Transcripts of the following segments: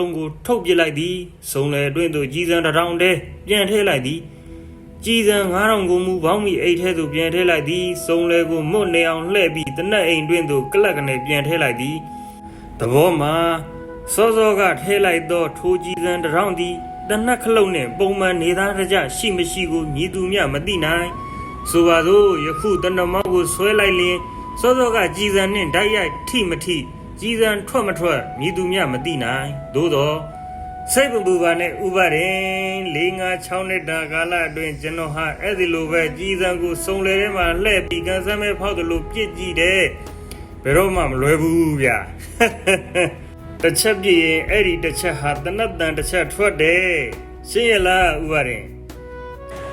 လုံးကိုထုတ်ပစ်လိုက်သည်စုံလေအတွင်းသို့ကြီးစံတစ်ထောင်တည်းပြန်ထည့်လိုက်သည်ကြီးစံ9000ကိုမူပေါင်းမိအိတ်ထဲသို့ပြန်ထည့်လိုက်သည်စုံလေကိုမွတ်နေအောင်လှည့်ပြီးတနက်အိမ်တွင်သို့ကလပ်ကနေပြန်ထည့်လိုက်သည်သဘောမှာစောစောကထည့်လိုက်သောထိုးကြီးစံတစ်ထောင်သည်တနက်ခလုတ်နှင့်ပုံမှန်နေသားတကြရှိမရှိကိုမြည်သူမြမသိနိုင်ဆိုပါစို့ယခုတနမောက်ကိုဆွဲလိုက်လျင်စောစောကကြီးစံနှင့်ဓာတ်ရိုက်ထိမထိကြီးစံထွက်မထွက်မြည်သူမြမသိနိုင်သို့သောစိတ်ပူပါနဲ့ဥပါရင်4-5-6နှစ်တာကာလအတွင်းကျွန်တော်ဟာအဲ့ဒီလိုပဲကြီးစံကိုစုံလေထဲမှာလှည့်ပြီးကန်ဆမ်းမဲ့ဖောက်တယ်လို့ပြစ်ကြည့်တယ်ဘယ်တော့မှမလွယ်ဘူးဗျာတစ်ချက်ပြည့်ရင်အဲ့ဒီတစ်ချက်ဟာတနတ်တန်တစ်ချက်ထွက်တယ်ရှင်းရလားဥပါရင်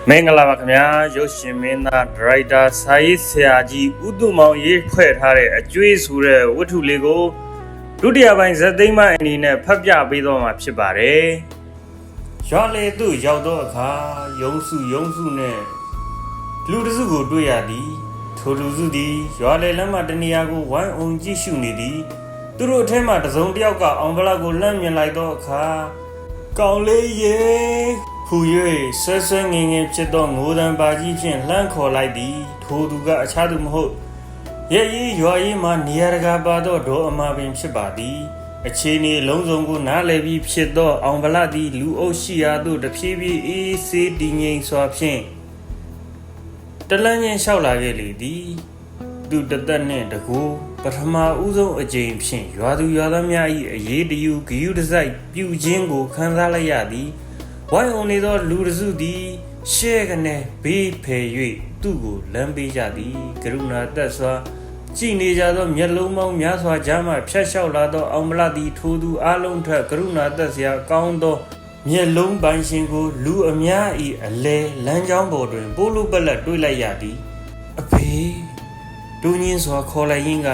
မင်္ဂလာပါခင်ဗျာရုပ်ရှင်မင်းသားဒါရိုက်တာစာရေးဆရာကြီးဦးသူမောင်ရေးဖွဲ့ထားတဲ့အကျွေးဆိုတဲ့ဝတ္ထုလေးကိုဒုတိယပိုင်းဇက်သိမ်းမအနေနဲ့ဖတ်ပြပေးတော့မှာဖြစ်ပါတယ်။ရွာလေသူ့ရောက်တော့အခါရုံစုနဲ့လူတစုကိုတွေ့ရသည်ထိုလူစုသည်ရွာလေလမ်းမှာတနေရာကိုဝိုင်းအောင်ကြည့်ရှုနေသည်သူတို့အထက်မှာတစုံတစ်ယောက်ကအောင်ဗလာကိုလှမ်းမြင်လိုက်တော့အခါကောင်းလေးရေဟူ၍ဆွဲငင်ဖြစ်သောငိုတံပါကြီးဖြင့်လှမ်းခေါ်လိုက်သည်ထိုသူကအခြားသူမဟုတ်ရဲ့ရီရွာရေးမှာနေရာတကာပါသောဒေါ်အမပင်ဖြစ်ပါသည်အခြေအနေလုံးစုံကိုနားလည်ပြီးဖြစ်သောအောင်ဗလာသည်လူအုပ်ရှိရာသို့တဖြည်းဖြည်းအေးဆေးတည်ငြိမ်စွာဖြင့်တလန်းချင်းလျှောက်လာခဲ့လေသည်သူတသက်နှင့်တကူပထမဦးဆုံးအကြိမ်ဖြင့်ရွာသူရွာသားများ၏အရေးတယူဂယုတစိုက်ပြုခြင်းကိုခံစားလိုက်ရသည်ဝိုင်းအောင်နေသောလူတစုသည်ရှဲကနေဘေးဖယ်၍သူ့ကိုလမ်းပေးကြသည်ကရုဏာသက်စွာကြည်နေကြသောမျက်လုံးပေါင်းများစွာကြားမှဖြတ်လျှောက်လာသောအောင်မလသည်ထိုသူအလုံးထက်ကရုဏာသက်စရာကောင်းသောမျက်လုံးပိုင်ရှင်ကိုလူအများ၏အလဲလမ်းကြောင်းပေါ်တွင်ပိုးလိုပလက်တွေ့လိုက်ရသည်အဖေဒူးညင်းစွာခေါ်လိုက်ရင်းက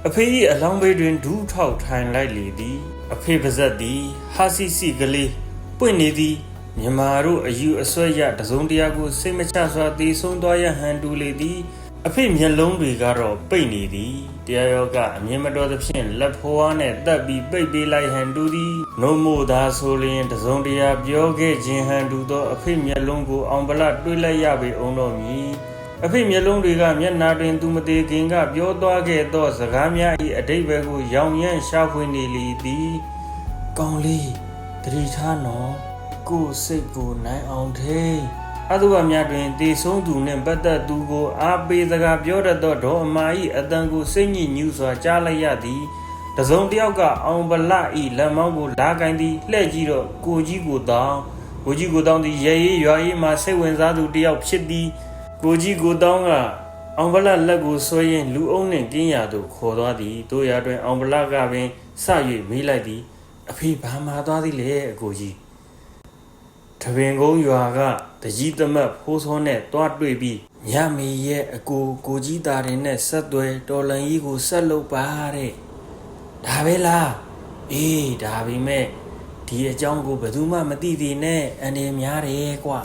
အဖေ၏အလောင်းဘေးတွင်ဒူးထောက်ထိုင်လိုက်လေသည်အဖေပါဇက်သည်ဟာစီစီကလေးပွင့်နေသည်မြမာတို့အယူအဆွဲရတစုံတရာကိုစိတ်မချစွာတည်ဆုံးသွားရဟန်တူလေသည်အဖေမျက်လုံးတွေကတော့ပိတ်နေသည်တရားရောကအမြင်မတော်သဖြင့်လက်ဖွားနဲ့တက်ပြီးပိတ်ပေးလိုက်ဟန်တူသည်နှုံမို့သာဆိုလျင်တစုံတရာပြောခဲ့ခြင်းဟန်တူသောအဖေမျက်လုံးကိုအောင်ဗလတွေးလိုက်ရပေအောင်တော်မူအဖေမျက်လုံးတွေကမျက်နာတွင်သူမသေးခင်ကပြောသွားခဲ့သောစကားများ၏အတိတ်ဘက်ကိုရောင်ရမ်းရှာဖွေနေလေသည်ကောင်းလေးတတိထားနော်ကိုယ်စိတ်ကိုနိုင်အောင်ထိန်အသုဘများတွင်တည်ဆုံးသူနှင့်ပတ်သက်သူကိုအားပေးစကားပြောတတ်သောဒေါ်အမာ၏အတန်ကိုစိတ်ညစ်ညူးစွာကြားလိုက်ရသည်တစုံတစ်ယောက်ကအောင်ဗလ၏လက်မောင်းကိုလာကင်သည်လှဲ့ကြည့်တော့ကိုကြီးကိုတောင်းသည်ရဲရဲရွာရေးမှစိတ်ဝင်စားသူတစ်ယောက်ဖြစ်သည်ကိုကြီးကိုတောင်းကအောင်ဗလလက်ကိုဆွဲရင်းလူအုံနှင့်ကင်းရာသို့ခေါ်သွားသည်တို့ရာတွင်အောင်ဗလကပင်စ၍မေးလိုက်သည်အဖေဘာမှသွားသည်လေအကိုကြီးထပင်ကုန်းရွာကတကြီးသမက်ဖိုးစောနဲ့တွားတွေ့ပြီးညမေရဲ့အကိုကြီးသားတွေနဲ့ဆက်သွဲတော်လန်ကြီးကိုဆက်လုပ်ပါတဲ့ဒါပဲလားအေးဒါပေမဲ့ဒီအကြောင်းကိုဘယ်သူမှမသိသေးနဲ့အန်ဒီများတယ်ကွာ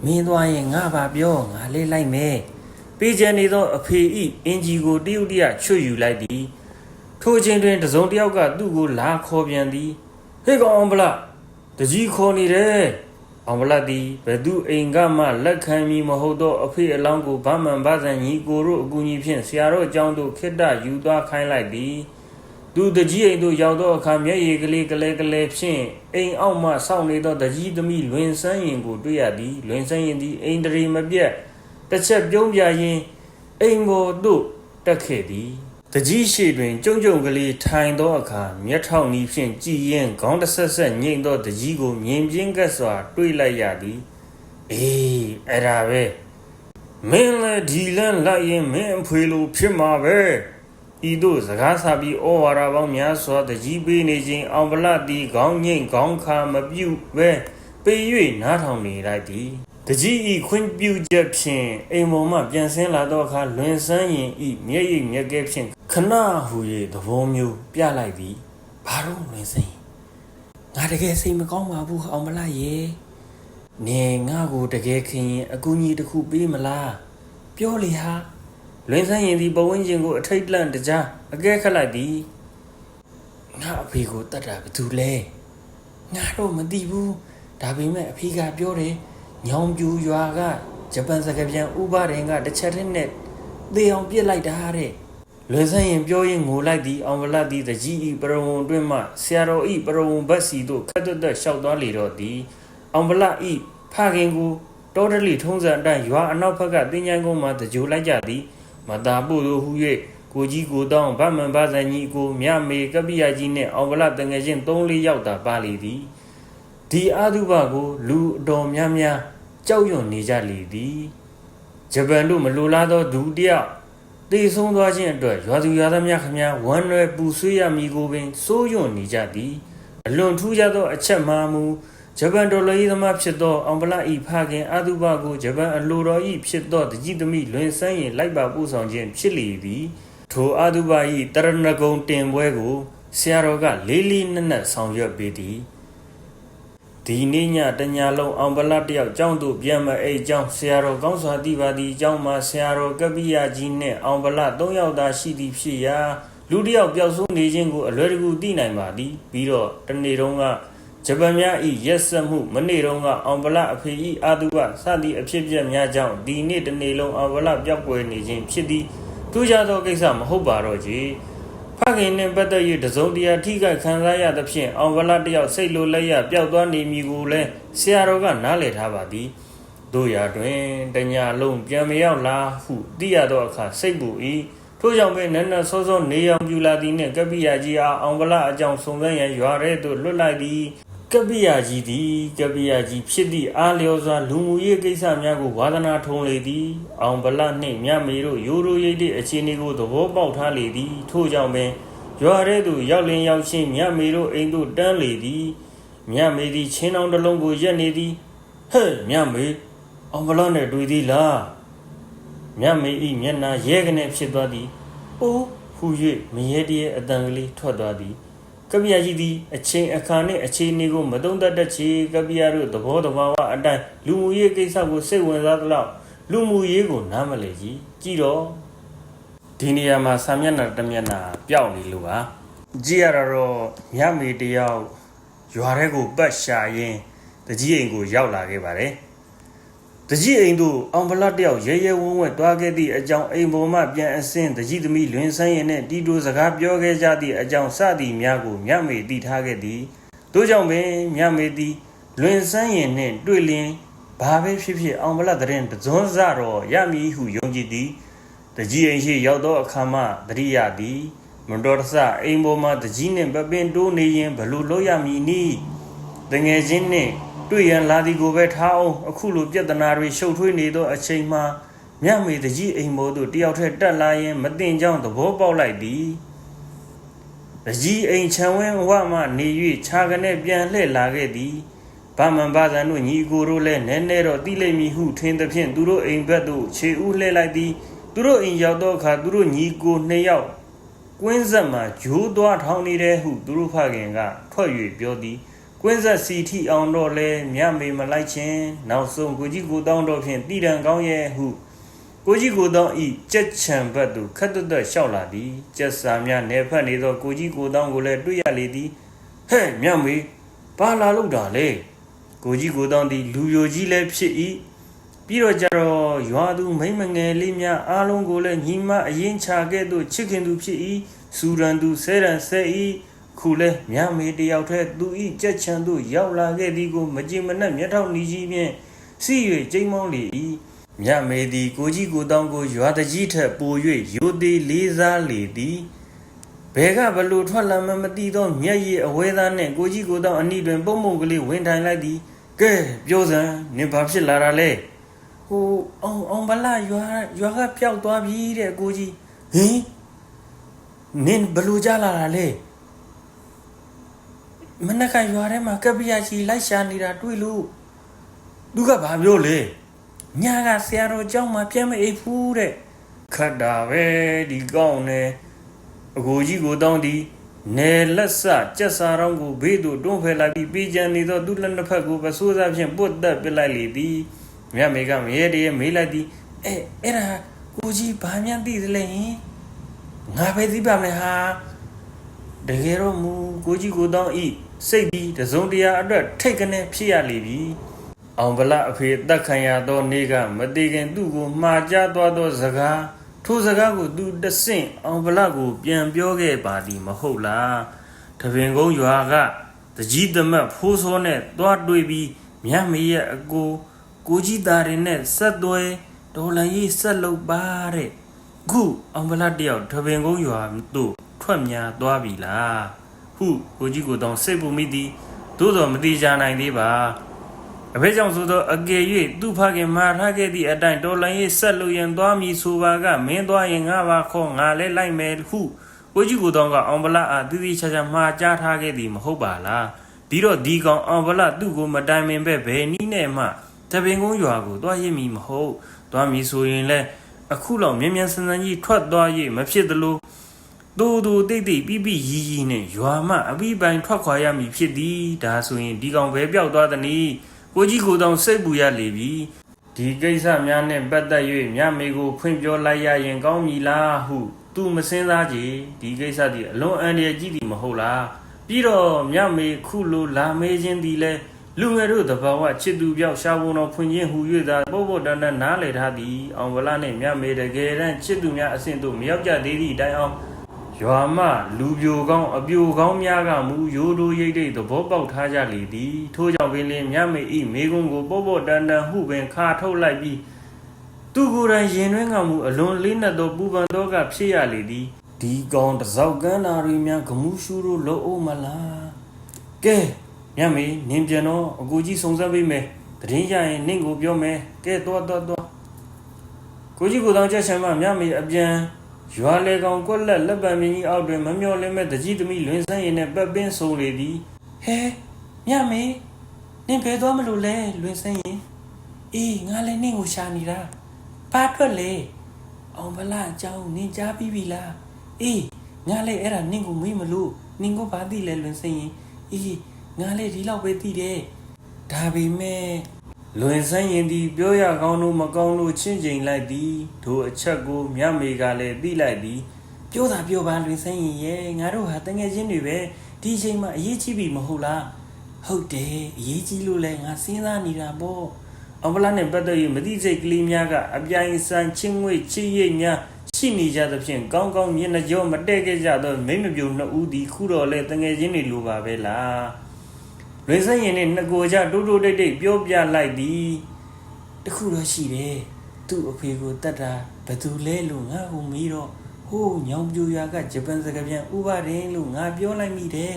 မင်းသွားရင်ငါပါပြောငါလေးလိုက်မယ်ပေးချင်နေသောအဖေဤအင်ဂျီကိုတရုတ်တရချွတ်ယူလိုက်သည်ထိုအချိန်တွင်တစုံတစ်ယောက်ကသူ့ကိုလာခေါ်ပြန်သည်ဟေ့ကောင်အောင်ဗလားတကြီးခေါ်နေတယ်အောင်ဗလသည်ဘယ်သူအိမ်ကမှလက်ခံမည်မဟုတ်သောအဖေအလောင်းကိုဗမှန်ဗဇန်ညီကိုတို့အကူအညီဖြင့်ဆရာတော်အကြောင်းတို့ခိတ္တယူသွားခိုင်းလိုက်သည်သူတကြီးအိမ်သို့ရောက်သောအခါမျက်ရည်ကလေးကလဲဖြင့်အိမ်အောက်မှစောင့်နေသောတကြီးသမီးလွင်ဆန်းရင်ကိုတွေ့ရသည်လွင်ဆန်းရင်သည်အိမ်တရီမပြတ်တစ်ချက်ပြုံးပြရင်းအိမ်ပေါ်သို့တက်ခဲ့သည်တကြီးရှိတွင်ကျုံကလေးထိုင်သောအခါမျက်ထောင်နီးဖြင့်ကြည်ရင်ခေါင်းတဆက်ညိမ့်သောတကြီးကိုမြင်ပြင်းကပ်စွာတွေ့လိုက်ရသည်အေးအဲ့ဒါပဲမင်းလည်းဒီလန်းလိုက်ရင်မင်းအဖွေလိုဖြစ်မှာပဲဤသို့စကားဆပြီးဩဝါဒပေါင်းများစွာတကြီးပေးနေခြင်းအောင်ဗလသည်ခေါင်းညိမ့်ခေါင်းခါမပြုတ်ပဲပေး၍နားထောင်နေလိုက်သည်တကြီးဤခွင့်ပြုချက်ဖြင့်အိမ်ပေါ်မှပြန်ဆင်းလာသောအခါလွင်ဆန်းရင်ဤမျက်ရည်မျက်ကဲဖြင့်ခဏဟူ၍သဘောမျိုးပြလိုက်သည်ဘာလို့လွင်ဆန်းငါတကယ်စိတ်မကောင်းပါဘူးအောင်မလားရေနေငါကိုတကယ်ခင်ရင်အကူကြီးတစ်ခုပေးမလားပြောလေဟာလွင်ဆန်းရင်ဒီပဝန်းကျင်ကိုအထိတ်လန့်တကြားအကဲခတ်လိုက်သည်ငါအဖေကိုတတ်တာဘယ်သူလဲ ငါတော့မသိဘူးဒါပေမဲ့အဖေကပြောတယ်ညောင်ပြူရွာကဂျပန်စကားပြန်ဥပါရင်ကတစ်ချက်တည်းနဲ့သေအောင်ပြစ်လိုက်တာတဲ့လွယ်ဆန်းရင်ပြောရင်ငိုလိုက်သည်အောင်ဗလသည်တကြီးဤပရဝုံတွင်မှဆရာတော်ဤပရဝုံဘက်စီတို့ခတ်တွတ်လျှောက်သွားလေတော့သည်အောင်ဗလဤဖခင်ကိုတောတလီထုံးစံအတိုင်းရွာအနောက်ဘက်ကတင်းချိုင်းကုန်းမှာတကြိုလိုက်ကြသည်မတာပို့တို့ဟူ၍ကိုကြီးကိုတောင်းဗမန်ဗဇန်ကြီးကိုမြမေကပိယကြီးနှင့်အောင်ဗလတငယ်ချင်း3-4ယောက်သာပါလေသည်ဒီအာသုဘကိုလူအတော်များများကြောက်ရွံ့နေကြလေသည်ဂျပန်တို့မလိုလားသောဒုတိယတေဆုံးသွားခြင်းအတွက်ရွာသူရွာသားများခမများဝမ်းနွယ်ပူဆွေးရမည်ကိုပင်စိုးရွံ့နေကြသည်အလွန်ထူးခြားသောအချက်မှာမူဂျပန်တော်လှန်ရေးသမားဖြစ်သောအောင်ဗလဤဖခင်အာသုဘကိုဂျပန်အလိုတော်ဤဖြစ်သောတကြီးသမီးလွင်ဆန်းရင်လိုက်ပါပို့ဆောင်ခြင်းဖြစ်လေသည်ထိုအာသုဘဤတရဏဂုံတင်ပွဲကိုဆရာတော်ကလေးလေးနက်နက်ဆောင်ရွက်ပေးသည်ဒီနေ့ညတညာလုံးအောင်ဗလတယောက်ကျောင်းသို့ပြန်မအိတ်ကျောင်းဆရာတော်ကောင်းစွာသိပါသည်ကျောင်းမှာဆရာတော်ကပိယကြီးနှင့်အောင်ဗလ3ယောက်သာရှိသည်ဖြစ်ရာလူတယောက်ပျောက်ဆုံးနေခြင်းကိုအလွယ်တကူသိနိုင်ပါသည်ပြီးတော့တနေ့တုန်းကဂျပန်များဤရက်စက်မှုမနေ့တုန်းကအောင်ဗလအဖေဤအာသုဘစသည့်အဖြစ်ပြက်များကြောင့်ဒီနေ့တနေ့လုံးအောင်ဗလပျောက်ကွယ်နေခြင်းဖြစ်သည်ထူးခြားသောကိစ္စမဟုတ်ပါတော့ကြီးဖခင်နှင့်ပတ်သက်၍တစုံတရာထိခိုက်ခံစားရသဖြင့်အောင်ဗလတယောက်စိတ်လိုလက်ရပျောက်သွားနေမည်ကိုလည်းဆရာတော်ကနားလည်ထားပါသည်တို့ရာတွင်တညာလုံးပြန်မရောက်လာဟုသိရသောအခါစိတ်ပူ၏ထို့ကြောင့်ပဲနန်းနန်းစောစောနေအောင်ပြူလာသည်နှင့်ကပိယကြီးအားအောင်ဗလအကြောင်းစုံစမ်းရန်ရွာထဲသို့လွတ်လိုက်သည်ကပိယကြီးသည်ကပိယကြီးဖြစ်သည့်အားလျော်စွာလူမှုရေးကိစ္စများကိုဝါသနာထုံလေသည်အောင်ဗလနှင့်မြမေတို့ရိုးရိုးရိပ်သည့်အခြေအနေကိုသဘောပေါက်ထားလေသည်ထို့ကြောင့်ပင်ရွာထဲသို့ရောက်လင်ရောက်ချင်းမြမေတို့အိမ်သို့တန်းလေသည်မြမေသည်ချင်းအောင်တစ်လုံးကိုရက်နေသည်ဟဲ့မြမေအောင်ဗလနှင့်တွေ့သည်လားမြမေ၏မျက်နှာရဲကနေဖြစ်သွားသည်အိုးဟူ၍မရေတည်းအတန်ကလေးထွက်သွားသည်ကပိယကြီးသည်အချိန်အခါနှင့်အခြေအနေကိုမသုံးသပ်တတ်ချေကပိယတို့သဘောတဘာဝအတိုင်းလူမှုရေးကိစ္စကိုစိတ်ဝင်စားသလောက်လူမှုရေးကိုနားမလည်ကြီးကြည့်တော့ဒီနေရာမှာစာမျက်နှာတစ်မျက်နှာပျောက်နေလို့ပါကြည့်ရတော့မြမေတယောက်ရွာထဲကိုပတ်ရှာရင်းတကြီးအိမ်ကိုရောက်လာခဲ့ပါတယ်တကြီးအိမ်တို့အောင်ဗလတယောက်ရဲရဲဝံ့ဝံ့တွားခဲ့သည့်အကြောင်းအိမ်ပေါ်မှပြန်အစင်းတကြီးသမီးလွင်ဆန်းရင်နဲ့တီတိုစကားပြောခဲ့ကြသည့်အကြောင်းစသည်များကိုမြမေသိထားခဲ့သည်တို့ကြောင့်ပင်မြမေသည်လွင်ဆန်းရင်နှင့်တွေ့လျင်ဘာပဲဖြစ်ဖြစ်အောင်ဗလတဲ့ရင်တစွန်းစတော့ရမည်ဟုယုံကြည်သည်တကြီးအိမ်ရှိရောက်သောအခါမှသတိရသည်မတော်တဆအိမ်ပေါ်မှတကြီးနှင့်ပပင်တိုးနေရင်ဘလို့လို့ရမည်နည်းတငယ်ချင်းနှင့်တွေ့ရန်လာသည်ကိုပဲထားအောင်အခုလိုပြဿနာတွေရှုပ်ထွေးနေသောအချိန်မှာမြမေတကြီးအိမ်ပေါ်သို့တယောက်ထက်တက်လာရင်မတင်ကြောင်းသဘောပေါက်လိုက်သည်တကြီးအိမ်ခြံဝင်းဝမှနေ၍ခြာကနေပြန်လှည့်လာခဲ့သည်ဗမန်ဗဇန်တို့ညီကိုတို့လည်းနည်းနည်းတော့တိလိမ့်မည်ဟုထင်သဖြင့်သူတို့အိမ်ဘက်သို့ခြေဦးလှည့်လိုက်သည်သူတို့အိမ်ရောက်သောအခါသူတို့ညီကို2ယောက်ကွင်းဆက်မှဂျိုးသွားထောင်းနေတဲ့ဟုသူတို့ဖခင်ကထွက်၍ပြောသည်ကွင်းဆက်စီထီအောင်တော့လဲမြမေမလိုက်ခြင်းနောက်ဆုံးကိုကြီးကိုတောင်းတော့ဖြင့်တည်တံကောင်းရဲ့ဟုကိုကြီးကိုတောင်းဤကြက်ချံဘက်သို့ခတ်တွတ်လျှောက်လာသည်ကြက်စာများနေဖက်နေသောကိုကြီးကိုတောင်းကိုလည်းတွေ့ရလေသည်ဟဲ့မြမေဘာလာလို့တာလဲကိုကြီးကိုတောင်းသည်လူယိုကြီးလည်းဖြစ်၏ပြီးတော့ကြတော့ရွာသူမိမငယ်လေးများအားလုံးကိုလည်းညီမအရင်ချခဲ့သို့ချစ်ခင်သူဖြစ်၏စူရန်သူဆဲရန်ဆဲ၏ခုလဲမြမေတယောက်တည်းသူဤကြက်ချံသို့ရောက်လာခဲ့သည်ကိုမကြင်မနှက်မျက်ထောက်နီးကြီးဖြင့်စီ၍ကျိန်းမောင်းလေ၏မြမေသည်ကိုကြီးကိုတောင်းကိုရွာတကြီးထက်ပို၍ရိုသေလေးစားလေသည်ဘဲကဘလို့ထွက်လာမှမသိသောမျက်ရည်အဝဲသားနှင့်ကိုကြီးကိုတောင်းအနီးတွင်ပုံမုံကလေးဝင်ထိုင်လိုက်သည်ကဲပြောစမ်းနင်ဘာဖြစ်လာတာလဲဟိုအောင်ဗလာရွာကပျောက်သွားပြီတဲ့ကိုကြီးဟင်နင်ဘလို့ကြလာတာလဲမနက်ကရွာထဲမှာကပိယကြီးလိုက်ရှာနေတာတွေ့လို့သူကဘာပြောလဲညာကဆရာတော်ကျောင်းမှာပြန်မအိပ်ဘူးတဲ့ခတ်တာပဲဒီကောင်းနေအကိုကြီးကိုတောင်းသည်နယ်လက်စကြက်စာတော်ကိုဘေးသို့တွန်းဖယ်လိုက်ပြီးပြေးကြံနေသောသူလက်နှစ်ဖက်ကိုပစိုးစားဖြင့်ပုတ်တက်ပစ်လိုက်လေသည်မြတ်မေကမရေတည်းမေးလိုက်သည်အဲ့ဒါကိုကြီးဘာမှန်းသိသလဲဟင်ငါပဲသိပါမယ်ဟာတကယ်တော့မူကိုကြီးကိုတောင်းဤ စိတ်ပြီးတစုံတရာအတွက်ထိတ်ကနေဖြစ်ရလေပြီအောင်ဗလအဖေတက်ခံရသောနေ့ကမတေခင်သူ့ကိုမှားကြားသွားသောစကားထိုစကားကိုသူတဆင့်အောင်ဗလကိုပြန်ပြောခဲ့ပါသည်မဟုတ်လားတပင်ကုန်းရွာကတကြီးသမတ်ဖိုးစောနဲ့တွားတွေ့ပြီးမြတ်မေရဲ့အကိုကြီးသားတွေနဲ့ဆက်သွဲဒေါ်လာရေးဆက်လုပ်ပါတဲ့ခုအောင်ဗလတယောက်တပင်ကုန်းရွာတို့ထွက်များသွားပြီလားဟုကိုကြီးကိုတောင်စိတ်ပူမိသည်သို့တော်မတိကြနိုင်သေးပါအဖေကြောင့်ဆိုသောအကယ်၍သူ့ဖခင်မှာထားခဲ့သည့်အတိုင်းတော်လိုင်းရေးဆက်လို့ရင်သွားမည်ဆိုပါကမင်းသွားရင်ငါပါခေါ်ငါလဲလိုက်မယ်ဟုကိုကြီးကိုတောင်ကအောင်ဗလအားတည်တည်ချာချာမှားကြားထားခဲ့သည်မဟုတ်ပါလားပြီးတော့ဒီကောင်အောင်ဗလသူ့ကိုမတိုင်ပင်ပဲဘယ်နည်းနဲ့မှတပင်ကုန်းရွာကိုသွားရမည်မဟုတ်သွားမည်ဆိုရင်လဲအခုလောက်မြ мян ဆန်းဆန်းကြီးထွက်သွား၍မဖြစ်သလိုတူတိတ်တိတ်ပြီးပြီးရီရီနဲ့ရွာမှအပိပိုင်ထွက်ခွာရမည်ဖြစ်သည်ဒါဆိုရင်ဒီကောင်ပဲပျောက်သွားသည်နီကိုကြီးကိုတောင်စိတ်ပူရလေပြီဒီကိစ္စများနဲ့ပတ်သက်၍မြမေကိုဖွင့်ပြောလိုက်ရရင်ကောင်းမည်လားဟုသူမစင်းစားကြဒီကိစ္စဒီအလွန်အန္တရာယ်ကြီးသည်မဟုတ်လားပြီးတော့မြမေခုလိုလာမေးခြင်းသည်လဲလူငယ်တို့တဘာဝချစ်သူပြောက်ရှားပုံတော်ဖွင့်ခြင်းဟူ၍သာပေါ်တန်းနားလည်ထားသည်အောင်ဗလနဲ့မြမေတကယ်တမ်းချစ်သူများအဆင့်သို့မရောက်ကြသေးသည့်တိုင်အောင်ရွာမှလူပြိုကောင်းအပြိုကောင်းများကမူရိုးရိုးရိတ်ရိတ်သဘောပေါက်ထားကြလေသည်ထို့ကြောင့်ပင်လင်မြမေဤမေကုံကိုပေါ်တန်းဟုပင်ခါထုတ်လိုက်ပြီးသူကိုယ်တိုင်ရင်တွင်းကမူအလွန်လေးနက်သောပူပန်သောကဖြစ်ရလေသည်ဒီကောင်တစောက်ကန်းသားတွေများဂမှုရှူတို့လို့အိုးမလားကဲမြမေနင်ပြန်တော့အကူကြီးစုံစမ်းပေးမယ်တရင်ရရင်နင့်ကိုပြောမယ်ကဲတော့ကိုကြီးကိုတောင်ကြက်ချမ်းမမြမေအပြန်ရွာလေကောင်ကွက်လက်ပံမြင်းကြီးအောက်တွင်မမျောလင်းမဲ့တကြီးသမီးလွင်ဆန်းရင်နဲ့ပတ်ပင်းဆုံလေသည်ဟဲမြမေနင်ဘယ်သွားမလို့လဲလွင်ဆန်းရင်အေးငါလည်းနင့်ကိုရှာနေတာဘာထွက်လဲအောင်ဗလာအကြောင်းနင်ကြားပြီးပြီလားအေးငါလည်းအဲ့ဒါနင့်ကိုမေးမလို့နင်ကိုဘာသိလဲလွင်ဆန်းရင်အေးငါလည်းဒီလောက်ပဲသိတယ်ဒါပေမဲ့လွင်ဆန်းရင်ဒီပြောရကောင်းလို့မကောင်းလို့ချင်းချိန်လိုက်သည်ထိုအချက်ကိုမြမေကလည်းသိလိုက်သည်ပြောတာပြောပါလွင်ဆန်းရင်ရဲ့ငါတို့ဟာတငယ်ချင်းတွေပဲဒီချိန်မှာအရေးကြီးပြီမဟုတ်လားဟုတ်တယ်အရေးကြီးလို့လဲငါစဉ်းစားနေတာပေါ့အောင်ဗလာနဲ့ပတ်သက်၍မသိစိတ်ကလေးများကအပြိုင်ဆန်ချင်းငွေချစ်ရိတ်များရှိနေကြသဖြင့်ကောင်းကောင်းမျက်နှာကြောမတည့်ခဲ့ကြသောမိမပြိုနှစ်ဦးဒီခုတော့လဲတငယ်ချင်းတွေလိုပါပဲလားလွင်ဆန်းရင်နဲ့နှစ်ကိုကြတိုးတိတ်ပြောပြလိုက်သည်တခုတော့ရှိတယ်သူ့အဖေကိုတတ်တာဘယ်သူလဲလို့ငါ့ကိုမေးတော့ဟိုးညောင်ပြူရွာကဂျပန်စကားပြန်ဥပါရင်လို့ငါပြောလိုက်မိတယ်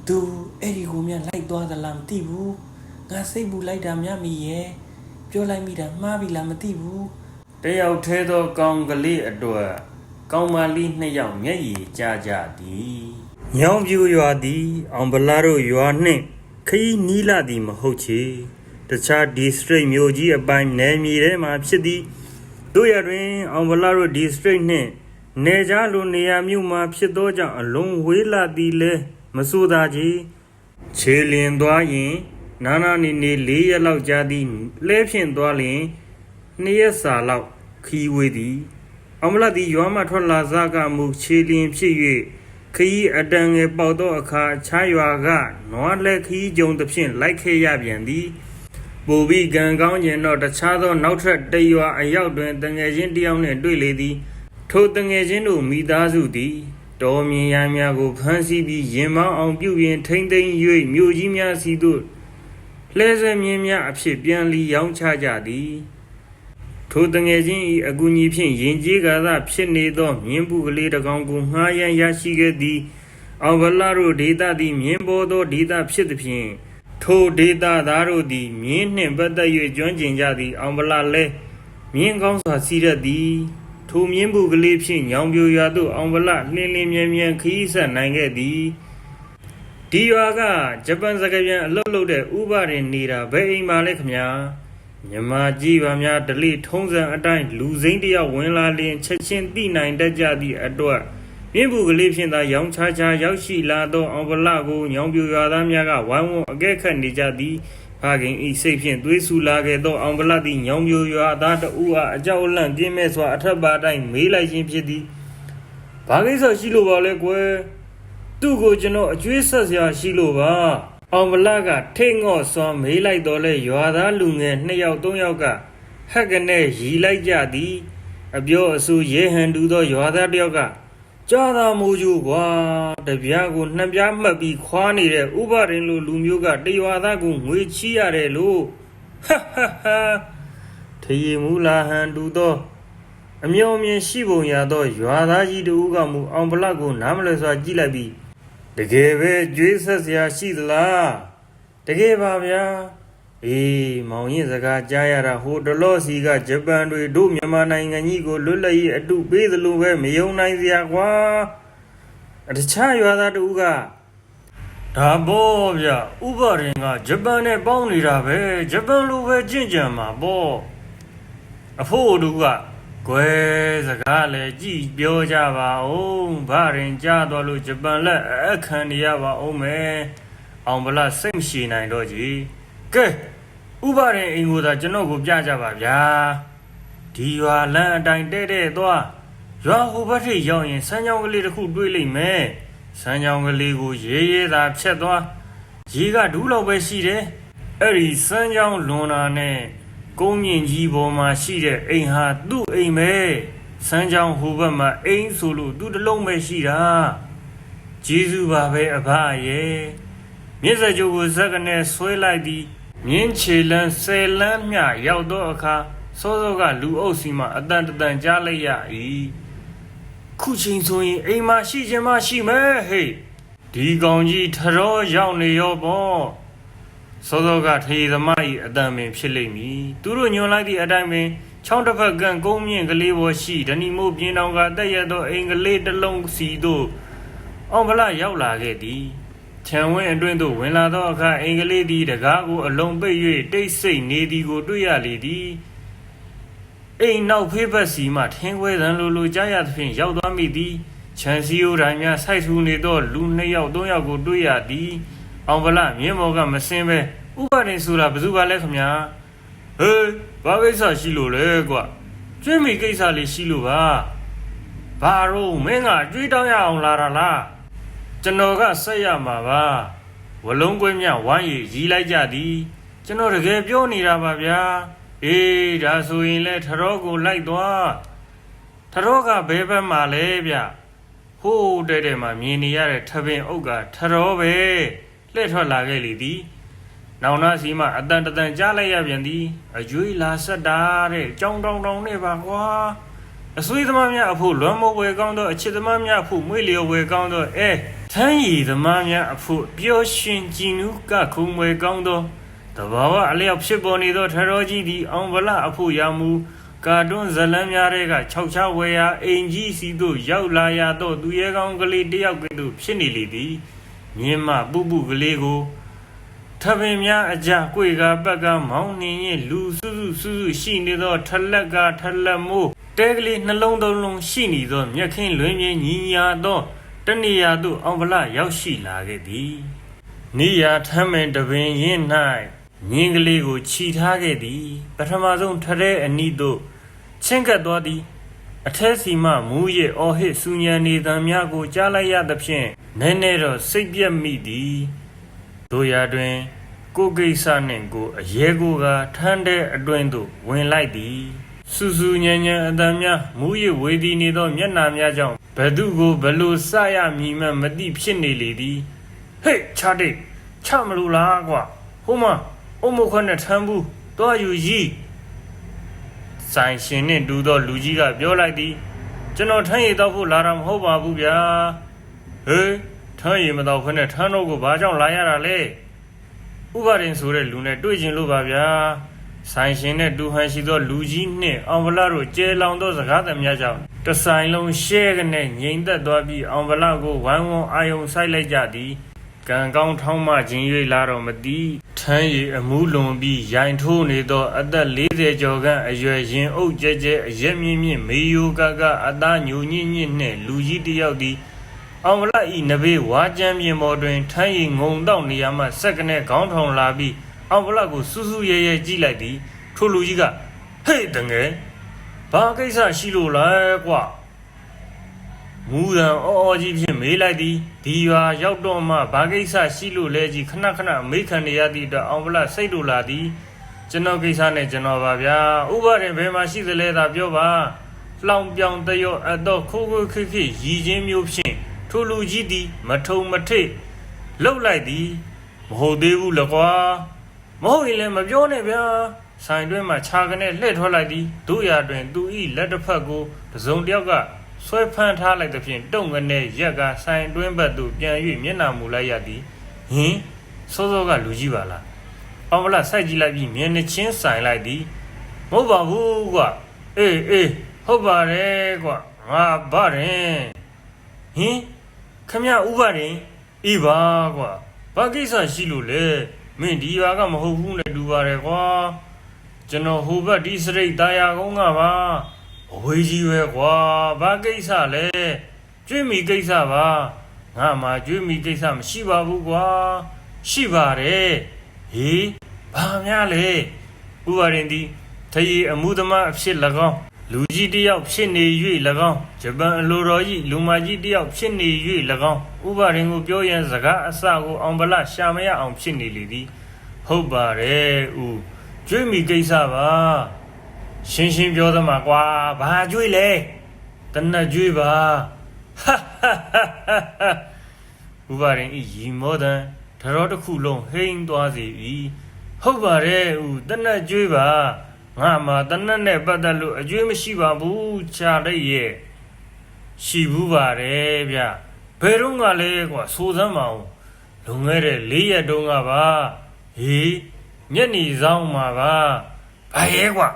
သူအဲ့ဒီကိုမြန်လိုက်သွားသလားမသိဘူးငါစိတ်ပူလိုက်တာများမိရဲ့ပြောလိုက်မိတာမှားပြီလားမသိဘူးတယောက်ထဲသောကောင်းကလေးအတွက်ကောင်းမလေးနှစ်ယောက်မျက်ရည်ကျကြသည်ညောင်ပြူရွာသည်အောင်ဗလာတို့ရွာနှင့်ခီးနီးလာသည်မဟုတ်ချေတခြား district မြို့ကြီးအပိုင်းနယ်မြေထဲမှာဖြစ်သည်တို့ရတွင်အောင်ဗလာတို့ district နှင့်နယ်ကြားလိုနေရာမြို့မှာဖြစ်သောကြောင့်အလုံးဝေးလာသည်လဲမဆိုသာချေခြေလင်သွားရင်နာနေ4ရက်လောက်ကြာသည်လဲဖြင့်သွားလျင်2ရက်စာလောက်ခီးဝေးသည်အောင်ဗလာသည်ရွာမှထွက်လာစားကမူခြေလင်ဖြစ်၍ခီးအတန်ငယ်ပေါသောအခါခြားရွာကနွားလက်ခီးကြုံသဖြင့်လိုက်ခဲ့ရပြန်သည်ပူပြီးကံကောင်းခြင်းတော့တခြားသောနောက်ထပ်တရွာအရောက်တွင်တငယ်ချင်းတယောက်နှင့်တွေ့လေသည်ထိုတငယ်ချင်းတို့မိသားစုသည်တော်မြင်ရများကိုဖမ်းဆီးပြီးရင်မောင်းအောင်ပြုပြင်ထိမ့်သိမ်း၍မြို့ကြီးများစီသို့လှဲဆဲမြင်းများအဖြစ်ပြန်လီရောင်းချကြသည်ထိုတငယ်ချင်း၏အကူအညီဖြင့်ရင်ကျေးကာသဖြစ်နေသောမြင်းပုကလေးတစ်ကောင်ကိုငှားရန်ရရှိခဲ့သည်အောင်ဗလာတို့ဒေသသည်မြင်းပေါ်သောဒေသဖြစ်သည်ဖြင့်ထိုဒေသသားတို့သည်မြင်းနှင့်ပတ်သက်၍ကျွမ်းကျင်ကြသည်အောင်ဗလာလည်းမြင်းကောင်းစွာစီးရသည်ထိုမြင်းပုကလေးဖြင့်ညောင်ပြိုရွာသို့အောင်ဗလာလင်းမြန်ခီးဆက်နိုင်ခဲ့သည်ဒီရွာကဂျပန်စကားပြန်အလုပ်လုပ်တဲ့ဥပဒေနေတာဘယ်အိမ်မှာလဲခမညာမြမကြီးပါများဒလိထုံးစံအတိုင်းလူစိမ့်တယောက်ဝင်လာလျင်ချက်ချင်းသိနိုင်တတ်ကြသည့်အတွက်မြင်းပုကလေးဖြင့်သာရောင်းချရောက်ရှိလာသောအောင်ဗလာကိုညောင်ပြူရွာသားများကဝိုင်းဝန်းအကဲခတ်နေကြသည်ဖခင်ဤစိတ်ဖြင့်သွေးဆူလာခဲ့သောအောင်ဗလာသည်ညောင်ပြူရွာသားတဦးအားအကြောက်အလန့်ပြင်းမဲ့စွာအထက်ပါတိုင်းမေးလိုက်ခြင်းဖြစ်သည်ဘာကိစ္စရှိလို့ပါလဲကွယ် သူ့ကိုကျွန်တော်အကျွေးဆက်စရာရှိလို့ပါအောင်ဗလာကထိတ်ငေါ့စွာမေးလိုက်တော့လဲရွာသားလူငယ်2ယောက်3ယောက်ကဟက်ကနေရီလိုက်ကြသည်အပြောအဆိုရဲဟန်တူသောရွာသားတစ်ယောက်ကကြားသာမိုးကျူကွာတပြားကိုနှံပြားမှတ်ပြီးခွာနေတဲ့ဥပရင်လိုလူမျိုးကတရွာသားကိုငွေချီရတယ်လို့ဟာဟာဟာထရီမူလာဟန်တူသောအမျော်မြင်ရှိပုံရသောရွာသားကြီးတို့ကမူအောင်ဗလာကိုနားမလည်စွာကြည့်လိုက်ပြီးတကယ်ပဲကြွေးဆက်စရာရှိသလားတကယ်ပါဗျာအေးမောင်ရင်စကားကြားရတာဟိုတလော့စီကဂျပန်တွေတို့မြန်မာနိုင်ငံကြီးကိုလွတ်လပ်ရေးအတုပေးသလိုပဲမယုံနိုင်စရာကွာတခြားရွာသားတို့ကဒါပေါ့ဗျာဥပရင်ကဂျပန်နဲ့ပေါင်းနေတာပဲဂျပန်လိုပဲကြင့်ကြံမှာပေါ့အဖို့တို့ကကွယ်စကားလည်းကြည်ပြောကြပါဦးဘာရင်ကြားတော်လို့ဂျပန်လက်အခန့်နေရပါဦးမယ်အောင်ဗလာစိတ်မရှိနိုင်တော့ကြီးကဲဥပရင်အင်ကိုသာကျွန်တော်ကိုပြကြပါဗျာဒီရွာလမ်းအတိုင်းတဲ့တဲ့သွားရွာဟိုဘက်ထိရောက်ရင်စမ်းချောင်းကလေးတစ်ခုတွေ့လိမ့်မယ်စမ်းချောင်းကလေးကိုရေးရေးသာဖြတ်သွားရေကဒူးလောက်ပဲရှိတယ်အဲ့ဒီစမ်းချောင်းလွန်တာနဲ့ကုန်းမြင့်ကြီးပေါ်မှာရှိတဲ့အိမ်ဟာသူ့အိမ်ပဲစမ်းချောင်းဟိုဘက်မှာအိမ်ဆိုလို့သူ့တစ်လုံးပဲရှိတာကျေးဇူးပါပဲအဖရဲ့မြစ်စကြိုကိုဇက်ကနေဆွဲလိုက်သည်မြင်းချေလန်း10လမ်းမြရောက်တော့အခါစောစောကလူအုပ်စီမှအတန်တန်ကြားလိုက်ရ၏ခုချိန်ဆိုရင်အိမ်မှာရှိခြင်းမရှိမဲဟေ့ဒီကောင်ကြီးထရောရောက်နေရောပေါ့စောစောကထေသမား၏အတန်ပင်ဖြစ်လိမ့်မည်သူတို့ညွန်လိုက်သည့်အတိုင်းပင်ချောင်းတစ်ဖက်ကကုန်းမြင့်ကလေးပေါ်ရှိဓနီမိုးပြင်းတောင်ကတက်ရသောအိမ်ကလေးတစ်လုံးစီသို့အောင်ဗလာရောက်လာခဲ့သည်ခြံဝင်းအတွင်းသို့ဝင်လာသောအခါအင်္ဂလိပ်သည်တကားကိုအလုံးပိတ်၍တိတ်ဆိတ်နေသည်ကိုတွေ့ရလေသည်အိမ်နောက်ဖေးဘက်စီမှထင်းခွဲသံလိုကြားရသဖြင့်ရောက်သွားမိသည်ခြံစည်းရိုးတိုင်းများဆိုက်ထူနေသောလူ2ယောက်3ယောက်ကိုတွေ့ရသည်အောင်ဗလာမြင်းမော်ကမစင်းပဲဥပဒေဆိုတာဘယ်သူပါလဲခမညာဟေးဘာကိစ္စရှိလို့လဲကွကျွေးမိကိစ္စလေးရှိလို့ပါဘာလို့မင်းကကြွေးတောင်းရအောင်လာတာလားကျွန်တော်ကဆက်ရမှာပါဝလုံးကွင်းမြဝိုင်းရီလိုက်ကြသည်ကျွန်တော်တကယ်ပြောနေတာပါဗျာအေးဒါဆိုရင်လဲထရောကိုလိုက်သွားထရောကဘဲဘက်မှာလဲဗျဟိုးတဲ့မှာမြင်နေရတဲ့ထပင်အုပ်ကထရောပဲလှည့်ထွက်လာခဲ့လေသည်နောင်နာစီမှအတန်တန်ကြားလိုက်ရပြန်သည်အကျွေးလာဆက်တာတဲ့ကြောင်တောင်နဲ့ပါကွာအဆွေးသမားများအဖို့လွမ်းမိုးဝယ်ကောင်းသောအချစ်သမားများအဖို့မွေးလျော်ဝယ်ကောင်းသောထမ်းရည်သမားများအဖို့ပျော်ရွှင်ကြည်နူးကခုံဝယ်ကောင်းသောတဘာဝအလျောက်ဖြစ်ပေါ်နေသောထရောကြီးသည်အောင်ဗလာအဖို့ရမူကာတွန်းဇလန်းများတွေက၆ချဝယ်ရာအိမ်ကြီးစီသို့ရောက်လာရသောသူရဲကောင်းကလေးတယောက်ကဲ့သို့ဖြစ်နေလေသည်မြင်းမပုပုကလေးကိုထပင်များအကြကွေကပက်ကမောင်းနှင်ရင်လူစုစုရှိနေသောထလက်ကထလက်မိုးတဲကလေးနှလုံးသုံးလုံးရှိနေသောမြက်ခင်းလွင်မြင်းညီညာသောတနေရာသို့အောင်ဗလာရောက်ရှိလာခဲ့သည်နေရာထမ်းမင်တပင်ရင်း၌မြင်းကလေးကိုခြိထားခဲ့သည်ပထမဆုံးထရဲအနီးသို့ချင်းကပ်သွားသည်အထက်စီမှမူရဲ့အော်ဟစ်စူညံနေသံများကိုကြားလိုက်ရသဖြင့်နည်းနည်းတော့စိတ်ပြက်မိသည်တို့ရာတွင်ကိုကိစ္စနှင့်ကိုအရဲကိုကထမ်းတဲ့အတွင်းသို့ဝင်လိုက်သည်စူစူညံညံအတန်များမူရဲ့ဝေဒီနေသောမျက်နှာများကြောင့်ဘသူကိုဘလို့စရမည်မှမသိဖြစ်နေလေသည်ဟေ့ချတိတ်ချမလို့လားကွာဟိုမှာအုံမခွနဲ့ထမ်းဘူးတွားယူကြီးဆိုင်ရှင်နှင့်တူသောလူကြီးကပြောလိုက်သည်ကျွန်တော်ထမ်းရည်တော့ဖို့လာတာမဟုတ်ပါဘူးဗျာဟေးထမ်းရည်မတော့ခွနဲ့ထမ်းတော့ကိုဘာကြောင့်လာရတာလဲဥပဒေဆိုတဲ့လူနဲ့တွေ့ကျင်လို့ပါဗျာဆိုင်ရှင်နဲ့တူဟန်ရှိသောလူကြီးနှင့်အောင်ဗလာတို့ကျဲလောင်သောစကားသံများကြောင့်တဆိုင်လုံးရှဲကနေငြိမ်သက်သွားပြီးအောင်ဗလာကိုဝိုင်းဝန်းအာယုံဆိုင်လိုက်ကြသည်ကံကောင်းထောင်းမှခြင်း၍လာတော့မသိထမ်းရည်အမှုလွန်ပြီးရိုင်ထိုးနေသောအသက်40ကျော်ခန့်အရွယ်ရင်အုပ်ကျဲကျဲအရက်မြင့်မြင့်မေယိုကအသားညိုညင့်ညင့်နှင့်လူကြီးတစ်ယောက်သည်အောင်ဗလာဤနဘေးဝါကျမ်းပြင်ပေါ်တွင်ထမ်းရည်ငုံတော့နေရမှစက်ကနေခေါင်းထောင်လာပြီးအောင်ဗလာကိုစူးစူးရဲရဲကြည့်လိုက်သည်ထိုလူကြီးကဟေ့တငယ်ဘာကိစ္စရှိလို့လဲကွာ မူရန်အော်ကြီးဖြင့်မေးလိုက်သည်ဒီရွာရောက်တော့မှဘာကိစ္စရှိလို့လဲကြီးခဏခဏမေးခံနေရသည့်အတွက်အောင်ဗလစိတ်လိုလာသည်ကျွန်တော်ကိစ္စနဲ့ကျွန်တော်ပါဗျာဥပဒေဘယ်မှာရှိသလဲသာပြောပါလောင်ပြောင်တရောအတော့ခိုးခိုးခိခိရည်ချင်းမျိုးဖြင့်ထိုလူကြီးသည်မထုံမထိတ်လှုပ်လိုက်သည်မဟုတ်သေးဘူးလကွာမဟုတ်ရင်လည်းမပြောနဲ့ဗျာဆိုင်တွင်းမှာခြာကနေလှည့်ထွက်လိုက်သည်တို့ရတွင်သူ၏လက်တစ်ဖက်ကိုတစုံတစ်ယောက်ကဆွဲဖမ်းထားလိုက်သဖြင့်တုံငနဲ့ရက်ကဆိုင်တွင်းဘက်သို့ပြန်၍မျက်နှာမူလိုက်ရသည်ဟင်စောစောကလူကြီးပါလားအောင်မလားစိုက်ကြည့်လိုက်ပြီးမျက်နှာချင်းဆိုင်လိုက်သည်မဟုတ်ပါဘူးကွာအေးဟုတ်ပါတယ်ကွာငါဗရင်ဟင်ခမရဥပဒေအေးပါကွာဘာကိစ္စရှိလို့လဲမင်းဒီရွာကမဟုတ်ဘူးနဲ့တူပါတယ်ကွာကျွန်တော်ဟိုဘက်ဒီစရိတ်တာယာကုန်းကပါအဝေးကြီးပဲကွာဘာကိစ္စလဲကျွေးမိကိစ္စပါငါမှကျွေးမိကိစ္စမရှိပါဘူးကွာရှိပါတယ်ဟေးဘာများလဲဥပါရင်ဒီတရေအမှုသမားအဖြစ်၎င်းလူကြီးတယောက်ဖြစ်နေ၍၎င်းဂျပန်အလိုတော်ကြီးလူမကြီးတယောက်ဖြစ်နေ၍၎င်းဥပါရင်ကိုပြောရင်စကားအစကိုအောင်ဗလရှာမရအောင်ဖြစ်နေလေသည်ဟုတ်ပါတယ်ဦးကျွေးမိကိစ္စပါရှင်းရှင်းပြောသမှာကွာဘာကျွေးလဲတနတ်ကျွေးပါဥပါရင်ဤရီမောဒန်တတော်တစ်ခုလုံးဟိမ့်သွားစေ၏ဟုတ်ပါတယ်ဦးတနတ်ကျွေးပါငါမှတနတ်နဲ့ပတ်သက်လို့အကျွေးမရှိပါဘူးချာလိုက်ရဲ့ရှိဘူးပါတယ်ဗျဘယ်တော့ကလဲကွာစိုးစမ်းမအောင်လွန်ခဲ့တဲ့4ရက်တုန်းကပါဟေးညနေဆောင်မှာပါဘာရဲကွာ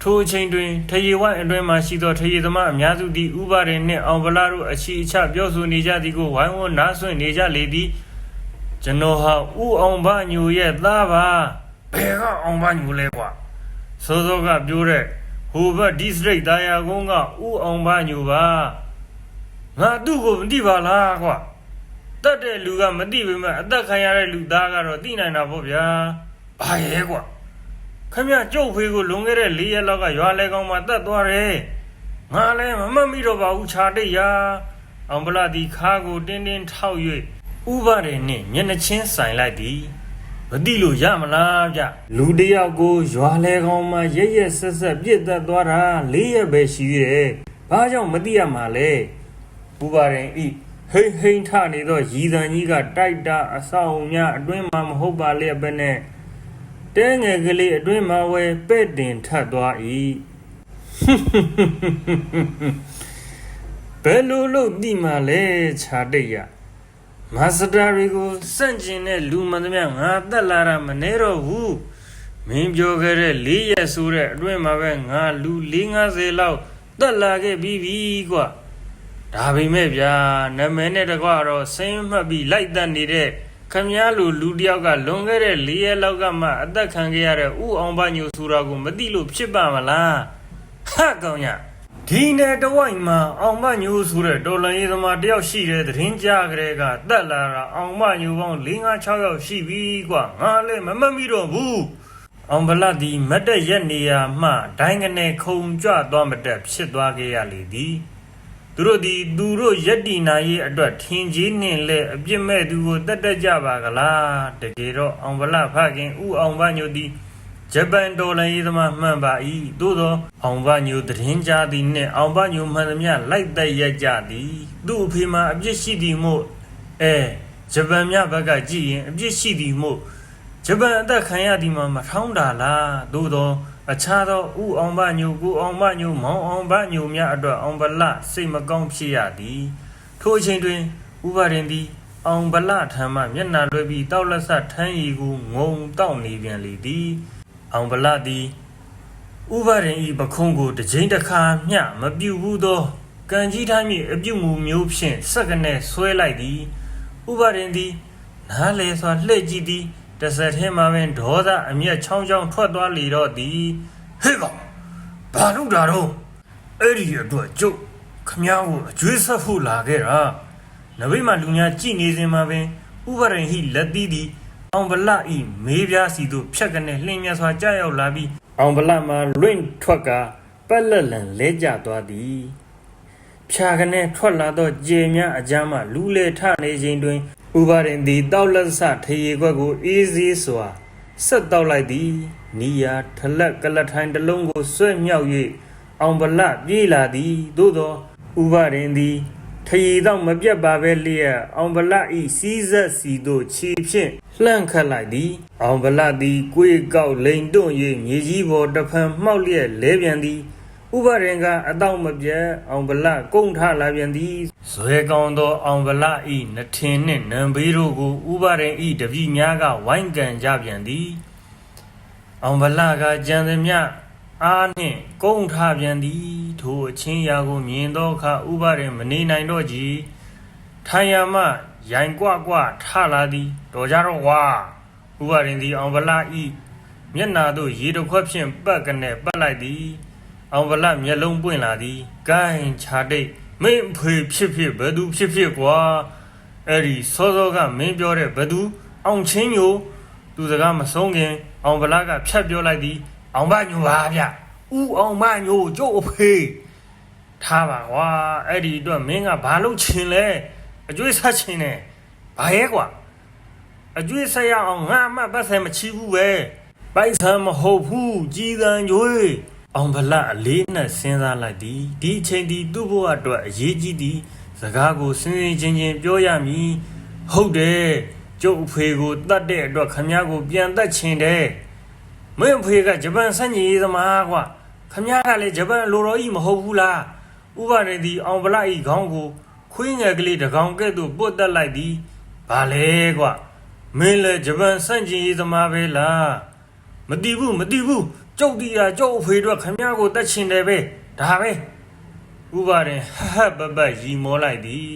ထိုအချိန်တွင်ထရေဝိုင်းအတွင်းမှရှိသောထရေသမားအများစုသည်ဥပါရင်နှင့်အောင်ဗလာတို့အချီအချပြောဆိုနေကြသည်ကိုဝိုင်းဝန်းနားဆွင့်နေကြလေသည်ကျွန်တော်ဟာဥအောင်ဘညိုရဲ့သားပါဘယ်ကအောင်ဘညိုလဲကွာစောစောကပြောတဲ့ဟိုဘက်ဒီစရိတ်တာယာကုန်းကဥအောင်ဘညိုပါငါသူ့ကိုမသိပါလားကွာတတ်တဲ့လူကမသိပေမဲ့အသက်ခံရတဲ့လူသားကတော့သိနိုင်တာပေါ့ဗျာဘာရဲကွာခမရကျုပ်ဖေးကိုလွန်ခဲ့တဲ့4ရက်လောက်ကရွာလဲကောင်မှာတတ်သွားတယ်ငါလည်းမမှတ်မိတော့ပါဘူးခြာတိတ်ရာအောင်ဗလာဒီခါကိုတင်းထောက်၍ဥပါရင်နှင့်မျက်နှာချင်းဆိုင်လိုက်သည်မသိလို့ရမလားဗျလူတယောက်ကိုရွာလဲကောင်မှာရက်ဆက်ပြစ်တတ်သွားတာ4ရက်ပဲရှိရဲ့ဘာကြောင့်မသိရမှာလဲဥပါရင်ဤဟိန်ထနေသောရည်တန်ကြီးကတိုက်တာအဆောင်များအတွင်းမှာမဟုတ်ပါလေပဲနဲ့တဲငယ်ကလေးအတွင်းမှာဝဲပဲ့တင်ထပ်သွား၏ဘယ်လိုလုပ်သိမှလဲခြာတိတ်ရမာစတာရီကိုစန့်ကျင်တဲ့လူမှန်သမျှငါတက်လာတာမနေတော့ဘူးမင်းပြောခဲ့တဲ့4ရက်ဆိုတဲ့အတွင်းမှာပဲငါလူ450လောက်တက်လာခဲ့ပြီးကွာဒါပေမဲ့ဗျာနာမည်နဲ့တကွာတော့စိမ့်မှတ်ပြီးလိုက်တတ်နေတဲ့ခမည်းလူတယောက်ကလွန်ခဲ့တဲ့4ရက်လောက်ကမှအသက်ခံခဲ့ရတဲ့ဥအောင်ဘညိုဆိုတာကိုမသိလို့ဖြစ်ပါမလားဟာကောင်ညဒီနယ်တဝိုက်မှာအောင်ဘညိုဆိုတဲ့တော်လန်ရေးသမားတယောက်ရှိတဲ့သတင်းကြားကြတဲ့ကတက်လာတာအောင်ဘညိုပေါင်း5-6ယောက်ရှိပြီကွာငါလည်းမမှတ်မိတော့ဘူးအောင်ဗလတ်ဒီမတ်တက်ရက်နေရာမှဒိုင်းကနေခုံကြွသွားမတက်ဖြစ်သွားခဲ့ရလေသည်သူတို့ယက်တီနာရေးအတွက်ထင်ကြီးနှင့်လဲအပြစ်မဲ့သူကိုတတ်ကြပါကလားတကယ်တော့အောင်ဗလဖခင်ဥအောင်ဘညိုသည်ဂျပန်တော်လှန်ရေးသမားမှန်ပါ၏သို့သောအောင်ဘညိုသတင်းကြားသည်နှင့်အောင်ဘညိုမှန်သမျှလိုက်သက်ရကြသည်သူ့အဖေမှာအပြစ်ရှိသည်မို့ဂျပန်မြဘက်ကကြည့်ရင်အပြစ်ရှိသည်မို့ဂျပန်အသက်ခံရသည်မှာမထောင်းတာလားသို့သောအခြားသောဥအောင်ဘညိုကိုအောင်ဘညိုမောင်အောင်ဘညိုများအတွက်အောင်ဗလစိတ်မကောင်းဖြစ်ရသည်ထိုအချိန်တွင်ဥပါရင်သည်အောင်ဗလထံမှမျက်နှာလွှဲပြီးတောက်လက်ဆထမ်းရည်ကိုငုံတောက်နေပြန်လေသည်အောင်ဗလသည်ဥပါရင်ဤပခုံးကိုတစ်ချိန်တစ်ခါမျှမပြုတ်ဘူးသောကံကြီးတိုင်းမြအပြုတ်မှုမျိုးဖြင့်စက္ကနဲ့ဆွဲလိုက်သည်ဥပါရင်သည်နားလေစွာလှည့်ကြည့်သည်တဆက်ထဲမှာပင်ဒေါသအမျက်ချောင်းထွက်သွားလေတော့သည်ဟေ့ကောင်ဘာလို့တာတော့အဲ့ဒီအတွက်ကျုပ်ခမည်းကိုအကျွေးဆက်ဖို့လာခဲ့တာနဘေးမှာလူများကြည်နေစဉ်မှာပင်ဥပါရင်ဟိလက်သီးသည်အောင်ဗလဤမေးပြားစီသို့ဖြတ်ကနေလှင်းမြစွာကြောက်ရောက်လာပြီးအောင်ဗလမှာလွင့်ထွက်ကပက်လက်လန်လဲကျသွားသည် ဖြာကနေထွက်လာသောကျေများအကြမ်းမှလူလေထနေခြင်းတွင်ဥပါရင်သည်တောက်လက်ဆထရေခွက်ကိုအေးစေးစွာဆက်တောက်လိုက်သည်နီယာထလက်ကလထိုင်တစ်လုံးကိုဆွဲမြောက်၍အောင်ဗလပြေးလာသည်သို့သောဥပါရင်သည်ထရေတော့မပြတ်ပါပဲလျက်အောင်ဗလဤစီးဆက်စီတို့ခြေဖြင့်လှန့်ခတ်လိုက်သည်အောင်ဗလသည်ကိုယ်ကောက်လိန်တွန့်၍မြေကြီးပေါ်တဖန်မှောက်လျက်လဲပြန်သည်ဥပါရင်ကအတော့မပြတ်အောင်ဗလကုန်းထလာပြန်သည်ဇွဲကောင်းသောအောင်ဗလဤနှထင်နှင့်နံဘေးတို့ကိုဥပါရင်ဤတပည့်များကဝိုင်းကန်ကြပြန်သည်အောင်ဗလကကြံသည်မြအားနှင့်ကုန်းထပြန်သည်ထိုအချင်းရာကိုမြင်သောအခါဥပါရင်မနေနိုင်တော့ကြည်ထိုင်ရမှရိုင်ကွကွထလာသည်တော်ကြတော့ဝါဥပါရင်သည်အောင်ဗလဤမျက်နာသို့ရေတစ်ခွက်ဖြင့်ပတ်ကနေပတ်လိုက်သည်အောင်ဗလမျက်လုံးပွင့်လာသည်ဂိုင်းခြာတိတ်မင်းဖေဖြစ်ဘယ်သူဖြစ်ကွာအဲ့ဒီစောစောကမင်းပြောတဲ့ဘယ်သူအောင်ချင်းညိုသူစကားမဆုံးခင်အောင်ဗလကဖြတ်ပြောလိုက်သည်အောင်မညိုပါဗျဦးအောင်မညိုကျုပ်အဖေထားပါကွာအဲ့ဒီအတွက်မင်းကဘာလို့ချင်လဲအကျွေးဆက်ချင်တယ်ဘာရဲကွာအကျွေးဆက်ရအောင်ငါမှပတ်စံမချီဘူးပဲပိုက်ဆံမဟုတ်ဘူးကြီးတန်းကျွေးအောင်ဗလအလေးနဲ့စဉ်းစားလိုက်သည်ဒီအချိန်ဒီသူ့ဘဝအတွက်အရေးကြီးသည်စကားကိုစင်စင်ချင်းပြောရမည်ဟုတ်တယ်ကျုပ်အဖေကိုတတ်တဲ့အတွက်ခမည်းကိုပြန်တတ်ချင်တယ်မင်းအဖေကဂျပန်စန့်ကျင်ရေးသမားကွာခမည်းကလည်းဂျပန်လိုတော်ကြီးမဟုတ်ဘူးလားဥပါရင်သည်အောင်ဗလဤခေါင်းကိုခွေးငယ်ကလေးတကောင်ကဲ့သို့ပုတ်တက်လိုက်သည်ဘာလဲကွာမင်းလည်းဂျပန်စန့်ကျင်ရေးသမားပဲလားမတီးဘူးကျုပ်တီးတာကျုပ်အဖေတို့ခမည်းကိုတတ်ချင်တယ်ပဲဒါပဲဥပါရင်ဟဟပပရီမောလိုက်သည်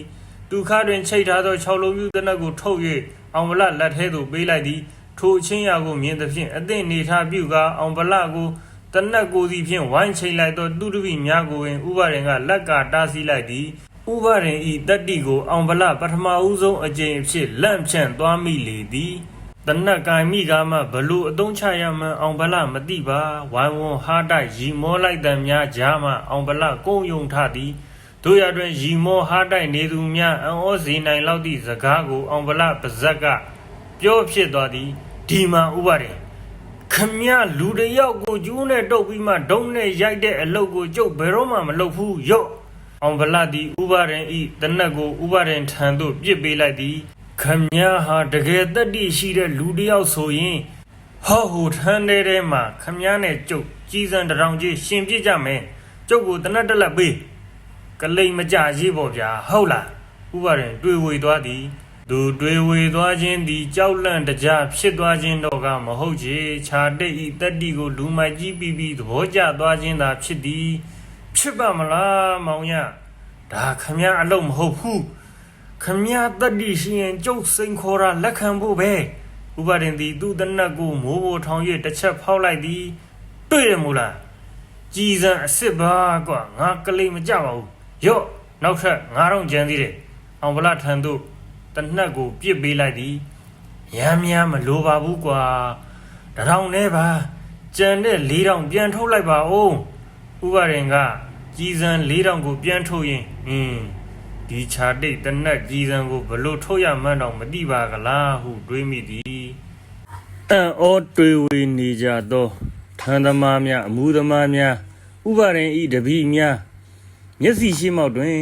သူခါတွင်ချိတ်ထားသော6လုံးပြူတနက်ကိုထုတ်၍အောင်ဗလလက်ထဲသို့ပေးလိုက်သည်ထိုအချင်းရာကိုမြင်သဖြင့်အသင့်နေထားပြုကာအောင်ဗလကိုတနက်ကိုစီဖြင့်ဝိုင်းချိတ်လိုက်သောသူတပည့်များကိုပင်ဥပါရင်ကလက်ကတားဆီးလိုက်သည်ဥပါရင်ဤတတ္တိကိုအောင်ဗလပထမဦးဆုံးအကြိမ်အဖြစ်လန့်ဖြန့်သွားမိလေသည်တနက်ကိုင်မိကမှဘလို့အသုံးချရမှန်းအောင်ဗလမသိပါဝိုင်းဝန်းဟားတိုက်ရီမောလိုက်တဲ့များကြားမှအောင်ဗလကုန်းယုံထသည်တို့ရတွင်ရီမောဟားတိုက်နေသူများအံ့ဩစေနိုင်လောက်သည့်စကားကိုအောင်ဗလပါဇက်ကပြောဖြစ်သွားသည်ဒီမှာဥပါရင်ခမည်းလူတယောက်ကိုကျူးနဲ့တုပ်ပြီးမှဒုံနဲ့ရိုက်တဲ့အလုပ်ကိုကျုပ်ဘယ်တော့မှမလုပ်ဘူးရော့အောင်ဗလသည်ဥပါရင်ဤတနက်ကိုဥပါရင်ထံသို့ပြစ်ပေးလိုက်သည်ခမည်းဟာတကယ်တတ်တိရှိတဲ့လူတယောက်ဆိုရင်ဟောဟိုထန်းထဲမှာခမည်းနဲ့ကျုပ်ကြီးစံတရောင်ကြီးရှင်ပြစ်ကြမယ်ကျုပ်ကိုတနက်တက်လက်ပေးကလိမ်မကြရေးပေါ့ဗျာဟုတ်လားဥပါရင်တွေးဝေသွားသည်သူတွေးဝေသွားခြင်းသည်ကြောက်လန့်တကြဖြစ်သွားခြင်းတော့ကမဟုတ်ချေခြာတိတ်ဤတတ္တိကိုလူမိုက်ကြီးပြီးသဘောကျသွားခြင်းသာဖြစ်သည်ဖြစ်ပါမလားမောင်ရဒါခမည်းအလုံးမဟုတ်ဘူးခမည်းတတ္တိရှိရင်ကျုပ်စိန်ခေါ်တာလက်ခံဖို့ပဲဥပါရင်သည်သူ့တနက်ကိုမိုးပေါ်ထောင်၍တစ်ချက်ဖောက်လိုက်သည်တွေ့ရမို့လားကြည်စံအစ်စ်ပါကွာငါကလေးမကြပါဘူးရော့နောက်ထပ်9000ကျန်သေးတယ်အောင်ဗလထံသို့တနက်ကိုပြစ်ပေးလိုက်သည်ရမ်းများမလိုပါဘူးကွာ1000နဲ့ပါကျန်တဲ့4000ပြန်ထုတ်လိုက်ပါဦးဥပါရင်ကကြည်စံ4000ကိုပြန်ထုတ်ရင်ဒီခြာတိတ်တနက်ကြည်စံကိုဘလို့ထုတ်ရမှန်းတော့မသိပါကလားဟုတွေးမိသည်အံ့ဩတွေးဝေနေကြသောထမ်းသမားများအမှုသမားများဥပါရင်ဤတပည့်များမျက်စိရှိမောက်တွင်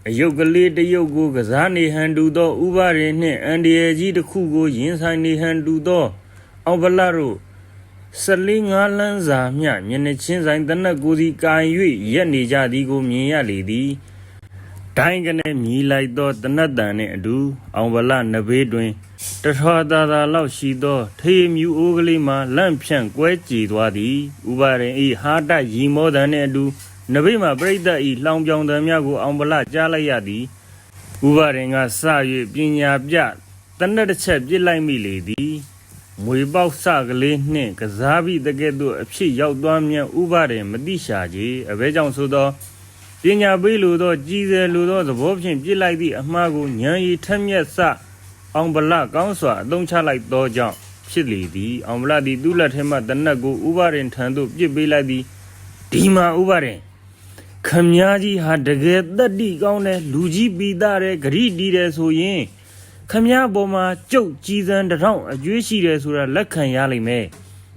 အယုတ်ကလေးတယုတ်ကိုကစားနေဟန်တူသောဥပါရင်နှင့်အန်ဒီယေကြီးတစ်ခုကိုရင်ဆိုင်နေဟန်တူသောအောင်ဗလတို့14 လမ်းစာမျှမျက်နှာချင်းဆိုင်တနက်ကိုစီကာ၍ရက်နေကြသည်ကိုမြင်ရလေသည်ဒိုင်းကနေမြည်လိုက်သောတနတ်တန်နှင့်အတူအောင်ဗလနဘေးတွင်တထွာသာသာလောက်ရှိသောထေမြူအိုးကလေးမှလန့်ဖြန့်ကွဲကြည်သွားသည်ဥပါရင်ဤဟာတရီမောတန်နှင့်အတူနဘေးမှာပြိတ္တဤလောင်ပြောင်သည်များကိုအောင်ဗလကြားလိုက်ရသည်ဥပါရင်ကစ၍ပညာပြတနက်တစ်ချက်ပြစ်လိုက်မိလေသည်မွေပေါက်စကလေးနှင့်ကစားပြီးတကဲ့သို့အဖြစ်ရောက်သွားမြန်ဥပါရင်မတိရှာကြအဘဲကြောင့်ဆိုသောပညာပေးလိုသောကြည်စဲလိုသောသဘောဖြင့်ပြစ်လိုက်သည့်အမှားကိုဉာဏ်ရည်ထက်မြက်စအောင်ဗလကောင်းစွာအသုံးချလိုက်သောကြောင့်ဖြစ်လေသည်အောင်ဗလသည်သူ့လက်ထဲမှတနက်ကိုဥပါရင်ထံသို့ပြစ်ပေးလိုက်သည်ဒီမှာဥပါရင်ခ ခမည်းကြီးဟာတကယ်တက်တိကောင်းတဲ့လူကြီးပီတာတဲ့ဂရိတီးတယ်ဆိုရင်ခမည်းပေါ်မှာကျုပ်ကြီးစံတစ်ထောင်အကျွေးရှိတယ်ဆိုတာလက်ခံရလိမ့်မယ်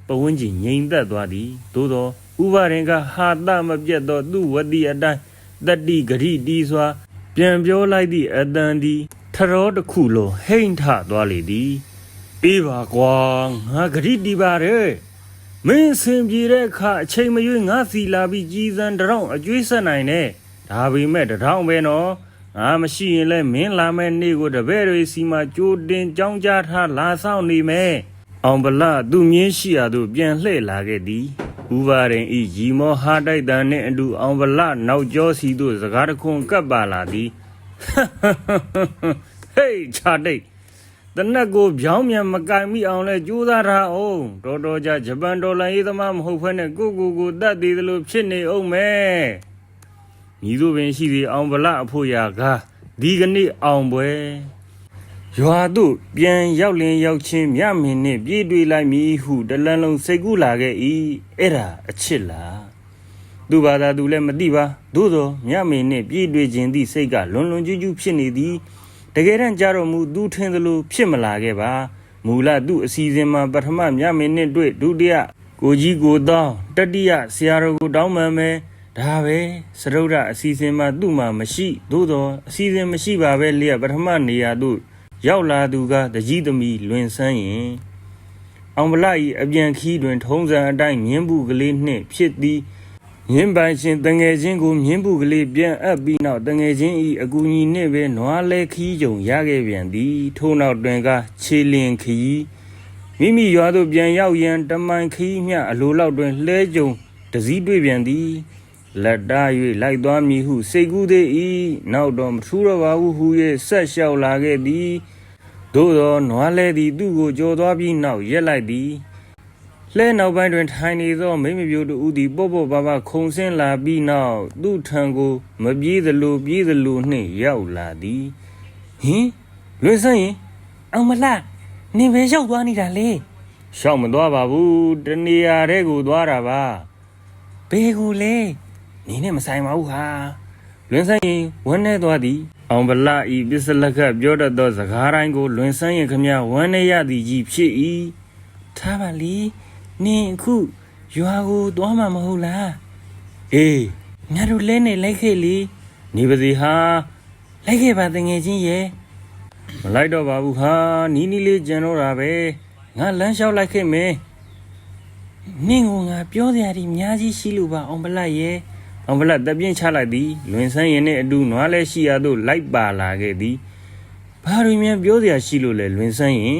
ပဝန်းကျင်ငြိမ်သက်သွားသည်သို့သောဥပါရင်ကဟာသမပြတ်သောသူ့ဝတိအတိုင်းတက်တိဂရိတီးစွာပြန်ပြောလိုက်သည့်အတန်သည်ထရောတစ်ခုလိုဟိမ့်ထသွားလေသည်အေးပါကွာငါဂရိတီးပါရဲ့မင်းစင်ပြေတဲ့အခါအချိန်မရွေးငါစီလာပြီးကြီးစံတစ်ထောင်အကျွေးဆက်နိုင်တယ်ဒါပေမဲ့တစ်ထောင်ပဲနော်ငါမရှိရင်လည်းမင်းလာမဲ့နေ့ကိုတပည့်တွေစီမှာကြိုတင်ကြောင်းကြားထားလာဆောင်နေမယ်အောင်ဗလာသူမြင်းရှိရာသို့ပြန်လှည့်လာခဲ့သည်ဥပါရင်ဤရီမောဟာတိုက်တန်နှင့်အတူအောင်ဗလာနောက်ကျောစီသို့စကားတခွန်ကပ်ပါလာသည်ဟေးချာတိတ်တနက်ကိုပြောင်းမြန်မကင်မိအောင်လဲကြိုးစားထားအောင်တော်ကြဂျပန်ဒေါ်လာရေးသမားမဟုတ်ဖ ೇನೆ ကိုတတ်သေးသလိုဖြစ်နေအောင်မယ်ညီတို့ပင်ရှိသေးအောင်ဗလာအဖို့ရာကားဒီကနေ့အောင်ပွဲရွာသို့ပြန်ရောက်လင်ရောက်ချင်းမြမင်းနှင့်ပြေးတွေ့လိုက်မည်ဟုတလန်းလုံးစိတ်ကူးလာခဲ့၏အဲ့ဒါအချစ်လားသူဘာသာသူလည်းမသိပါသို့သောမြမင်းနှင့်ပြေးတွေ့ခြင်းသည့်စိတ်ကလွန်ကျူးဖြစ်နေသည်တကယ်တမ်းကြတော့မူသူထင်သလိုဖြစ်မလာခဲ့ပါမူလသူ့အစီအစဉ်မှာပထမမြမင်းနှင့်တွေ့ဒုတိယကိုကြီးကိုတောင်းတတိယဆရာတော်ကိုတောင်းမှန်မယ်ဒါပဲစရုဒ္ဓအစီအစဉ်မှာသူ့မှာမရှိသို့သောအစီအစဉ်မရှိပါပဲလျက်ပထမနေရာသို့ရောက်လာသူကတကြီးသမီးလွင်ဆန်းရင်အောင်ဗလာ၏အပြန်ခီးတွင်ထုံးစံအတိုင်းမြင်းဘူးကလေးနှင့်ဖြစ်သည်မြင်းပိုင်ရှင်တငယ်ချင်းကိုမြင်းဘူးကလေးပြန်အပ်ပြီးနောက်တငယ်ချင်း၏အကူအညီနှင့်ပဲနွားလဲခီးကြုံရခဲ့ပြန်သည်ထို့နောက်တွင်ကခြေလင်ခီးမိမိရွာသို့ပြန်ရောက်ရန်တမိုင်ခီးမျှအလိုလောက်တွင်လှဲကြုံတစည်းတွေ့ပြန်သည်လက်တား၍လိုက်သွားမည်ဟုစိတ်ကူးသေး၏နောက်တော့မထူးတော့ပါဘူးဟု၍ဆက်လျှောက်လာခဲ့သည်သို့သောနွားလဲသည်သူ့ကိုကြော်သွားပြီးနောက်ရက်လိုက်သည်လှဲနောက်ပိုင်းတွင်ထိုင်နေသောမိမပြိုတို့ဦးသည်ပေါ့ပါခုံဆင်းလာပြီးနောက်သူ့ထံကိုမပြေးသလိုနှင့်ရောက်လာသည်ဟင်လွင်ဆန်းရင်အောင်မလားနင်ပဲရောက်သွားနေတာလေရှောက်မသွားပါဘူးတနေရာတဲ့ကိုသွားတာပါဘေးကိုလေနင်းနဲ့မဆိုင်ပါဘူးဟာလွင်ဆန်းရင်ဝမ်းနေသွားသည်အောင်ဗလာဤပစ္စလက်ကပြောတတ်သောစကားတိုင်းကိုလွင်ဆန်းရင်ခမဝမ်းနေရသည်ကြီးဖြစ်၏ထားပါလီနင်အခုရွာကိုသွားမှာမဟုတ်လားအေးငါတို့လဲနေလိုက်ခဲ့လီနေပါစီဟာလိုက်ခဲ့ပါတငယ်ချင်းရဲ့မလိုက်တော့ပါဘူးဟာနီးလေးကြံတော့တာပဲငါလမ်းလျှောက်လိုက်ခဲ့မယ်နင့်ကိုငါပြောစရာဒီများကြီးရှိလို့ပါအောင်ဗလာရဲ့အောင်ဗလာတပြင်းချလိုက်သည်လွင်ဆန်းရင်နဲ့အတူနွားလဲရှိရသို့လိုက်ပါလာခဲ့သည်ဘာတွေများပြောစရာရှိလို့လဲလွင်ဆန်းရင်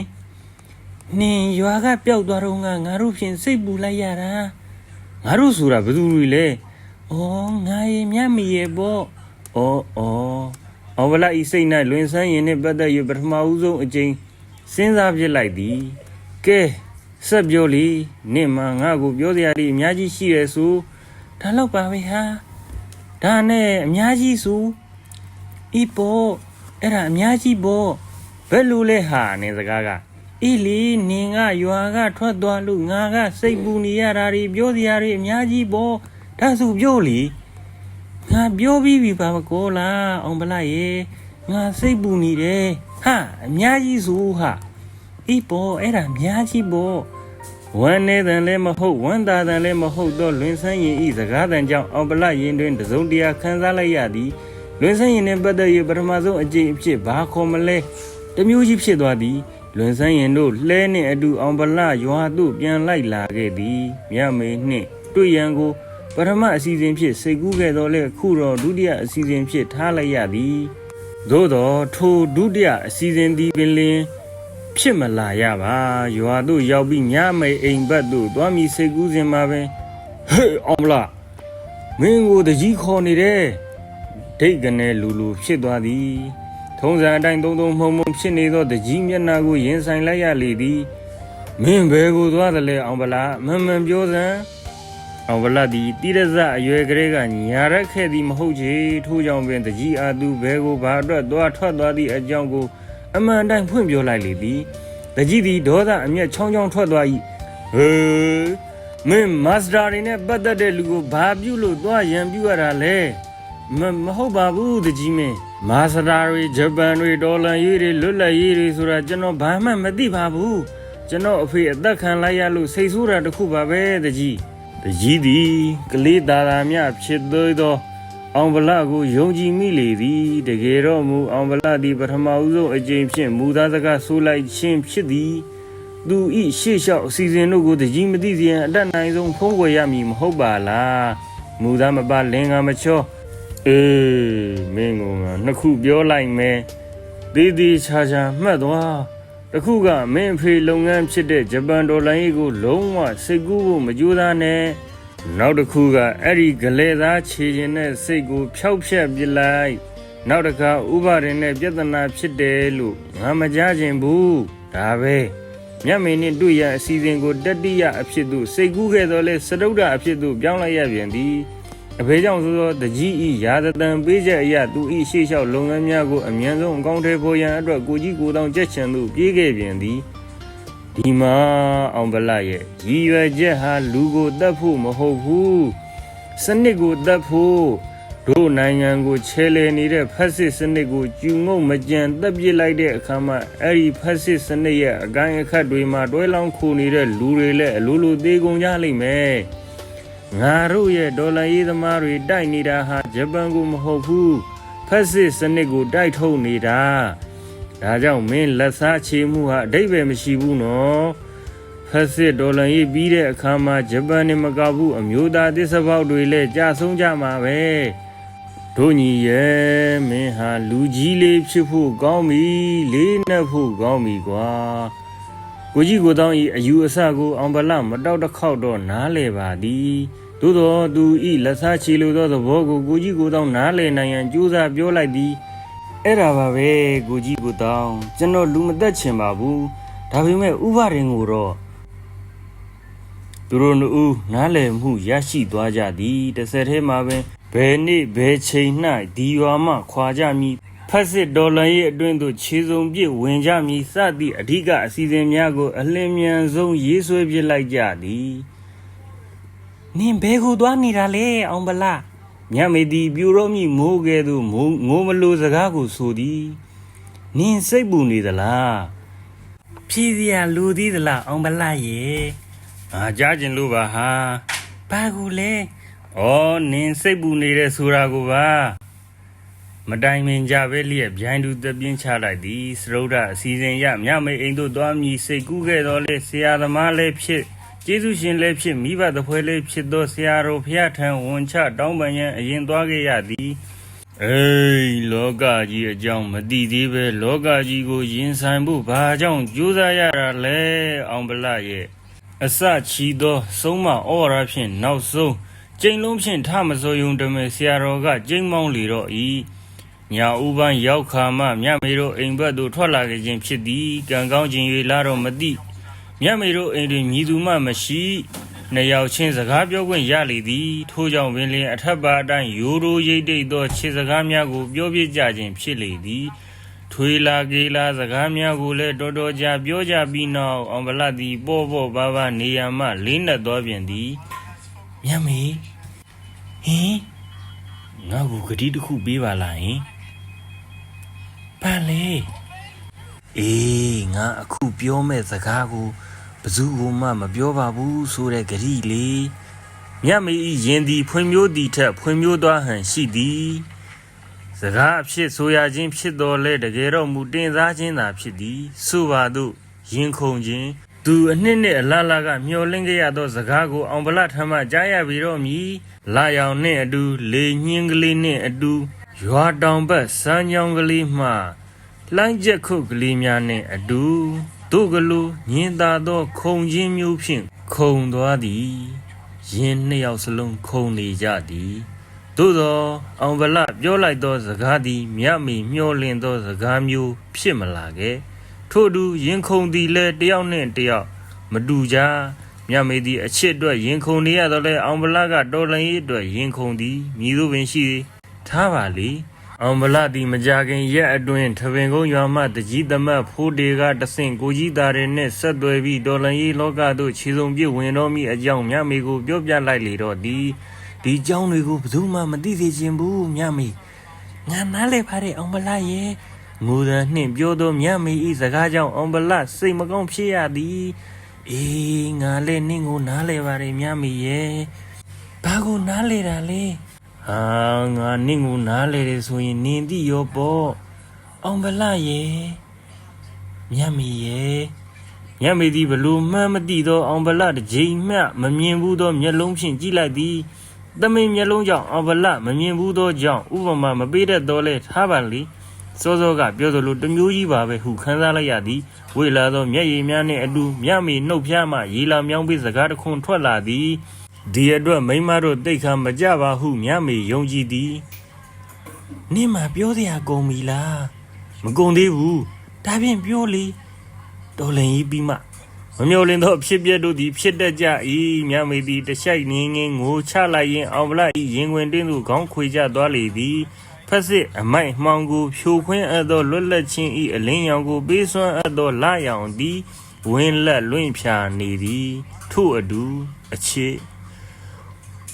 နင်ရွာကပျောက်သွားတော့ငါတို့ဖြင့်စိတ်ပူလိုက်ရတာငါတို့ဆိုတာဘယ်သူတွေလဲဩငါရဲ့မြတ်မီရဲ့ပေါ့ဩအောင်ဗလာဤစိတ်၌လွင်ဆန်းရင်နဲ့ပတ်သက်၍ပထမဦးဆုံးအကြိမ်စဉ်းစားပြစ်လိုက်သည်ကဲဆက်ပြောလီနင့်မှာငါ့ကိုပြောစရာတွေအများကြီးရှိရဲဆိုဒါတော့ပါပဲဟာဒါနဲ့အများကြီးဆိုဤပေါ့အဲ့ဒါအများကြီးပေါ့ဘယ်လိုလဲဟာနင်စကားကအေးလီနင်ကရွာကထွက်သွားလို့ငါကစိတ်ပူနေရတာတွေပြောစရာတွေအများကြီးပေါ့ဒါဆိုပြောလီငါပြောပြီးပြီပါမကောလားအောင်ဗလာရေငါစိတ်ပူနေတယ်ဟာအများကြီးဆိုဟာဤပေါ့အဲ့ဒါအများကြီးပေါ့ဝမ်းနေတယ်လည်းမဟုတ်ဝမ်းသာတယ်လည်းမဟုတ်တော့လွင်ဆန်းရင်ဤစကားတန်ကြောင့်အောင်ဗလာရင်တွင်တစုံတရာခံစားလိုက်ရသည်လွင်ဆန်းရင်နှင့်ပတ်သက်၍ပထမဆုံးအကြိမ်အဖြစ်ဘာခေါ်မလဲတမျိုးကြီးဖြစ်သွားသည်လွင်ဆန်းရင်တို့လှဲနှင့်အတူအောင်ဗလာရွာသို့ပြန်လိုက်လာခဲ့သည်မြမေနှင့်တွေ့ရန်ကိုပထမအစီအစဉ်ဖြင့်စိတ်ကူးခဲ့တော်လဲခုတော့ဒုတိယအစီအစဉ်ဖြင့်ထားလိုက်ရသည်သို့တော့ထိုဒုတိယအစီအစဉ်သည်ပင်လျှင်ဖြစ်မလာရပါရွာသို့ရောက်ပြီးညမေအိမ်ဘက်သို့သွားမိစိတ်ကူးစဉ်မှာပဲဟေးအောင်ဗလာမင်းကိုတကြီးခေါ်နေတယ်ဒိတ်ကနေလူဖြစ်သွားသည်ထုံးစံအတိုင်းသုံးမှုံဖြစ်နေသောတကြီးမျက်နှာကိုရင်ဆိုင်လိုက်ရလေသည်မင်းဘယ်ကိုသွားသလဲအောင်ဗလာမှန်ပြောစမ်းအောင်ဗလာသည်တိရဇအရွယ်ကလေးကညာရက်ခဲ့သည်မဟုတ်ချေထို့ကြောင့်ပင်တကြီးအားသူဘယ်ကိုဘာအတွက်သွားထွက်သွားသည့်အကြောင်းကိုအမှန်တိုင်းဖွင့်ပြောလိုက်လေသည်တကြီးသည်ဒေါသအမျက်ချောင်းထွက်သွား၏ဟေး မင်းမာစတာတွေနဲ့ပတ်သက်တဲ့လူကိုဘာပြုလို့သွားရန်ပြုရတာလဲမဟုတ်ပါဘူးတကြီးမင်းမာစတာတွေဂျပန်တွေဒေါ်လာရေးတွေလွတ်လပ်ရေးတွေဆိုတာကျွန်တော်ဘာမှမသိပါဘူးကျွန်တော်အဖေအသက်ခံလိုက်ရလို့စိတ်ဆိုးတာတခုပါပဲတကြီးသည်ကလေးသားသားများဖြစ်သေးသောအောင်ဗလကိုယုံကြည်မိလေသည်တကယ်တော့မူအောင်ဗလသည်ပထမဦးဆုံးအကြိမ်ဖြင့်မူသားစကားဆိုလိုက်ခြင်းဖြစ်သည်သူဤရှေ့လျှောက်အစီအစဉ်တို့ကိုတကြီးမသိစေရန်အတတ်နိုင်ဆုံးဖုံးကွယ်ရမည်မဟုတ်ပါလားမူသားမပါလင်္ကာမချောမင်းကနှစ်ခုပြောလိုက်မယ်သေးချာမှတ်သွားတခုကမင်းဖေလုပ်ငန်းဖြစ်တဲ့ဂျပန်ဒေါ်လာရေးကိုလုံးဝစိတ်ကူးဖို့မကြိုးစားနဲ့နောက်တစ်ခုကအဲ့ဒီဂလဲသားခြေခြင်းနဲ့စိတ်ကိုဖျောက်ဖျက်ပစ်လိုက်နောက်တစ်ခါဥပါရင်နဲ့ပြဿနာဖြစ်တယ်လို့ငါမကြားခြင်းဘူးဒါပဲမြတ်မင်းနဲ့တွေ့ရအစီအစဉ်ကိုတတိယအဖြစ်သို့စိတ်ကူးခဲ့တော့လဲစတုဒ္ဒအဖြစ်သို့ပြောင်းလိုက်ရပြန်သည်အဖေကြောင့်ဆိုသောတကြီးဤရာဇတံပေးချက်အရသူဤရှေ့လျှောက်လုပ်ငန်းများကိုအမြန်ဆုံးအကောင့်ထဲပေါ်ရန်အတွက်ကိုကြီးကိုတောင်ကြက်ချံသို့ပြေးခဲ့ပြန်သည်ဒီမှာအောင်ဗလရဲ့ရည်ရွယ်ချက်ဟာလူကိုတတ်ဖို့မဟုတ်ဘူးစနစ်ကိုတတ်ဖို့တို့နိုင်ငံကိုချဲလဲနေတဲ့ဖက်စစ်စနစ်ကိုကျူငုံမကြံတက်ပစ်လိုက်တဲ့အခါမှာအဲ့ဒီဖက်စစ်စနစ်ရဲ့အကိုင်းအခတ်တွေမှာတွဲလောင်းခိုနေတဲ့လူတွေလည်းအလိုလိုသေးကုန်ကြလိမ့်မယ်ငါတို့ရဲ့ဒေါ်လာရေးသမားတွေတိုက်နေတာဟာဂျပန်ကိုမဟုတ်ဘူးဖက်စစ်စနစ်ကိုတိုက်ထုတ်နေတာဒါကြောင့်မင်းလက်စားချေမှုဟာအဓိပ္ပာယ်မရှိဘူးနော်ဖက်စစ်ဒေါ်လာရေးပြီးတဲ့အခါမှာဂျပန်နဲ့မကဘူးအမျိုးသားသစ္စာပေါက်တွေလည်းကြာဆုံးကြမှာပဲတို့ညီရဲ့မင်းဟာလူကြီးလေးဖြစ်ဖို့ကောင်းပြီလေးနက်ဖို့ကောင်းပြီကွာကိုကြီးကိုတောင်းဤအယူအဆကိုအောင်ဗလမတောက်တစ်ခေါက်တော့နားလေပါသည်သို့တော်သူဤလက်စားချီလိုသောသဘောကိုကိုကြီးကိုတောင်းနားလေနိုင်ရန်ကြိုးစားပြောလိုက်သည်အဲ့ဒါပါပဲကိုကြီးကိုတောင်းကျွန်တော်လူမသက်ချင်ပါဘူးဒါပေမဲ့ဥပရင်ကိုတော့သူတို့နှစ်ဦးနားလည်မှုရရှိသွားကြသည်တစ်ဆက်တည်းမှာပဲဘယ်နေ့ဘယ်ချိန်၌ဒီရွာမှခွာကြမည်ဖက်စစ်ဒေါ်လာရေးအတွင်းသို့ခြေစုံပြစ်ဝင်ကြမည်စသည့်အဓိကအစီအစဉ်များကိုအလင်းမြန်ဆုံးရေးဆွဲပြလိုက်ကြသည်နင်ဘဲကိုသွားနေတာလေအောင်ဗလမြတ်မေသည်ပြူတော်မြမိုးကဲ့သို့ငိုမလို့စကားကိုဆိုသည်နင်စိတ်ပူနေသလားဖြည်းစရာလူသေးသလားအောင်ဗလရဲ့ငါကြားကျင်လို့ပါဟာဘာကူလဲဩနင်စိတ်ပူနေတဲ့ဆိုတာကိုပါမတိုင်မင်ကြပဲလျက်ဗျိုင်းသူတပြင်းချလိုက်သည်စရုဒ္ဓအစီအစဉ်ရမြမေအိမ်တို့သွားမည်စိတ်ကူးခဲ့တော်လဲဆရာသမားလည်းဖြစ်ကျေးဇူးရှင်လည်းဖြစ်မိဘသဖွယ်လည်းဖြစ်သောဆရာတော်ဖျားထံဝန်ချတောင်းပန်ရန်အရင်သွားခဲ့ရသည်လောကကြီးအကြောင်းမသိသေးပဲလောကကြီးကိုရင်ဆိုင်ဖို့ဘာကြောင့်ကြိုးစားရတာလဲအောင်ဗလရဲ့အစချီသောဆုံးမဩဝါဒဖြင့်နောက်ဆုံးကျိန်လုံးဖြင့်ထမစိုးယုံတမဲဆရာတော်ကကျိန်မောင်းလေတော့၏ညာဥပန်းရောက်ခါမှမြတ်မေတို့အိမ်ဘက်သို့ထွက်လာခဲ့ခြင်းဖြစ်သည်ကံကောင်းခြင်း၍လာတော့မသိမြတ်မေတို့အိမ်တွင်မြည်သူမှမရှိနှစ်ယောက်ချင်းစကားပြောခွင့်ရလေသည်ထို့ကြောင့်ပင်လျှင်အထက်ပါအတိုင်းရိုးရိုးရိပ်တိတ်သောခြေစကားများကိုပြောပြကြခြင်းဖြစ်လေသည်ထွေလာကေလာစကားများကိုလည်းတော်တော်ကြာပြောကြပြီးနောက်အောင်ဗလသည်ပေါ့ပေါ့ပါပါနေရမှလေးနက်တော်ပြန်သည်မြတ်မေဟင်ငါ့ကိုဂတိတစ်ခုပေးပါလားဟင်ဘာလဲငါအခုပြောမဲ့စကားကိုဘယ်သူမှမပြောပါဘူးဆိုတဲ့ဂတိလေမြတ်မေဤရင်သည်ဖွံ့ဖြိုးသည်ထက်ဖွံ့ဖြိုးသွားဟန်ရှိသည်စကားအဖြစ်ဆိုရခြင်းဖြစ်တော်လဲတကယ်တော့မူတင်စားခြင်းသာဖြစ်သည်ဆိုပါတို့ရင်ခုန်ခြင်းသူအနှစ်နှစ်အလားလားကမျောလင့်ခဲ့ရသောစကားကိုအောင်ဗလထမ်းမှကြားရပြီတော့မည်လာရောင်နှင့်အတူလေညင်းကလေးနှင့်အတူရွာတောင်ဘက်စမ်းကြောင်းကလေးမှလှိုင်းချက်ခုတ်ကလေးများနှင့်အတူတို့ကလိုညင်သာသောခုံချင်းမျိုးဖြင့်ခုံသွားသည်ယင်းနှစ်ယောက်စလုံးခုံနေကြသည်သို့သောအောင်ဗလပြောလိုက်သောစကားသည်မြတ်မေမျှော်လင့်သောစကားမျိုးဖြစ်မလာခဲ့ထို့တူရင်ခုန်သည်လည်းတယောက်နှင့်တယောက်မတူကြမြတ်မေသည်အချစ်အတွက်ရင်ခုန်နေရတော့လဲအောင်ဗလကတော်လန်ရေးအတွက်ရင်ခုန်သည်မြည်သူပင်ရှိထားပါလေ အောင်ဗလာဒီမကြခင်ရက်အတွင်းထပင်ကုန်းရွာမှတကြီးသမတ်ဖိုးတေကတဆင့်ကိုကြီးသားတွေနဲ့ဆက်သွယ်ပြီးဒေါ်လန်ရေးလောကသို့ခြေစုံပြည့်ဝင်တော်မူအကြောင်းမြမေကိုပြောပြလိုက်လေတော့ဒီเจ้าတွေကိုဘယ်သူမှမသိစေချင်ဘူးမြမေငါနားလဲပါတဲ့အောင်ဗလာရဲ့ငိုသံနှင့်ပြောသောမြမေဤစကားကြောင့်အောင်ဗလာစိတ်မကောင်းဖြစ်ရသည်အေးငါလည်းနင့်ကိုနားလဲပါတယ်မြမေရဲ့ဘာကိုနားလဲတာလဲဟာငါနင့်ကိုနားလဲတယ်ဆိုရင်နင်သိရောပေါ့အောင်ဗလာရဲ့မြမေရဲ့မြမေသည်ဘလို့မှန်းမသိသောအောင်ဗလာတစ်ချိန်မှမမြင်ဘူးသောမျက်လုံးဖြင့်ကြည့်လိုက်သည်တမင်မျက်လုံးကြောင့်အောင်ဗလာမမြင်ဘူးသောကြောင့်ဥပမာမပေးတတ်တော့လဲထားပါလေစောစောကပြောသလိုတမျိုးကြီးပါပဲဟုခန်းစားလိုက်ရသည်ဝေလာသောမျက်ရည်များနှင့်အတူမြမေနှုတ်ဖျားမှရေလာမြောင်းပေးစကားတစ်ခွန်းထွက်လာသည်ဒီအတွက်မိမတို့တိတ်ခါမကြပါဟုမြမေယုံကြည်သည်နင့်မှာပြောစရာကုန်ပြီလားမကုန်သေးဘူးဒါဖြင့်ပြောလေတော်လင်ကြီးပြီးမှမမျော်လင့်သောဖြစ်ပျက်တို့သည်ဖြစ်တတ်ကြ၏မြမေသည်တရှိုက်ငင်းငင်းငိုချလိုက်ရင်အောင်ဗလာ၏ရင်ခွင်တင်းသို့ခေါင်းခွေကျသွားလေသည်ဖက်စစ်အမိုက်မှောင်ကိုဖြိုခွင်းအပ်သောလွတ်လပ်ခြင်း၏အလင်းရောင်ကိုပေးစွမ်းအပ်သောလရောင်သည်ဝင်းလက်လွင့်ဖြာနေသည်ထို့အတူအချစ်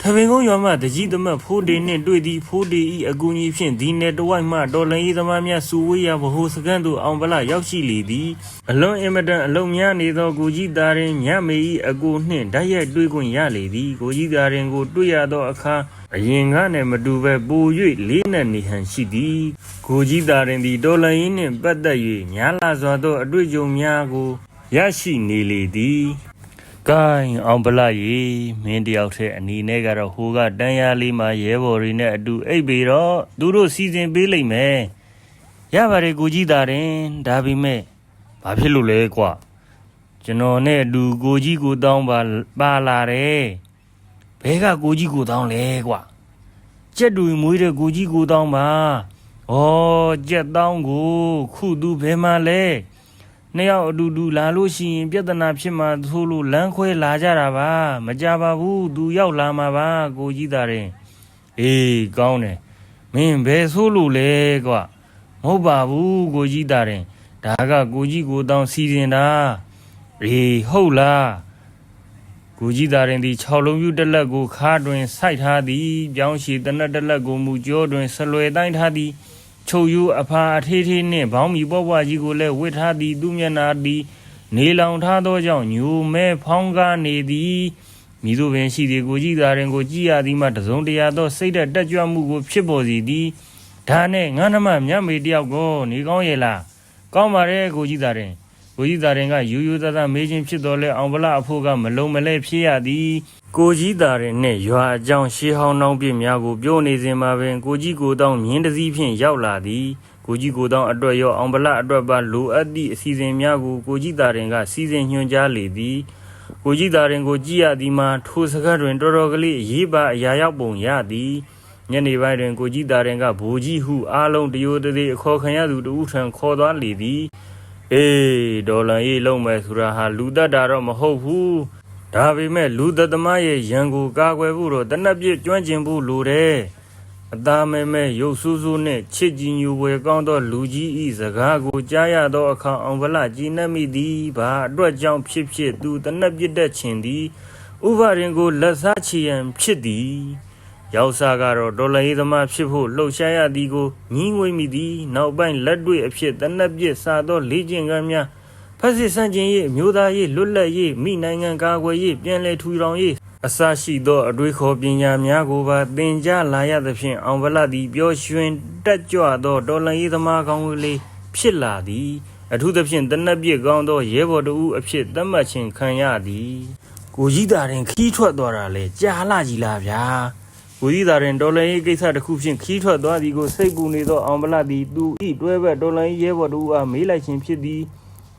ထပင်ကုန်းရွာမှတကြီးသမတ်ဖိုးတေနှင့်တွေ့သည့်ဖိုးတေ၏အကူအညီဖြင့်ဒီနယ်တဝိုက်မှတော်လန်ရေးသမားများစုဝေးရာဗဟိုစခန်းသို့အောင်ဗလာရောက်ရှိလေသည်အလွန်အင်မတန်အလုံးများနေသောကိုကြီးသားရင်မြမေ၏အကူနှင့်ဓာတ်ရိုက်တွေ့ခွင့်ရလေသည်ကိုကြီးသားရင်ကိုတွေ့ရသောအခါအရင်ကနဲ့မတူဘဲပို၍လေးနက်နေဟန်ရှိသည်ကိုကြီးသားရင်သည်တော်လန်ရေးနှင့်ပတ်သက်၍များလာစွာသောအတွေ့အကြုံများကိုရရှိနေလေသည်ကိုင်းအောင်ဗလာရေမင်းတယောက်တည်းအနေနဲ့ကတော့ဟိုကတန်းရလေးမှာရဲဘော်တွေနဲ့အတူအိပ်ပေတော့သူတို့စီစဉ်ပေးလိမ့်မယ်ရပါတယ်ကိုကြီးသားရင်ဒါပေမဲ့ဘာဖြစ်လို့လဲကွာကျွန်တော်နဲ့အတူကိုကြီးကိုတောင်းပါလာတယ်ဘဲကကိုကြီးကိုတောင်းလဲကွာကြက်တူမွေးတဲ့ကိုကြီးကိုတောင်းပါဩကြက်တောင်းကိုခုသူဘယ်မှာလဲနှစ်ယောက်အတူတူလာလို့ရှိရင်ပြဿနာဖြစ်မှာသို့လို့လမ်းခွဲလာကြတာပါမကြပါဘူးသူရောက်လာမှာပါကိုကြီးသားရင်အေးကောင်းတယ်မင်းဘယ်ဆိုးလို့လဲကွာမဟုတ်ပါဘူးကိုကြီးသားရင်ဒါကကိုကြီးကိုတောင်းစီစဉ်တာအေးဟုတ်လားကိုကြီးသားရင်ဒီ6လုံးပြူတစ်လက်ကိုခါတွင်စိုက်ထားသည်ပြောင်းရှည်တနက်တစ်လက်ကိုမူကြောတွင်ဆလွယ်တိုင်းထားသည်ချုပ်ယူအဖာအထေးထေးနှင့်ဘောင်းမီပွားပွားကြီးကိုလည်းဝစ်ထားသည်သူမျက်နာသည်နေလောင်ထားသောကြောင့်ညိုမဲဖောင်းကားနေသည်မိတို့ပင်ရှိသည်ကိုကြီးသားရင်ကိုကြည်ရသည်မှတစုံတရာသောစိတ်တက်ကြွမှုကိုဖြစ်ပေါ်စေသည်ဒါနဲ့ငါနှမမြတ်မေတယောက်ကိုနေကောင်းရဲ့လားကောင်းပါရဲ့ကိုကြီးသားရင်ကိုကြီးသားရင်ကယူယူသားသားမေးခြင်းဖြစ်တော်လဲအောင်ဗလာအဖို့ကမလုံးမလဲဖြစ်ရသည်ကိုကြီးသားရင်နဲ့ရွာအကြောင်းရှေးဟောင်းနှောင်းပြများကိုပြောနေစဉ်မှာပင်ကိုကြီးကိုတောင်းမြင်းတစည်းဖြင့်ရောက်လာသည်ကိုကြီးကိုတောင်းအတွက်ရောအောင်ဗလာအတွက်ပါလိုအပ်သည့်အစီအစဉ်များကိုကိုကြီးသားရင်ကစီစဉ်ညွှန်ကြားလေသည်ကိုကြီးသားရင်ကိုကြည်ရသည်မှာထိုစကားတွင်တော်တော်ကလေးအရေးပါအရာရောက်ပုံရသည်ညနေပိုင်းတွင်ကိုကြီးသားရင်ကဘိုးကြီးဟုအားလုံးတရိုတသေးအခေါ်ခံရသူတဦးထံခေါ်သွားလေသည်အေးဒေါ်လာရေးလုံးမယ်ဆိုတာဟာလူတတ်တာတော့မဟုတ်ဘူးဒါပေမဲ့လူသက်သမားရဲ့ရန်ကိုကာကွယ်ဖို့တော့တနက်ပြည့်ကျွမ်းကျင်ဖို့လိုတယ်အသားမဲမဲရုပ်ဆူးဆူးနဲ့ချစ်ကြည်ညိုဝယ်ကောင်းသောလူကြီးဤစကားကိုကြားရသောအခါအောင်ဗလာကြည်နပ်မိသည်ဘာအတွက်ကြောင့်ဖြစ်သူတနက်ပြည့်တတ်ခြင်းသည်ဥပရင်ကိုလက်စားချီရန်ဖြစ်သည်ရောက်စားကတော့ဒေါ်လာရေးသမားဖြစ်ဖို့လှုပ်ရှားရသည်ကိုညှင်းငွေမိသည်နောက်ပိုင်းလက်တွေ့အဖြစ်တနက်ပြည့်စားသောလေ့ကျင့်ခန်းများဖက်စစ်ဆန့်ကျင်ရေးမျိုးသားရေးလွတ်လပ်ရေးမိနိုင်ငံကာကွယ်ရေးပြန်လည်ထူထောင်ရေးအစရှိသောအတွေးခေါ်ပညာများကိုပါသင်ကြားလာရသဖြင့်အောင်ဗလာသည်ပျော်ရွှင်တက်ကြွသောတော်လှန်ရေးသမားကောင်းလေးဖြစ်လာသည်အထူးသဖြင့်တနက်ပြည့်ကောင်းသောရဲဘော်တို့အဖြစ်သတ်မှတ်ခြင်းခံရသည်ကိုကြီးသားရင်ခီးထွက်သွားတာလေကြာလာကြီးလားဗျာကိုကြီးသားရင်တော်လှန်ရေးကိစ္စတစ်ခုဖြင့်ခီးထွက်သွားသည်ကိုစိတ်ပူနေသောအောင်ဗလာသည်သူ၏တွဲဘက်တော်လှန်ရေးရဲဘော်တို့အားမေးလိုက်ခြင်းဖြစ်သည်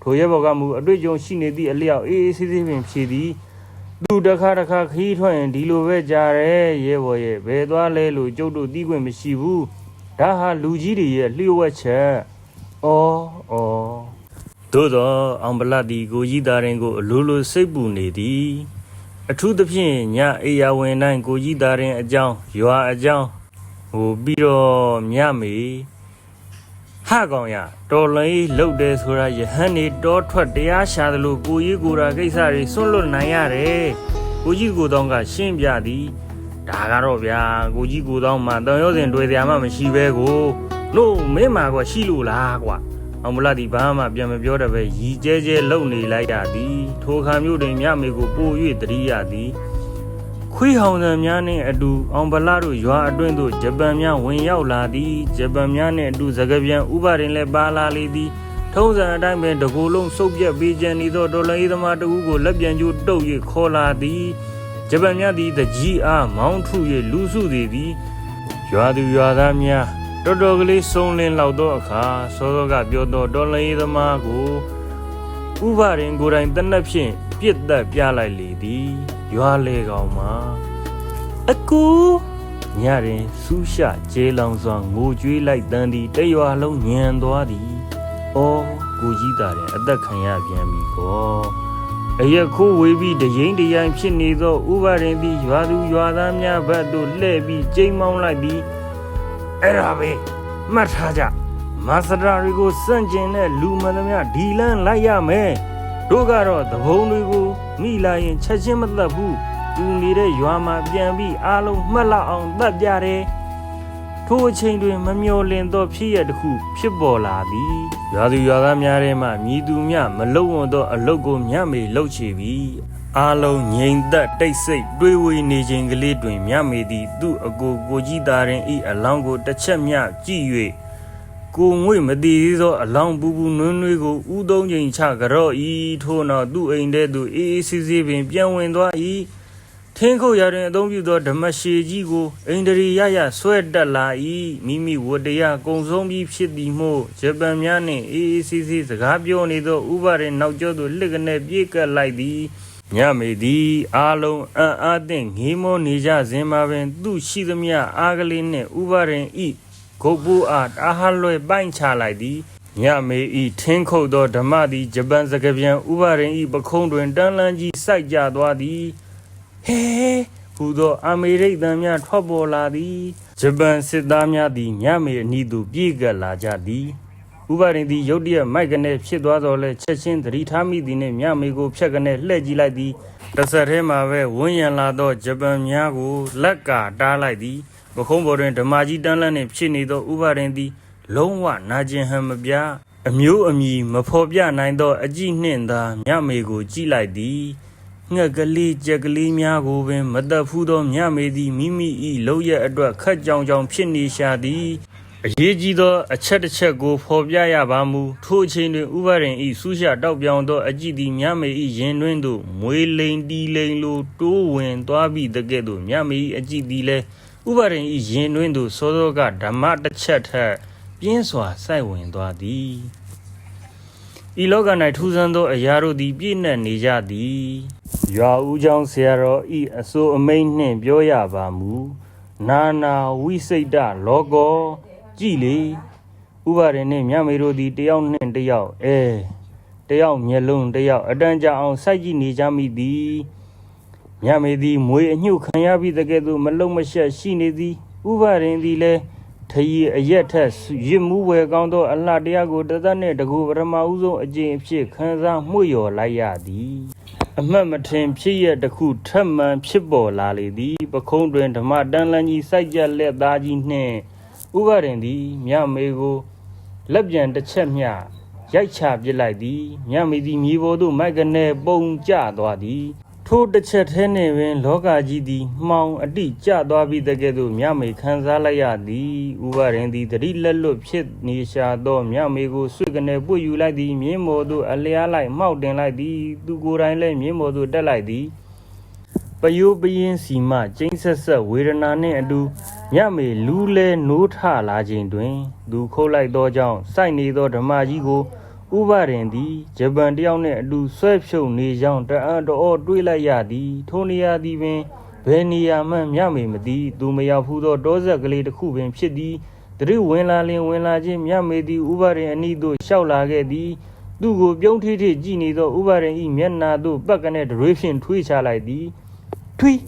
ထိုရဲဘော်ကမူအတွေ့အကြုံရှိနေသည့်အလျောက်အေးအေးဆေးဆေးပင်ဖြေသည်သူတခါခီးထွက်ရင်ဒီလိုပဲကြားတယ်ရဲဘော်ရဲ့ဘယ်သွားလဲလို့ကျုပ်တို့သိခွင့်မရှိဘူးဒါဟာလူကြီးတွေရဲ့လျှို့ဝှက်ချက်ဩသို့သောအောင်ဗလာသည်ကိုကြီးသားရင်ကိုအလိုလိုစိတ်ပူနေသည်အထူးသဖြင့်ညအေးရဝင်တိုင်းကိုကြီးသားရင်အကြောင်းရွာအကြောင်း ပြီးတော့မြမေဟာကောင်ရတော်လိုင်းလှုပ်တယ်ဆိုတာယဟန်နေတောထွက်တရားရှာတယ်လို့ကိုကြီးကိုယ်ရာကိစ္စတွေဆွန့်လွတ်နိုင်ရတယ်ကိုကြီးကိုတောင်းကရှင်းပြသည်ဒါကတော့ဗျာကိုကြီးကိုတောင်းမှတန်ရောစဉ်တွေ့တရားမှမရှိပဲကိုလို့မင်းမာကရှိလို့လားကွာအောင်မလားဒီဘာမှပြန်မပြောတော့ပဲရီကျဲကျဲလုံနေလိုက်ရသည်ထိုခါမျိုးတွင်မြမေကိုပို့၍တတိယသည်ခွေးဟောင်သံများနှင့်အတူအောင်ဗလာတို့ရွာအတွင်းသို့ဂျပန်များဝင်ရောက်လာသည်ဂျပန်များနှင့်အတူစကားပြန်ဥပဒေလည်းပါလာလေသည်ထုံးစံအတိုင်းပင်တကူလုံးစုပ်ပြက်ပေးခြင်းဤသောတော်လှန်ရေးသမားတဦးကိုလက်ပြန်ကျိုးတုပ်၍ခေါ်လာသည်ဂျပန်များသည်တကြီးအားမောင်းထု၍လူစုသည်ရွာသူရွာသားများတော်တော်ကလေးဆုံးလင်းလောက်သောအခါစောစောကပြောသောတော်လှန်ရေးသမားကိုဥပဒေကိုယ်တိုင်တနက်ဖြင့်ပြစ်သက်ပြလိုက်လေသည်ရွာလေကောင်မှာအကူညရင်ဆူးရှကျေးလောင်စွာငိုကြွေးလိုက်တန်းသည်တရွာလုံးညံသွားသည်အော်ကိုကြီးသားတယ်အသက်ခံရပြန်ပြီကောအရက်ခိုးဝေးပြီးတရင်တရိုင်ဖြစ်နေသောဥပဒေသည်ရွာသူရွာသားများဘက်သို့လှည့်ပြီးကျိမ်းမောင်းလိုက်သည်အဲ့ဒါပဲမှတ်ထားကြမစတာတွေကိုစန့်ကျင်တဲ့လူမှန်သမျှဒီလန်းလိုက်ရမယ်တို့ကတော့သဘုံတွေကိုမိလာရင်ချက်ချင်းမသက်ဘူးသူနေတဲ့ရွာမှာပြန်ပြီးအားလုံးမှတ်လောက်အောင်သတ်ပြတယ်ထိုအချိန်တွင်မမျော်လင့်သောဖြစ်ရတစ်ခုဖြစ်ပေါ်လာသည်ရွာသူရွာသားများထဲမှမြည်သူများမလုံဝသောအလုတ်ကိုမြမေလှုပ်ချပြီးအားလုံးငြိမ်သက်တိတ်ဆိတ်တွေးဝေနေခြင်းကလေးတွင်မြမေသည်သူ့အကိုကြီးသားရင်ဤအလောင်းကိုတစ်ချက်မျှကြည့်၍ကိုငွေမတည်သေးသောအလောင်းပူပူနွန်းနွေးကိုဥသုံးချိန်ချကြော့ဤထို့နောက်သူ့အိမ်ထဲသို့အေးအေးဆေးဆေးပင်ပြန်ဝင်သွား၏ထင်းခုတ်ရတွင်အသုံးပြုသောဓမ္မရှေကြီးကိုအိန္ဒြေရရဆွဲတက်လာ၏မိမိဝတ္တရားကုံဆုံးပြီးဖြစ်သည်မို့ဂျပန်များနှင့်အေးအေးဆေးဆေးစကားပြောနေသောဥပဒေနောက်ကျောသို့လှစ်ကနေပြေးကပ်လိုက်သည်ညမေသည်အားလုံးအံ့အားသင့်ငေးမောနေကြစဉ်မှာပင်သူရှိသမျှအားကလေးနှင့်ဥပဒေဤဂုတ်ပူအားတာဟလွယ်ပိုင်းချလိုက်သည်ညမေဤထင်းခုတ်သောဓမ္မသည်ဂျပန်စကားပြန်ဥပဒေဤပခုံးတွင်တန်းလန်းကြီးစိုက်ကြသွားသည်ဟဲဟူသောအမေရိကန်များထွက်ပေါ်လာသည်ဂျပန်စစ်သားများသည်ညမေအနီးသို့ပြေးကပ်လာကြသည်ဥပဒေသည်ရုတ်တရက်မိုက်ကနေဖြစ်သွားတော့လဲချက်ချင်းသတိထားမိသည်နှင့်ညမေကိုဖြတ်ကနေလှည့်ကြည့်လိုက်သည်တစ်ဆက်ထဲမှာပဲဝန်းရံလာသောဂျပန်များကိုလက်ကတားလိုက်သည်ပခုံးပေါ်တွင်ဓမ္မကြီးတန်းလန်းနှင့်ဖြစ်နေသောဥပဒေသည်လုံးဝနာကျင်ဟန်မပြအမျိုးအမည်မဖော်ပြနိုင်သောအကြည့်နှင့်သာညမေကိုကြည့်လိုက်သည်ငှက်ကလေးကြက်ကလေးများကိုပင်မတတ်ဖူးသောညမေသည်မိမိ၏လုံရအတွက်ခက်ကြောင်ကြောင်ဖြစ်နေရှာသည်အရေးကြီးသောအချက်တစ်ချက်ကိုဖော်ပြရပါမူထိုအချိန်တွင်ဥပဒေ၏ဆူးရှတောက်ပြောင်သောအကြည့်သည်ညမေ၏ရင်တွင်သို့မွေလိန်တီလိန်လိုတိုးဝင်သွားပြီးတကဲ့သို့ညမေ၏အကြည့်သည်လည်းဥပဒေ၏ရင်တွင်သို့စောစောကဓမ္မတစ်ချက်ထက်ပြင်းစွာစိုက်ဝင်သွားသည်ဤလောက၌ထူးဆန်းသောအရာတို့သည်ပြည့်နှက်နေကြသည်ရွာဦးကျောင်းဆရာတော်ဤအစိုးအမိန့်နှင့်ပြောရပါမူနာနာဝိစိတ်တလောကောကြည်လေဥပဒေနှင့်မြမေတို့သည်တယောက်နှင့်တယောက်တယောက်မျက်လုံးတယောက်အတန်းကြအောင်စိုက်ကြည့်နေကြမိသည်မြမေသည်မွေအညှုခံရပြီးတကယ်သို့မလုံမရှက်ရှိနေသည်ဥပဒေသည်လည်းထရီအရက်ထက်ရစ်မှုဝယ်ကောင်းသောအလှတရားကိုတသက်နှင့်တကူပထမဦးဆုံးအကျင့်အဖြစ်ခံစားမှု့လျော်လိုက်ရသည်အမှတ်မထင်ဖြစ်ရတစ်ခုထပ်မံဖြစ်ပေါ်လာလေသည်ပခုံးတွင်ဓမ္မတန်လန်းကြီးစိုက်ကြလက်သားကြီးနှင့်ဥပဒေသည်မြမေကိုလက်ပြန်တစ်ချက်မျှရိုက်ချပစ်လိုက်သည်မြမေသည်မြေပေါ်သို့မိုက်ကနေပုံကျသွားသည်ထိုတစ်ချက်ထဲနှင့်ပင်လောကကြီးသည်မှောင်အတိကျသွားပြီးတကဲ့သို့မြမေခံစားလိုက်ရသည်ဥပဒေသည်တတိလက်လွတ်ဖြစ်နေရှာသောမြမေကိုဆွေကနေပွေယူလိုက်သည်မြင်းမော်သို့အလျားလိုက်မှောက်တင်လိုက်သည်သူကိုယ်တိုင်လည်းမြင်းမော်သို့တက်လိုက်သည်ပယိုးပရင်စီမှကျိန်းဆက်ဆက်ဝေဒနာနှင့်အတူမြမေလူးလဲနိုးထလာခြင်းတွင်သူခုတ်လိုက်သောကြောင့်စိုက်နေသောဓမ္မကြီးကိုဥပဒေသည်ဂျပန်တယောက်နှင့်အတူဆွဲဖြုတ်နေကြောင်းတအံ့တော်တွေးလိုက်ရသည်ထိုနေရာသည်ပင်ဘယ်နေရာမှမြမေမသိသူမရောက်ဖူးသောတောဆက်ကလေးတစ်ခုပင်ဖြစ်သည်တတိဝင်လာလင်ဝင်လာခြင်းမြမေသည်ဥပဒေအနီးသို့လျှောက်လာခဲ့သည်သူကိုပြုံးထိထိကြည့်နေသောဥပဒေ၏မျက်နာသို့ပတ်ကနေဒရွေးဖြင့်ထွေးချလိုက်သည်ထွေး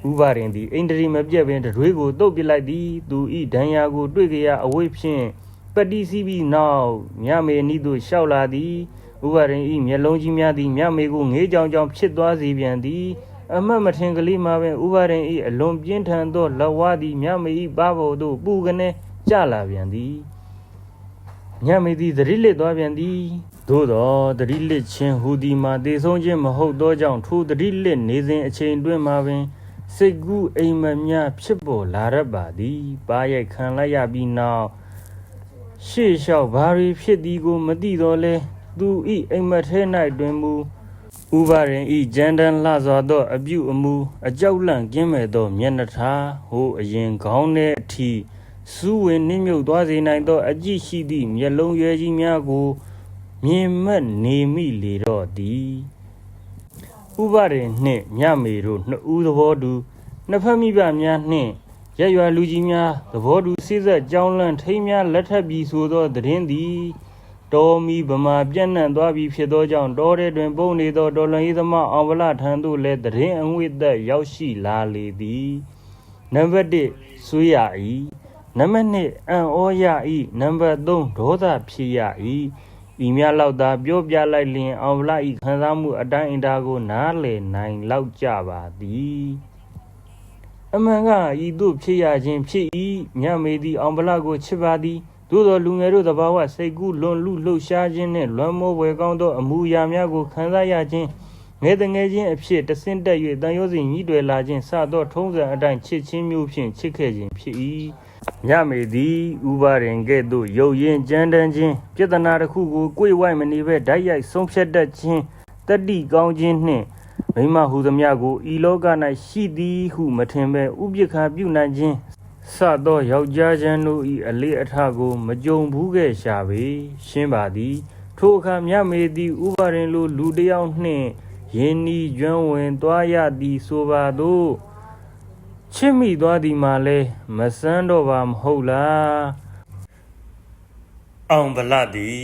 ဥပါရင်သည်အိန္ဒြေမပြတ်ပင်တွေကိုတုတ်ပစ်လိုက်သည်သူဤဒဏ်ရာကိုတွေ့ကြရအဝိဖြင့်ပတိစီးပြီးနောက်မြမေနီးသို့လျှောက်လာသည်ဥပါရင်ဤမျက်လုံးကြီးများသည်မြမေကိုငေးကြောင်ကြောင်ဖြစ်သွားစေပြန်သည်အမတ်မထင်ကလေးမှာပင်ဥပါရင်ဤအလွန်ပြင်းထန်သောလက်ဝါးသည်မြမေဤပါဘော်သို့ပူကနေကျလာပြန်သည်မြမေသည်သတိလစ်သွားပြန်သည်သို့သောသတိလစ်ခြင်းဟူသည်မှာသေဆုံးခြင်းမဟုတ်သောကြောင့်ထိုသတိလစ်နေစဉ်အချိန်တွင်မှာပင်စိတ်ကူးအိမ်မက်များဖြစ်ပေါ်လာရပါသည်ပါရိုက်ခံလိုက်ရပြီးနောက်ရှေ့လျှောက်ဘာတွေဖြစ်သည်ကိုမသိတော့လဲသူဤအိမ်မက်ထဲ၌တွင်မူဥပါရင်ဤကြမ်းတမ်းလှစွာသောအပြုအမူအကြောက်လန့်ကင်းမဲ့သောမျက်နှာထားဟိုအရင်ခေါင်းထဲအထိစူးဝင်နှိမ့်မြုပ်သွားစေနိုင်သောအကြည့်ရှိသည့်မျက်လုံးရွယ်ကြီးများကိုမြင်မက်နေမိလေတော့သည်ဥပါရင်နှင့်မြမေတို့နှစ်ဦးသဘောတူနှစ်ဖက်မိဘများနှင့်ရက်ရွာလူကြီးများသဘောတူစိစက်ကြောင်းလန့်ထိမ်းများလက်ထပ်ပြီးဆိုသောသတင်းသည်တော်မီဗမာပြန့်နှံ့သွားပြီးဖြစ်သောကြောင့်တောထဲတွင်ပုံနေသောတော်လှန်ရေးသမားအောင်ဗလထံသို့လည်းသတင်းအငွေ့သက်ရောက်ရှိလာလေသည်နံပါတ်1ဆွေးရ၏နံပါတ်2အံ့ဩရ၏နံပါတ်3ဒေါသဖြစ်ရ၏ဤများလောက်သာပြောပြလိုက်လျင်အောင်ဗလ၏ခံစားမှုအတိုင်းအတာကိုနားလည်နိုင်လောက်ကြပါသည်အမှန်ကဤသို့ဖြစ်ရခြင်းဖြစ်၏မြမေသည်အောင်ဗလကိုချစ်ပါသည်သို့သောလူငယ်တို့သဘာဝစိတ်ကူးလွန်လူလှုပ်ရှားခြင်းနှင့်လွမ်းမိုးဝယ်ကောင်းသောအမှုရာများကိုခံစားရခြင်းငယ်တငယ်ချင်းအဖြစ်တဆင့်တက်၍တန်ရုံးစီညှိတွယ်လာခြင်းစသောထုံးစံအတိုင်းချစ်ချင်းမျိုးဖြင့်ချစ်ခဲ့ခြင်းဖြစ်၏မြမေသည်ဥပါရင်ကဲ့သို့ရုပ်ရင်းကြမ်းတမ်းခြင်းပြဿနာတစ်ခုကိုကိုယ်ဝိုက်မနေဘဲဓာတ်ရိုက်ဆုံးဖြတ်တတ်ခြင်းတတိကောင်းခြင်းနှင့်မိမဟူသမျှကိုဤလောက၌ရှိသည်ဟုမထင်ဘဲဥပိ္ပခာပြုနိုင်ခြင်းစသောယောက်ျားချမ်းတို့၏အလေးအထားကိုမကြုံဘူးခဲ့ရှာပေရှင်းပါသည်ထိုအခါမြမေသည်ဥပါရင်လိုလူတစ်ယောက်နှင့်ယင်းဤကျွမ်းဝင်သွားရသည်ဆိုပါသောချစ်မိသွားသည်မှာလဲမဆန်းတော့ပါမဟုတ်လားအောင်ဗလသည်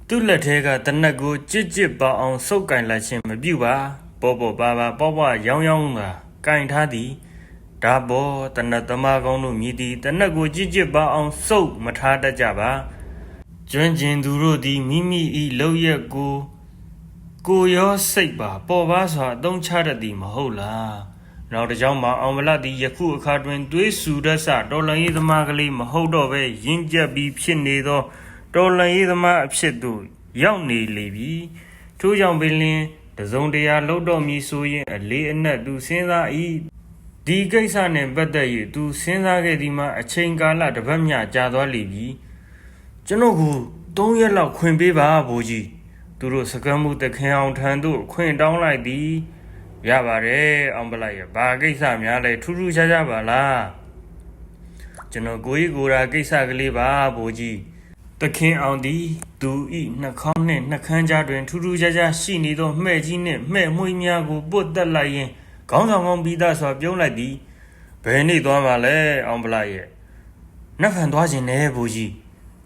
သူ့လက်ထဲကတနက်ကိုကြစ်ကြစ်ပါအောင်စုပ်ကင်လိုက်ခြင်းမပြုပါပေါ်ပေါ်ပါပါပေါ့ပေါ့ရောင်းရောင်းကကင်ထားသည်ဒါပေါ်တနတ်သမားကောင်းတို့မြည်သည်တနက်ကိုကြစ်ကြစ်ပါအောင်စုပ်မထားတတ်ကြပါကျွမ်းကျင်သူတို့သည်မိမိ၏လောက်ရက်ကိုရောစိတ်ပါပေါ်ပါစွာအသုံးချတတ်သည်မဟုတ်လားနောက်တစ်ကြောင်းမှာအောင်ဗလသည်ယခုအခါတွင်တွေးဆူတတ်စတော်လှန်ရေးသမားကလေးမဟုတ်တော့ပဲရင့်ကျက်ပြီးဖြစ်နေသောတော်လှန်ရေးသမားအဖြစ်သို့ရောက်နေလေပြီထို့ကြောင့်ပင်လင်တစုံတရာလှုပ်တော့မည်ဆိုရင်အလေးအနက်သူစဉ်းစား၏ဒီကိစ္စနှင့်ပတ်သက်၍သူစဉ်းစားခဲ့သည်မှာအချိန်ကာလတစ်ပတ်မျှကြာသွားလိမ့်ပြီကျွန်တော်ကို3ရက်လောက်ခွင့်ပေးပါဘိုးကြီးသူတို့စကမ်းမှုတခင်အောင်ထံသို့ခွင့်တောင်းလိုက်သည်ရပါတယ်အောင်ပလိုက်ရဘာကိစ္စများလဲထူးထူးခြားခြားပါလားကျွန်တော်ကိုကြီးကိုရာကိစ္စကလေးပါဘိုးကြီးတခင်အောင်သည်သူဤနှာခေါင်းနှင့်နှာခမ်းကြားတွင်ထူးထူးခြားခြားရှိနေသောမှဲ့ကြီးနှင့်မှဲ့မွှေးများကိုပုတ်တက်လိုက်ရင်ခေါင်းဆောင်ကောင်းပြီးသားစွာပြုံးလိုက်သည်ဘယ်နေ့သွားမှာလဲအောင်ပလိုက်ရဲ့နှက်ခံသွားခြင်းနဲ့ဘိုးကြီး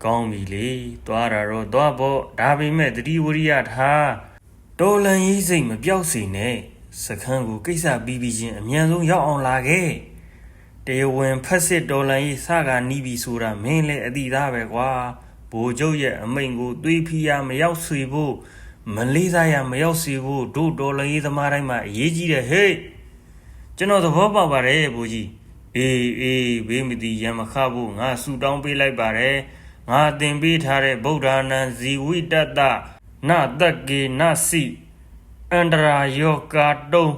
ကောင်းပြီလေသွားတာတော့သွားပေါ့ဒါပေမဲ့တတိဝရိယထားတော်လန်ရေးစိတ်မပြောက်စေနဲ့စခန်းကိုကိစ္စပြီးချင်းအမြန်ဆုံးရောက်အောင်လာခဲ့တရားဝင်ဖက်စစ်တော်လန်ရေးစကားနီးပြီဆိုတာမင်းလည်းအတိသားပဲကွာဘိုလ်ချုပ်ရဲ့အမိန့်ကိုသွေးဖီးရမရောက်စေဖို့မလေးစားရမရောက်စေဖို့တို့တော်လန်ရေးသမားတိုင်းမှာအရေးကြီးတယ်ဟဲ့ကျွန်တော်သဘောပေါက်ပါတယ်ဘိုလ်ကြီးအေးဘေးမတိရံမခဖို့ငါဆူတောင်းပေးလိုက်ပါတယ်ငါသင်ပေးထားတဲ့ဗုဒ္ဓနံဇီဝိတတ္တနတက္ကေနစီအန္တရာယောကာတုံ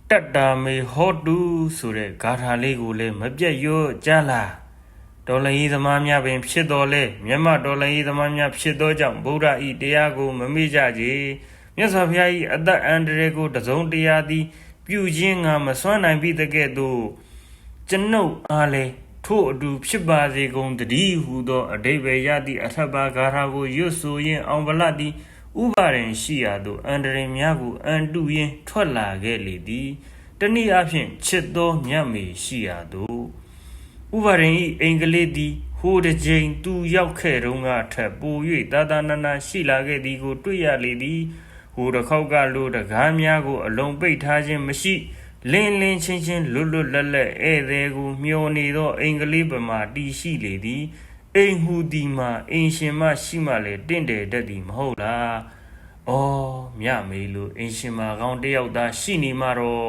တတ္တာမေဟောတုဆိုတဲ့ဂါထာလေးကိုလည်းမပြတ်ရော့ကြလားတော်လှန်ရေးသမားများပင်ဖြစ်တော်လဲမြတ်မတော်လှန်ရေးသမားများဖြစ်သောကြောင့်ဗုဒ္ဓဤတရားကိုမမေ့ကြကြမြတ်စွာဘုရား၏အသက်အန္တရာယ်ကိုတစုံတရာသည်ပြုခြင်းငါမစွမ်းနိုင်ပြီတကဲ့သို့ကျွန်ုပ်အားလည်းထို့အတူဖြစ်ပါစေကုန်တည်းဟူသောအဓိပ္ပာယ်ရသည့်အထက်ပါဂါထာကိုရွတ်ဆိုရင်းအောင်ဗလသည်ဥပါရင်ရှိရာသို့အန္တရာယ်များကိုအန်တုရင်းထွက်လာခဲ့လေသည်တနည်းအားဖြင့်ချစ်သောမြတ်မေရှိရာသို့ဥပါရင်၏အင်္ဂလိပ်သည်ဟိုတစ်ချိန်သူရောက်ခဲ့တုန်းကထပ်ပို၍တာတာနာနာရှိလာခဲ့သည်ကိုတွေ့ရလေသည်ဟိုတစ်ခေါက်ကလိုတကားများကိုအလုံးပိတ်ထားခြင်းမရှိ လင်းလင်းချင်းချင်းလွတ်လွတ်လပ်လပ်ဧည့်သည်ကိုမျောနေသောအင်္ဂလိပ်ပမာတီရှိလေသည်အိမ်ဟူဒီမှာအင်ရှင်မရှိမှလေတင့်တယ်တတ်သည်မဟုတ်လား။အော်မြမေလိုအင်ရှင်မကောင်းတယောက်သားရှိနေမှာတော့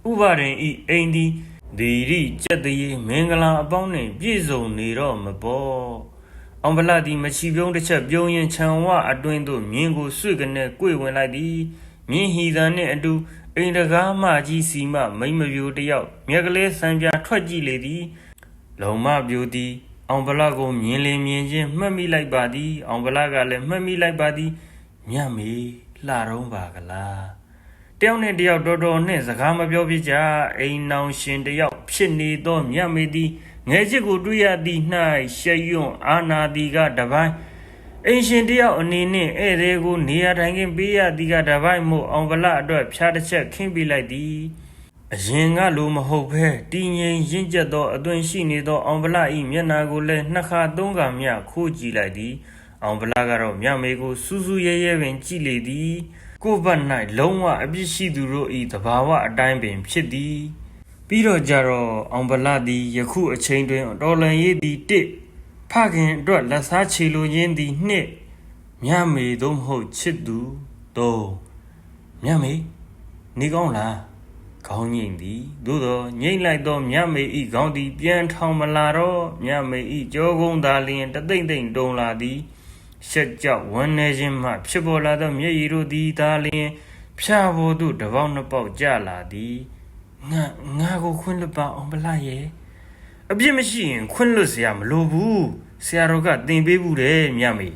ဥပါရင်ဤအိမ်သည်ဒီရိကြက်တည်းမင်္ဂလာအပေါင်းနှင့်ပြည့်စုံနေတော့မပေါ်။အောင်ဗလာသည်မချီပြုံးတစ်ချက်ပြုံးရင်ခြံဝအတွင်းသို့မြင်းကိုဆွေကနေကြွေဝင်လိုက်သည်မြင်းဟီသံနှင့်အတူအိမ်တကားမကြီးစီမမိမပြိုတယောက်မြက်ကလေးဆံပြထွက်ကြည့်လေသည်လုံမပြိုသည်အောင်ဗလာကိုမြင်လေမြင်ချင်းမှတ်မိလိုက်ပါသည်အောင်ဗလာကလည်းမှတ်မိလိုက်ပါသည်မြတ်မေလှတော့ပါကလားတယောက်နဲ့တယောက်တော်တော်နဲ့စကားမပြောပြကြအိမ်နောင်ရှင်တယောက်ဖြစ်နေသောမြတ်မေသည်ငယ်ချစ်ကိုတွေ့ရသည်၌ရှယွန့်အာနာတိကတပိုင်းအိမ်ရှင်တယောက်အနေနဲ့ဧည့်သည်ကိုနေရာထိုင်ခင်းပေးရသည်ကတပိုင်းမို့အောင်ဗလာအတွက်ဖြားတစ်ချက်ခင်းပေးလိုက်သည်အရင်ကလိုမဟုတ်ဘဲတည်ငြိမ်ရင့်ကျက်သောအသွင်ရှိနေသောအောင်ဗလာ၏မျက်နှာကိုလည်းနှစ်ခါသုံးခါမျှခိုးကြည့်လိုက်သည်အောင်ဗလာကတော့မြမေကိုစူးစူးရဲရဲပင်ကြည့်လေသည်ကိုယ့်ဘက်၌လုံးဝအပြစ်ရှိသူတို့၏သဘာဝအတိုင်းပင်ဖြစ်သည်ပြီးတော့ကြတော့အောင်ဗလာသည်ယခုအချိန်တွင်တော်လန်ရေးသည်တစ်ဖခင်အတွက်လက်စားချေလိုရင်းသည်နှစ်မြမေသို့မဟုတ်ချစ်သူသုံးမြမေနေကောင်းလားခေါင်းငိမ့်သည်သို့သောငိမ့်လိုက်သောမြမေဤခေါင်းသည်ပြန်ထောင်မလာတော့မြမေဤကြောကုန်းသာလျင်တသိမ့်သိမ့်တုံလာသည်ရှက်ကြောက်ဝမ်းနေခြင်းမှဖြစ်ပေါ်လာသောမျက်ရည်တို့သည်သာလျင်ဖြာပေါ်သို့တစ်ပေါက်နှစ်ပေါက်ကျလာသည်ငါကိုခွင့်လွတ်ပါအောင်ဗလာရဲ့အပြစ်မရှိရင်ခွင့်လွတ်เสียမလိုဘူးဆရာတော်ကသင်ပေးဘူးတဲ့မြမေ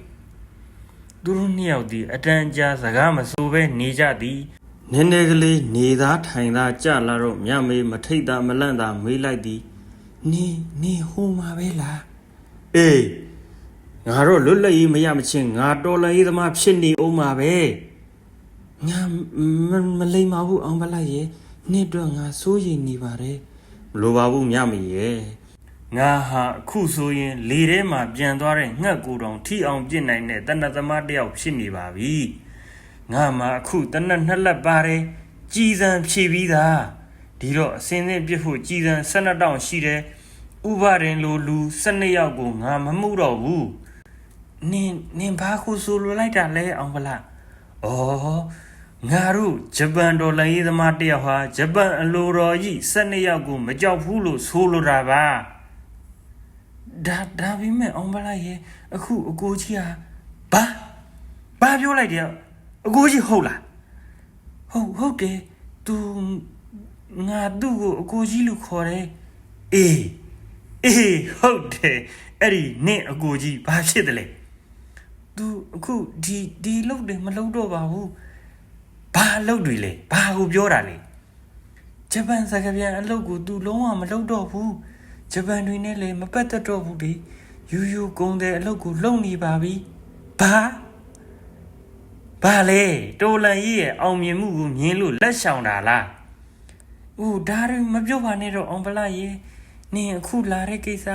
သူတို့နှစ်ယောက်သည်အတန်ကြာစကားမဆိုဘဲနေကြသည်နည်းနည်းကလေးနေသားထိုင်သားကြလာတော့မြမေမထိတ်တာမလန့်တာမေးလိုက်သည်နေဟိုမှာပဲလားအေးငါတော့လွတ်လပ်ရေးမရမချင်းငါတော်လန်ရေးသမားဖြစ်နေအောင်ပါပဲငါမလိမ္မာဘူးအောင်ဗလာရဲ့နေ့တော့ငါစိုးရိမ်နေပါတယ်မလိုပါဘူးမြမေရဲ့ငါဟာအခုဆိုရင်လေထဲမှာပြန်သွားတဲ့ငှက်ကိုယ်တော်ထိအောင်ပြစ်နိုင်တဲ့တဏ္ဍသမားတယောက်ဖြစ်နေပါပြီငါမှာအခုတဏ္ဍနှစ်လက်ပါတယ်ကြည်စံဖြည့်ပြီးသားဒီတော့အစင်းစင်းပြစ်ဖို့ကြည်စံ12တောင်ရှိတယ်ဥပါရင်လိုလူ12ယောက်ကိုငါမမှုတော့ဘူးနင်ဘာကိုဆိုလိုလိုက်တာလဲအောင်ဗလားဩငါတို့ဂျပန်ဒေါ်လာရေးသမားတယောက်ဟာဂျပန်အလိုတော်ကြီး12ယောက်ကိုမကြောက်ဘူးလို့ဆိုလိုတာပါဒါပေမဲ့အောင်ဗလာရဲ့အခုအကိုကြီးဟာဘာပြောလိုက်တယ်အကိုကြီးဟုတ်လားဟုတ်တယ်သူငါသူ့ကိုအကိုကြီးလို့ခေါ်တယ်အေးဟုတ်တယ်အဲ့ဒီနင့်အကိုကြီးဘာဖြစ်တယ်လဲသူအခုဒီလုပ်တယ်မလုပ်တော့ပါဘူးဘာလုပ်တွေလဲဘာကိုပြောတာလဲဂျပန်စကားပြန်အလုပ်ကိုသူလုံးဝမလုပ်တော့ဘူးဂျပန်တွေနဲ့လည်းမပတ်သက်တော့ဘူးလေယူကုန်တဲ့အလုပ်ကိုလုပ်နေပါပြီဘာလဲတော်လန်ကြီးရဲ့အောင်မြင်မှုကိုမြင်လို့လက်ဆောင်တာလားဒါတွေမပြောပါနဲ့တော့အောင်ဗလာရဲ့နင်အခုလာတဲ့ကိစ္စ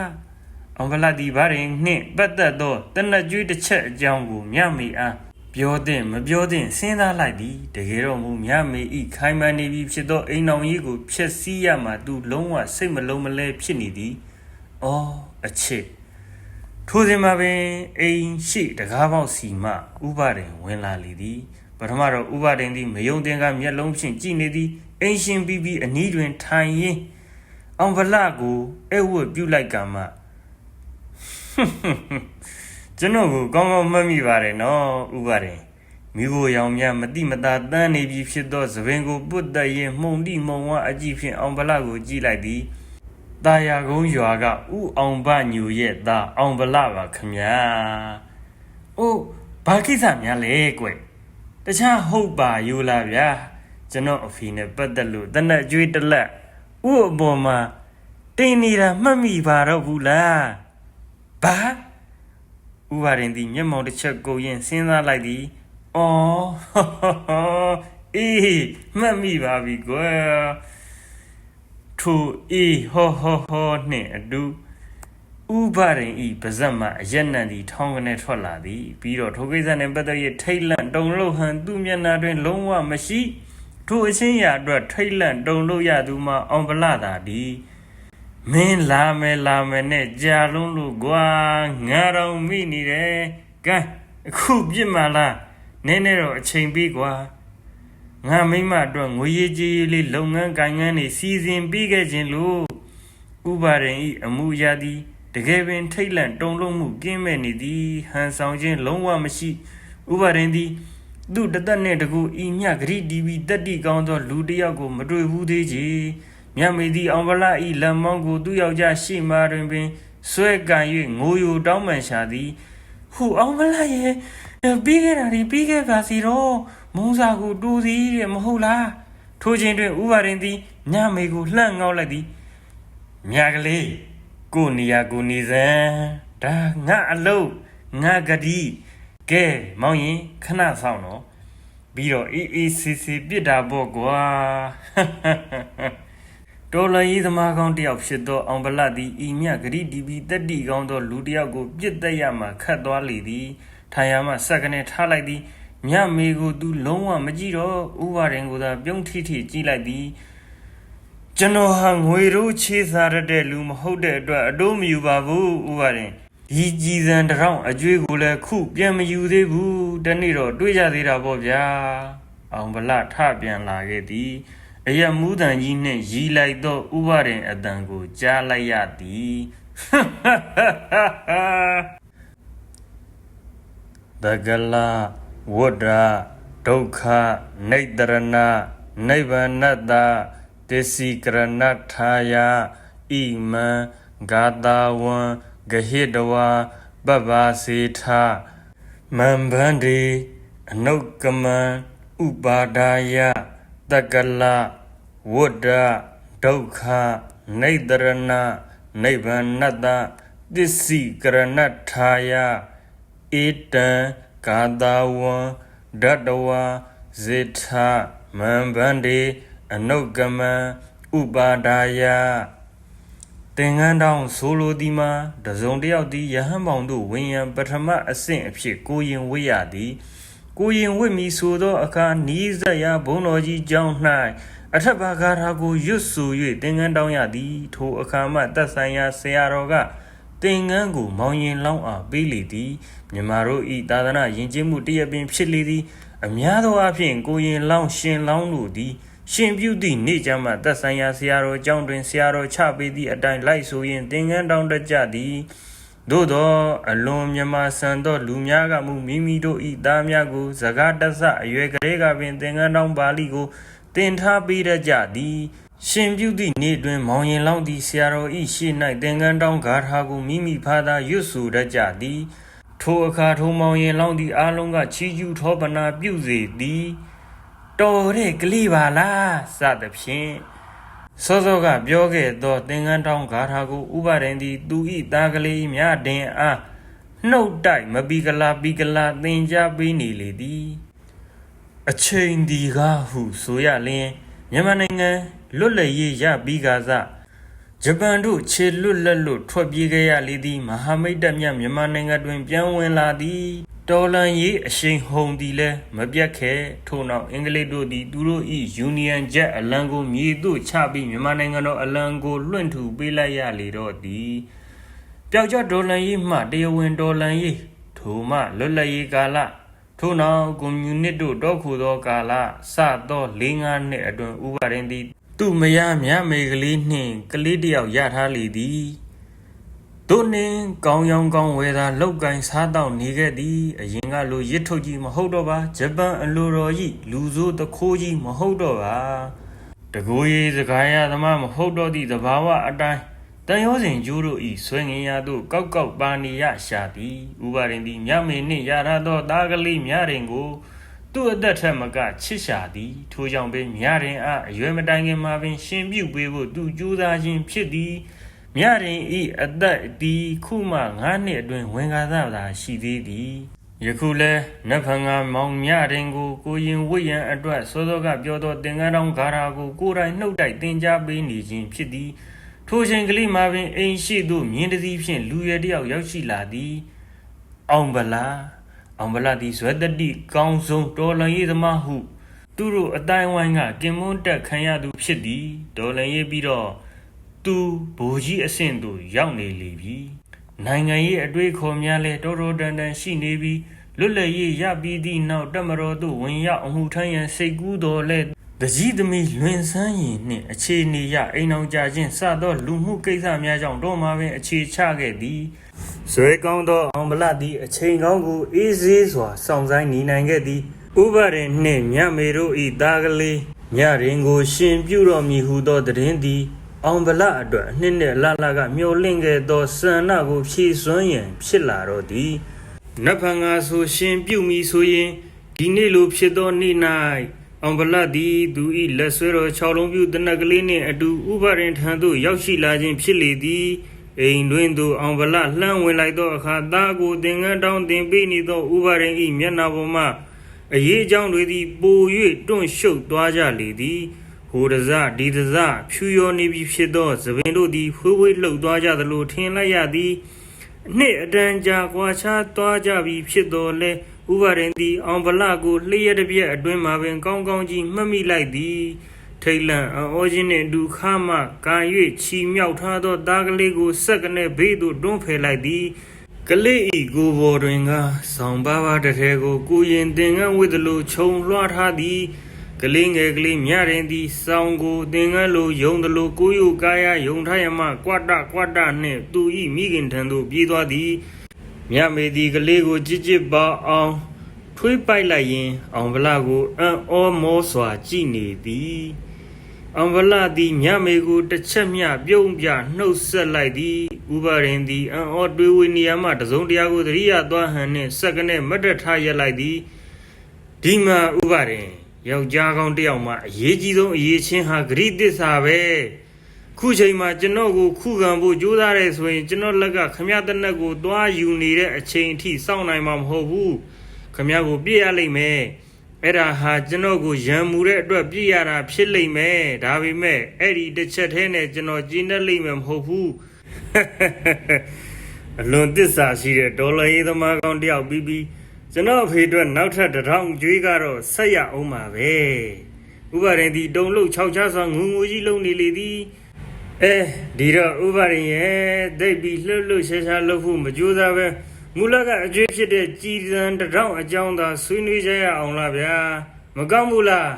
အောင်ဗလာဒီဘာရင်နှင့်ပတ်သက်တော့တနက်ကျွေးတစ်ချက်အကြောင်းကိုမြမေအားပြောတဲ့မပြောတဲ့စဉ်းစားလိုက်သည်တကယ်တော့မူမြမေဤခိုင်မာနေပြီဖြစ်သောအိမ်တော်ကြီးကိုဖျက်ဆီးရမှသူလုံးဝစိတ်မလုံးမလဲဖြစ်နေသည်အချစ်ထိုစဉ်မှာပင်အိမ်ရှိတကားပေါက်စီမှဥပဒင်ဝင်လာလေသည်ပထမတော့ဥပဒင်သည်မယုံတင်ကမျက်လုံးဖြင့်ကြည့်နေသည်အိမ်ရှင်ပြီးအနီးတွင်ထိုင်ရင်းအောင်ဗလာကိုအဲ့ဝတ်ပြုတ်လိုက်ကမှကျွန်တော်ကိုကောင်းကောင်းမှတ်မိပါတယ်နော်ဥပဒင်မိကိုရောင်များမတိမတာတန်းနေပြီဖြစ်သောသပင်ကိုပုတ်တက်ရင်မှုန်တိမုံဝအကြည့်ဖြင့်အောင်ဗလာကိုကြည့်လိုက်သည်တာယာကုန်းရွာကဥအောင်ဘညူရဲ့သားအောင်ဗလာပါခမညာဘာကိစ္စများလဲကွတခြားဟုတ်ပါယူလားဗျာကျွန်တော်အဖေနဲ့ပတ်သက်လို့တနက်ကျွေးတလက်ဥအပေါ်မှာတင်နေတာမှတ်မိပါတော့ဘူးလားဘာဥပါရင်ဒီမျက်မှောင်တစ်ချက်ကိုရင်စဉ်းစားလိုက်သည်မှတ်မိပါပြီကွယ်ထိုဟောနှင့်အတူဥပါရင်ဤပါဇက်မှအရက်နံသည်ထောင်းကနေထွက်လာသည်ပြီးတော့ထိုကိစ္စနှင့်ပတ်သက်၍ထိတ်လန့်တုန်လှုပ်ဟန်သူ့မျက်နှာတွင်လုံးဝမရှိ ထိုအချင်းရာအတွက်ထိတ်လန့်တုန်လို့ရသူမှအောင်ဗလသာဒီမင်းလာမယ်နဲ့ကြာလုံးလို့ကွာငါတော့မိနေတယ်ကဲအခုပြစ်မှလားနည်းနည်းတော့အချိန်ပေးကွာငါမိမအတွက်ငွေရေးကြေးရေးလေးလုပ်ငန်းကိုင်ငန်းတွေစီစဉ်ပြီးခဲ့ခြင်းလို့ဥပါရင်ဤအမှုရာသည်တကယ်ပင်ထိတ်လန့်တုန်လှုပ်မှုကင်းမဲ့နေသည်ဟန်ဆောင်ခြင်းလုံးဝမရှိဥပါရင်သည်သူတသက်နှင့်တကူဤမြဂရိတီဗီတက်တိကောင်းသောလူတစ်ယောက်ကိုမတွေ့ဘူးသေးချေမြတ်မေသည်အောင်ဗလဤလမ်းမောင်းကိုသူ့ယောက်ျားရှိမှတွင်ပင်ဆွဲကန်၍ငိုယိုတောင်းပန်ရှာသည်ဟူအောင်ဗလရဲ့ပြီးခဲ့တာဒီပြီးခဲ့ပါစီတော့မုံစာကိုတူစီတဲ့မဟုတ်လားထိုချိန်တွင်ဥပါရင်သည်ညမေကိုလှန့်ငေါက်လိုက်သည်မြကလေးကိုနေရာကိုနေစမ်းဒါငါအလုပ်ငါဂတိကဲမောင်ရင်ခဏဆောင်တော့ပြီးတော့အေးစီပြစ်တာပေါ့ကွာတော်လရေးသမားကောင်းတယောက်ဖြစ်သောအောင်ဗလသည်ဤမြဂရိတီဗီတက်တိကောင်းသောလူတယောက်ကိုပြစ်သက်ရမှခတ်သွားလေသည်ထိုင်ရမှစက်ကနေထားလိုက်သည်မြမေကိုသူလုံးဝမကြည့်တော့ဥပါရင်ကိုသာပြုံးထိကြည့်လိုက်သည်ကျွန်တော်ဟာငွေတို့ချေးစားရတဲ့လူမဟုတ်တဲ့အတွက်အတိုးမယူပါဘူးဥပါရင်ဒီကြည်စံတစ်ထောင်အကျွေးကိုလည်းခုပြန်မယူသေးဘူးတနေ့တော့တွေးကြသေးတာပေါ့ဗျာအောင်ဗလထပြန်လာခဲ့သည်အယမူးတန်ကြီးနှင့်ရီလိုက်သောဥပါရင်အတန်ကိုကြားလိုက်ရသည်တကလာဝတ္တဒုက္ခနိတရဏနိဗ္ဗာနတ္တတစီကရဏထာယဣမံဂါတာဝံဂဟိတဝါပပ္ပါစေထမံဗန္တိအနုကမံဥပါဒါယတကလဝတ္တဒုက္ခနိတရဏနိဗ္ဗာနတ္တတစီကရဏထာယဧတံဂါတာဝံဓတ္တဝါဇေထမံဗန္တိအနုကမံဥပါဒါယသင်္ကန်းတောင်းဆိုလိုသည်မှာတစုံတစ်ယောက်သည်ယဟန်ပေါင်သို့ဝင်ရန်ပထမအဆင့်အဖြစ်ကိုရင်ဝိရသည်ကိုရင်ဝိမီဆိုသောအခါနီးစပ်ရာဘုံတော်ကြီးကျောင်း၌အထက်ဘာဂါထာကိုရွတ်ဆို၍သင်္ကန်းတောင်းရသည်ထိုအခါမှသက်ဆိုင်ရာဆရာတော်ကသင်္ကန်းကိုမောင်ရင်လောင်းအားပေးလေသည်မြမတို့ဤသာသနာယဉ်ကျေးမှုတရပင်ဖြစ်လေသည်အများသောအားဖြင့်ကိုရင်လောင်းရှင်လောင်းတို့သည်ရှင်ပြုသည့်နေ့ကျမှသက်ဆိုင်ရာဆရာတော်ကျောင်းတွင်ဆရာတော်ချပေးသည့်အတိုင်းလိုက်ဆိုရင်သင်္ကန်းတောင်းတတ်ကြသည်သို့သောအလွန်မြမဆန်သောလူများကမူမိမိတို့ဤသားများကိုစကားတဆအရွယ်ကလေးကပင်သင်္ကန်းတောင်းပါဠိကိုသင်ထားပေးတတ်ကြသည်ရှင်ပြုသည့်နေ့တွင်မောင်ရင်လောင်းသည့်ဆရာတော်ဤရှိ၌သင်္ကန်းတောင်းဂါထာကိုမိမိဖာသာရွတ်ဆိုတတ်ကြသည်ထိုအခါထိုမောင်ရင်လောင်းသည့်အားလုံးကချီးကျူးထောပနာပြုစေသည်တော်တဲ့ကလေးပါလားစသဖြင့်စောကပြောခဲ့သောသင်္ကန်းတောင်းဂါထာကိုဥပါရင်သည်သူဤသားကလေးများတင်အားနှုတ်တိုက်မပီကလာသင်ကြားပေးနေလေသည်အချိန်ဒီကားဟုဆိုရလျင်မြန်မာနိုင်ငံလွတ်လပ်ရေးရပြီးကစားဂျပန်တို့ခြေလွတ်လက်လွတ်ထွက်ပြေးခဲ့ရလေသည်မဟာမိတ်တပ်များမြန်မာနိုင်ငံတွင်ပြန်ဝင်လာသည်တော်လန်ရေးအရှိန်ဟုန်သည်လည်းမပြတ်ခဲ့ထို့နောက်အင်္ဂလိပ်တို့သည်သူတို့၏ယူနီယံဂျက်အလံကိုမြေသို့ချပြီးမြန်မာနိုင်ငံတော်အလံကိုလွှင့်ထူပေးလိုက်ရလေတော့သည်ပျောက်ကျတော်လန်ရေးမှတရားဝင်တော်လန်ရေးထိုမှလွတ်လပ်ရေးကာလထို့နောက်ကွန်မြူနစ်တို့တောက်ခုသောကာလစသော4-5နှစ်အတွင်းဥပါရင်သည်သူမယားမြမေကလေးနှင့်ကလေးတယောက်ရထားလေသည်တို့နှင့်ကောင်းရောင်ကောင်းဝဲသာလောက်ကင်စားတော့နေခဲ့သည်အရင်ကလိုရစ်ထုတ်ကြီးမဟုတ်တော့ပါဂျပန်အလိုတော်ကြီးလူဆိုးတခိုးကြီးမဟုတ်တော့ပါတကူရေးစကားရသမားမဟုတ်တော့သည့်သဘာဝအတိုင်းတန်ရောစဉ်ကျိုးတို့ဤဆွေငင်ရသို့ကောက်ပါနေရရှာသည်ဥပါရင်သည်မြမေနှင့်ရထားသောသားကလေးများရင်ကိုသူ့အသက်ထက်မကချစ်ရှာသည်ထိုကြောင့်ပင်များရင်အားအရွယ်မတိုင်ခင်မှာပင်ရှင်ပြုပေးဖို့သူကြိုးစားခြင်းဖြစ်သည်မြရင်ဤအသက်ဒီခုမှ9နှစ်အတွင်းဝင်ကားသာရှိသေးသည်ယခုလဲနတ်ဖန်ကမောင်မြရင်ကိုရင်ဝိရန်အတွက်စောကပြောသောသင်္ကန်းတောင်းဂါထာကိုကိုယ်တိုင်နှုတ်တိုက်သင်ကြားပေးနေခြင်းဖြစ်သည်ထိုချိန်ကလေးမှာပင်အိမ်ရှိသို့မြင်းတစည်းဖြင့်လူရတယောက်ရောက်ရှိလာသည်အောင်ဗလာသည်ဇွဲတတိကောင်းဆုံးတော်လန်ရေးသမားဟု သူတို့အတိုင်းဝိုင်းကကင်မွန်းတက်ခံရသူဖြစ်သည်ဒေါ်လန်ရေးပြီးတော့သူဘိုးကြီးအဆင့်သို့ရောက်နေလေပြီနိုင်ငံရေးအတွေ့အခေါ်များလဲတော်တော်တန်တန်ရှိနေပြီးလွတ်လပ်ရေးရပြီးသည့်နောက်တက်မတော်သို့ဝင်ရောက်အမှုထမ်းရန်စိတ်ကူးတော်လဲတကြီးသမီးလွင်ဆန်းရင်နှင့်အခြေအနေရအိမ်အောင်ကြခြင်းစသောလူမှုကိစ္စများကြောင့်တော့မှပင်အခြေချခဲ့သည်ဇွဲကောင်းသောအောင်ဗလသည်အချိန်ကောင်းကိုအေးဆေးစွာစောင့်ဆိုင်နေနိုင်ခဲ့သည်ဥပဒေနှင့်မြမေတို့၏သားကလေးညရင်ကိုရှင်ပြုတော်မူဟုသောတည်င်းသည်အောင်ဗလအတွက်အနှစ်နဲ့လလကမျောလင့်ခဲ့သောဆန္ဒကိုဖြည့်စွမ်းရန်ဖြစ်လာတော့သည်နတ်ဖန်ငါဆိုရှင်ပြုမိဆိုရင်ဒီနေ့လိုဖြစ်သောနေ့၌အောင်ဗလသည်သူ၏လက်ဆွဲတော်၆လုံးပြုတနက်ကလေးနှင့်အတူဥပဒေထံသို့ရောက်ရှိလာခြင်းဖြစ်လေသည်အိမ်တွင်သို့အောင်ဗလလှမ်းဝင်လိုက်သောအခါသားကိုသင်္ကန်းတောင်းတင်ပေးနေသောဥပဒေ၏မျက်နှာပေါ်မှအရေးအကြောင်းတွေသည်ပို၍တွန့်ရှုပ်သွားကြလေသည်ဟိုတစဒီတစဖြူရောနေပြီဖြစ်သောသပင်တို့သည်ဖွေးဖွေးလှုပ်သွားကြသလိုထင်လိုက်ရသည်နှစ်အတန်ကြာကွာခြားသွားကြပြီဖြစ်တော်လဲဥပဒေသည်အောင်ဗလကိုလျှက်တစ်ပြက်အတွင်းမှာပင်ကောင်းကောင်းကြီးမှတ်မိလိုက်သည်ထိတ်လန့်အော်ခြင်းနှင့်ဒုခမှကာ၍ချီမြောက်ထားသောသားကလေးကိုစက်ကနေဘေးသို့တွန်းဖယ်လိုက်သည်ကလေးဤကိုယ်ပေါ်တွင်ကဆောင်ပါပါတထဲကိုကိုရင်သင်္ကန်းဝတ်သလိုခြုံလွှားထားသည်ကလေးငယ်ကလေးမြရင်သည်စောင်းကိုသင်္ကန်းလိုယုံသလိုကိုယုကာယယုံထားရမှကွတ်တနှင့်သူဤမိခင်ထံသို့ပြေးသွားသည်မြမေသည်ကလေးကိုကြစ်ကြစ်ပါအောင်ထွေးပိုက်လိုက်ရင်အောင်ဗလကိုအံ့ဩမောစွာကြည်နေသည်အောင်ဗလသည်မြမေကိုတစ်ချက်မျှပြုံးပြနှုတ်ဆက်လိုက်သည်ဥပရင်သည်အံ့ဩတွေးဝေနေရမှတစုံတရာကိုသတိရသွားဟန်နှင့်စက္ကနဲ့မတ်တက်ထားရက်လိုက်သည်ဒီမှာဥပရင်ယောက်ျားကောင်းတယောက်မှအရေးကြီးဆုံးအရေးချင်းဟာဂရိသစ္စာပဲခုချိန်မှာကျွန်တော်ကိုခုခံဖို့ကြိုးစားရဲဆိုရင်ကျွန်တော်လက်ကခမရတနက်ကိုသွားယူနေတဲ့အချိန်အထိစောင့်နိုင်မှာမဟုတ်ဘူးခမရကိုပြည့်ရလိမ့်မယ်အဲ့ဒါဟာကျွန်တော်ကိုရံမှုတဲ့အတွက်ပြည့်ရတာဖြစ်လိမ့်မယ်ဒါပေမဲ့အဲ့ဒီတစ်ချက်ထဲနဲ့ကျွန်တော်ကျင်းတတ်လိမ့်မယ်မဟုတ်ဘူးအလွန်သစ္စာရှိတဲ့ဒေါ်လာရေးသမားကောင်းတယောက်ပြီးကျွန်တော်အဖေအတွက်နောက်ထပ်1000ကျွေးကတော့ဆက်ရအောင်ပါပဲဥပဒေသည်တုံလို့6ချစွာငူငူကြီးလုံနေလေသည်ဒီတော့ဥပဒေရဲ့ဒိတ်ပြီးလှုပ်ရှားလှုပ်ဖို့မကြိုးစားပဲမူလကအကျွေးဖြစ်တဲ့ကြည်စံ1000အကြောင်းသာဆွေးနွေးကြရအောင်လားဗျာမကောင်းဘူးလား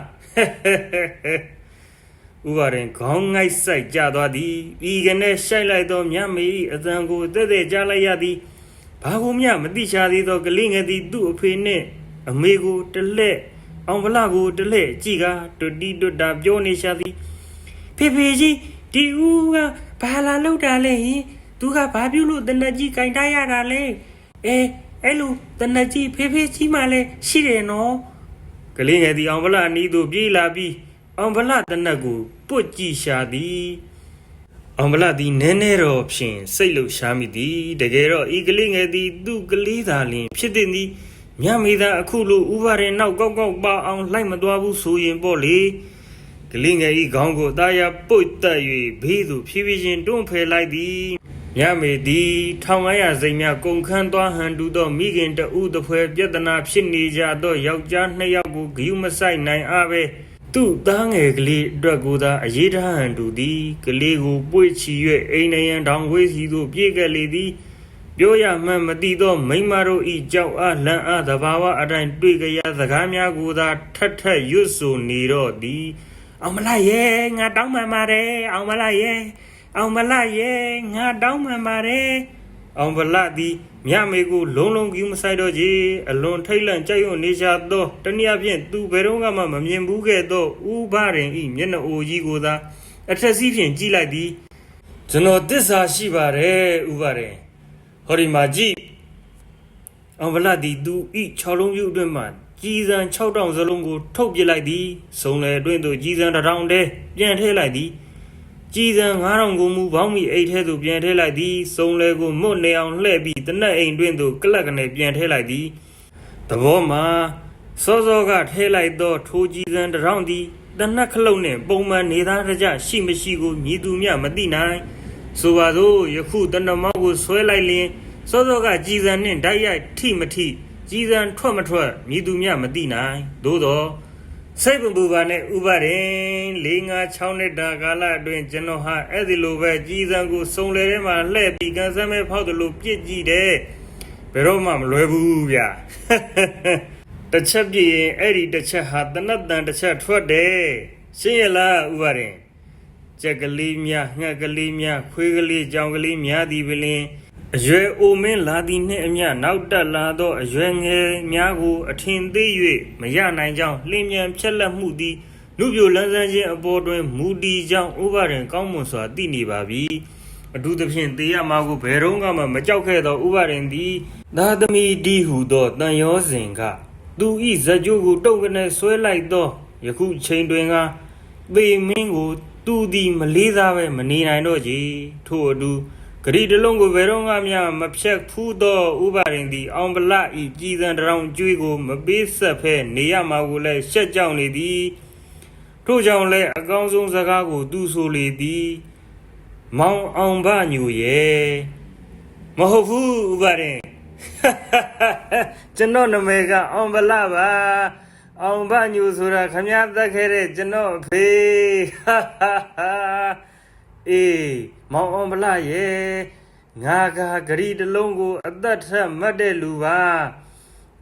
ဥပဒေခေါင်းငိုက်ဆိုင်ကြသွားသည်ဤကနေရှိုက်လိုက်သောမြတ်မေ၏အသံကိုတဲ့ကြားလိုက်ရသည်ဘာကိုမျှမသိချသေးသောကလေးငယ်သည်သူ့အဖေနှင့်အမေကိုတလက်အောင်ဗလကိုတလက်ကြည့်ကာတွတီတွတာပြောနေရှာသည်ဖေဖေကြီးဒီဦးကဘာလာလောက်တာလဲဟင်သူကဘာပြုလို့တနက်ကြီးကင်ထားရတာလဲအဲ့လိုတနက်ကြီးဖေဖေကြီးမှလည်းရှိတယ်နော်ကလေးငယ်သည်အောင်ဗလအနီးသို့ပြေးလာပြီးအောင်ဗလတနက်ကိုပွတ်ကြည့်ရှာသည်အောင်ဗလသည်နည်းနည်းတော့ဖြင့်စိတ်လှုပ်ရှားမိသည်တကယ်တော့ဤကလေးငယ်သည်သူ့ကလေးသာလျှင်ဖြစ်သည်မြမေသာအခုလိုဥပါရင်နောက်ကောက်ပါအောင်လိုက်မသွားဘူးဆိုရင်ပေါ့လေကလေးငယ်ဤခေါင်းကိုတာယာပုတ်တက်၍ဘေးသို့ဖြည်းဖြည်းချင်းတွန်းဖယ်လိုက်သည်မြမေသည်1500စိတ်များကုန်ခန်းသွားဟန်တူသောမိခင်တဦးတစ်ဖွဲပြဿနာဖြစ်နေကြသောယောက်ျား2ယောက်ကိုဂယုမဆိုင်နိုင်အားပဲသူ့သားငယ်ကလေးအတွက်ကိုသာအရေးထားဟန်တူသည်ကလေးကိုပွေ့ချီ၍အိမ်နယံတောင်ဝေးစီသို့ပြေးခဲ့လေသည်ပြောရမှန်မသိသောမိန်းမတို့ဤကြောက်အားလန့်အားသဘာဝအတိုင်းတွေ့ကြရစကားများကိုသာထပ်ရွတ်ဆိုနေတော့သည်အောင်မလားရဲ့ငါတောင်းပန်ပါတယ်အောင်မလားရဲ့အောင်မလားရဲ့ငါတောင်းပန်ပါတယ်အောင်ဗလသည်မြမေကိုလုံးကျူးမဆိုင်တော့ကြီးအလွန်ထိတ်လန့်ကြိုက်ရွံ့နေကြသောတနည်းအားဖြင့်သူဘယ်တော့မှမမြင်ဘူးခဲ့သောဥပါရင်ဤမျက်နှာအိုကြီးကိုသာအထက်စီးဖြင့်ကြည့်လိုက်သည်ကျွန်တော်သစ္စာရှိပါတယ်ဥပါရင်ဟောဒီမှာကြည့်အောင်ဗလသည်သူဤ6လုံးပြုအတွင်းမှကြီးစံ6000စလုံးကိုထုတ်ပြလိုက်သည်စုံလေအတွင်းသို့ကြီးစံ1000တဲပြန်ထည့်လိုက်သည်ကြီးစံ9000ကိုမူပေါင်းမိအိတ်ထဲသို့ပြန်ထည့်လိုက်သည်စုံလေကိုမွတ်နေအောင်လှည့်ပြီးတနက်အိမ်တွင်သို့ကလပ်ကနေပြန်ထည့်လိုက်သည်သဘောမှာစောကထည့်လိုက်သောထိုးကြီးစံ1000သည်တနက်ခလုတ်နှင့်ပုံမှန်နေသားတကြရှိမရှိကိုမြည်သူမျှမသိနိုင်ဆိုပါစို့ယခုတနမောက်ကိုဆွဲလိုက်လျင်စောကကြီးစံနှင့်တိုက်ရိုက်ထိမထိကြီးစံထွက်မထွက်မြည်သူမျှမသိနိုင်သို့သော စိတ်ပူပါနဲ့ဥပါရင်4-5-6နှစ်တာကာလအတွင်းကျွန်တော်ဟာအဲ့ဒီလိုပဲကြီးစံကိုစုံလေထဲမှာလှည့်ပြီးကန်ဆယ်မဲ့ဖောက်တယ်လို့ပြစ်ကြည့်တယ်ဘယ်တော့မှမလွယ်ဘူးဗျာတစ်ချက်ပြည့်ရင်အဲ့ဒီတစ်ချက်ဟာတနတ်တန်တစ်ချက်ထွက်တယ်ရှင်းရလားဥပါရင်ကြက်ကလေးများငှက်ကလေးများခွေးကလေးကြောင်ကလေးများသည်ပင်အရွယ်အိုမင်းလာသည်နှင့်အမျှနောက်တက်လာသောအရွယ်ငယ်များကိုအထင်သေး၍မရနိုင်ကြောင်းလင်းမြန်ဖြက်လက်မှုသည်လူပြိုလန်းဆန်းခြင်းအပေါ်တွင်မူတည်ကြောင်းဥပါရင်ကောင်းမွန်စွာသိနေပါပြီအထူးသဖြင့်တေရမှာကိုဘယ်တော့မှမကြောက်ခဲ့သောဥပါရင်သည်သာသမီဒီဟုသောတန်ရောစဉ်ကသူဤဇကြိုးကိုတုတ်ကနေဆွဲလိုက်သောယခုချိန်တွင်ကပေမင်းကိုသူသည်မလေးစားပဲမနေနိုင်တော့ကြီးထို့အတူဂရီတလုံးကိုဘယ်တော့မှမဖြတ်ဖူးသောဥပါရင်သည်အောင်ဗလဤပြည်စံတရောင်ကျွေးကိုမပေးဆက်ဖဲနေရမှာကိုလည်းရှက်ကြောက်နေသည်ထို့ကြောင့်လည်းအကောင်းဆုံးစကားကိုသူဆိုလေသည်မောင်အောင်ဗညူရဲ့မဟုတ်ဘူးဥပါရင်ကျွန်တော်နာမည်ကအောင်ဗလပါအောင်ဗညူဆိုတာခမည်းသက်ခဲ့တဲ့ကျွန်တော်အဖေအေးမောင်အောင်ဗလရဲ့ငါကဂရီတလုံးကိုအသက်ထက်မှတ်တဲ့လူပါ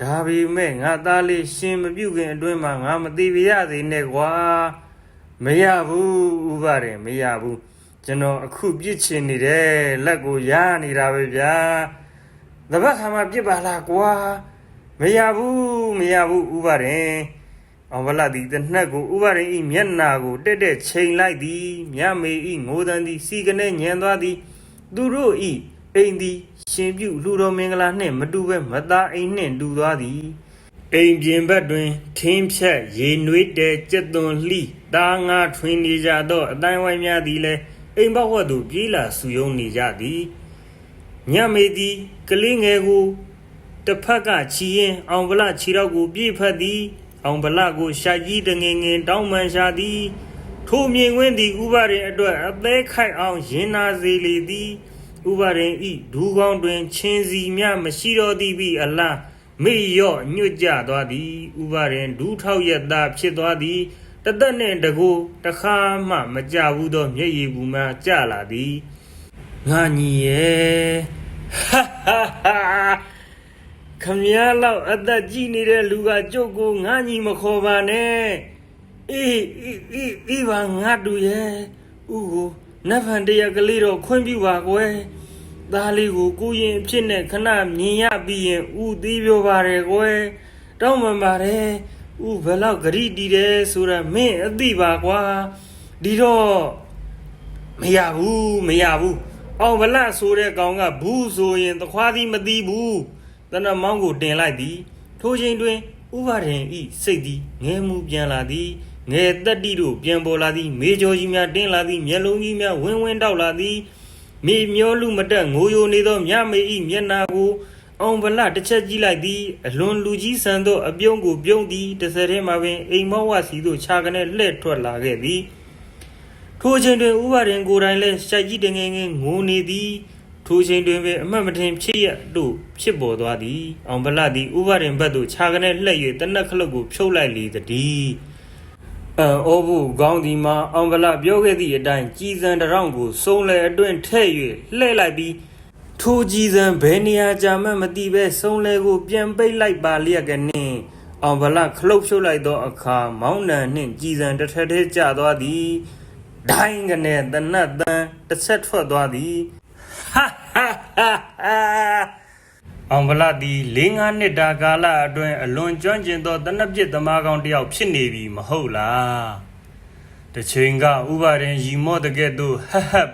ဒါပေမဲ့ငါသားလေးရှင်မပြုတ်ခင်အတွင်းမှာငါမသိပြရသေးနဲ့ကွာမရဘူးဥပါရင်မရဘူးကျွန်တော်အခုပြစ်ချင်နေတယ်လက်ကိုရနေတာပဲဗျာတပတ်ခါမှပြစ်ပါလားကွာမရဘူးဥပါရင်အောင်ဗလသည်တနက်ကိုဥပါရင်ဤမျက်နာကိုတက်တက်ချိန်လိုက်သည်မြမေဤငိုတန်သည်စီကနေညံသွားသည်သူတို့ဤအိမ်သည်ရှင်ပြုလူတော်မင်္ဂလာနှင့်မတူပဲမသားအိမ်နှင့်တူသွားသည်အိမ်ပြင်ဘက်တွင်ထင်းဖြက်ရေနွေးတဲကြက်သွန်လှီတားငါထွင်နေကြသောအတိုင်းဝိုင်းများသည်လည်းအိမ်ဘဝသို့ပြေးလာစုယုံနေကြသည်ညမေသည်ကလေးငယ်ကိုတစ်ဖက်ကချီရင်အောင်ဗလခြေတော့ကိုပြေးဖက်သည်အောင်ဗလကိုရှာကြီးတငင်ငင်တောင်းပန်ရှာသည်ထိုမြင်ဝင်းသည်ဥပါရင်အတွက်အသေးခိုက်အောင်ရင်နာစေလေသည်ဥပါရင်ဤဒူးကောင်းတွင်ချင်းစီများမရှိတော့သည်ပြီးအလားမေ့ရော့ညွတ်ကြသွားသည်ဥပါရင်ဒူးထောက်ရသားဖြစ်သွားသည်တသက်နှင့်တကူတခါမှမကြဘူးသောမျက်ရည်ဘူးမှကြလာသည်ငါညီရဲ့ခမည်းလောက်အသက်ကြီးနေတဲ့လူကကျုပ်ကိုငါညီမခေါ်ပါနဲ့အေးပါငါတူရဲ့ဥကိုနတ်ဖန်တရကလေးတော့ခွင့်ပြုပါကွယ်သားလေးကိုကိုရင်အဖြစ်နဲ့ခဏမြင်ရပြီးရင်ဥသေးပြောပါတယ်ကွယ်တောင်းပန်ပါတယ်ဥဘယ်လောက်ဂရိတီးတယ်ဆိုတာမင်းအသိပါကွာဒီတော့မရဘူးအောင်ဗလဆိုတဲ့ကောင်ကဘူးဆိုရင်သခွားသည်မသိဘူးတနမောင်းကိုတင်လိုက်သည်ထိုချိန်တွင်ဥပါရင်ဤစိတ်သည်ငဲမှုပြန်လာသည်ငဲတက်တိတို့ပြန်ပေါ်လာသည်မေကျော်ကြီးများတင်းလာသည်မျက်လုံးကြီးများဝင်းတောက်လာသည်မေမျောလူမတက်ငိုယိုနေသောမြမေဤမျက်နာကိုအောင်ဗလတစ်ချက်ကြည့်လိုက်သည်အလွန်လူကြီးဆန်သောအပြုံးကိုပြုံးသည်တစ်စက်ထဲမှာပင်အိမ်မောဝစီသို့ခြာကနေလှဲ့ထွက်လာခဲ့သည်ထိုချိန်တွင်ဥပါရင်ကိုယ်တိုင်လည်းရှိုက်ကြီးတငယ်ငယ်ငိုနေသည်ထိုချိန်တွင်ပင်အမှတ်မထင်ဖြစ်ရတို့ဖြစ်ပေါ်သွားသည်အောင်ဗလသည်ဥပါရင်ဘက်သို့ခြာကနေလှဲ့၍တနက်ခလုတ်ကိုဖြုတ်လိုက်လေသည်အောဘူးကောင်းဒီမှာအောင်ဗလပြောခဲ့သည့်အတိုင်းကြီးစံတရောင်ကိုစုံလေအတွင်းထည့်၍လှဲ့လိုက်ပြီးထိုကြီးစံဘယ်နေရာကြာမှမသိပဲစုံလေကိုပြန်ပိတ်လိုက်ပါလျက်ကနှင့်အောင်ဗလခလုတ်ဖြုတ်လိုက်သောအခါမောင်းနံနှင့်ကြီးစံတစ်ထက်တည်းကျသွားသည်ဒိုင်းကနေတနတ်တန်တစ်ဆက်ထွက်သွားသည်အောင်ဗလသည်4-5နှစ်တာကာလအတွင်းအလွန်ကျွမ်းကျင်သောတနက်ပြစ်သမားကောင်းတစ်ယောက်ဖြစ်နေပြီမဟုတ်လားတချိန်ကဥပါရင်ရီမောတကဲ့သို့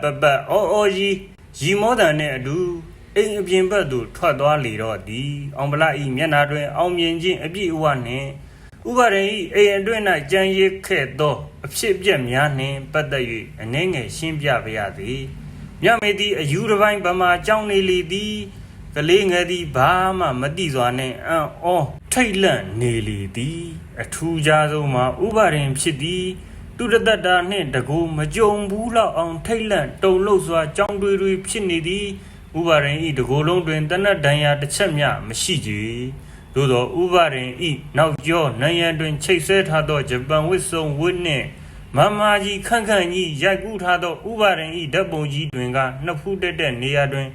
ပပအော်ကြီးရီမောတန်နှင့်အတူအိမ်အပြင်ဘက်သို့ထွက်သွားလေတော့သည်အောင်ဗလ၏မျက်နှာတွင်အောင်မြင်ခြင်းအပြည့်အဝနှင့်ဥပါရင်၏အိမ်အတွင်း၌ကြံရစ်ခဲ့သောအဖြစ်အပျက်များနှင့်ပတ်သက်၍အနည်းငယ်ရှင်းပြပါရသည်မြမေသည်အယူတစ်ပိုင်းဗမာကြောင်းနေလေသည်ကလေးငယ်သည်ဘာမှမသိစွာနဲ့ထိတ်လန့်နေလေသည်အထူးခြားဆုံးမှာဥပါရင်ဖြစ်သည်သူတသက်တာနှင့်တကူမကြုံဘူးလောက်အောင်ထိတ်လန့်တုန်လှုပ်စွာကြောင်းတွေဖြစ်နေသည်ဥပါရင်ဤတကူလုံးတွင်တနတ်ဒဏ်ရာတစ်ချက်မျှမရှိကြ သို့သောဥပါရင်ဤနောက်ကျောနိုင်ငံတွင်ချိတ်ဆဲထားသောဂျပန်ဝစ်စုံဝစ်နှင့်မမကြီးခန့်ခန့်ကြီးရိုက်ကူးထားသောဥပါရင်ဤဓာတ်ပုံကြီးတွင်ကနှစ်ဖူးတက်တဲ့နေရာတွင်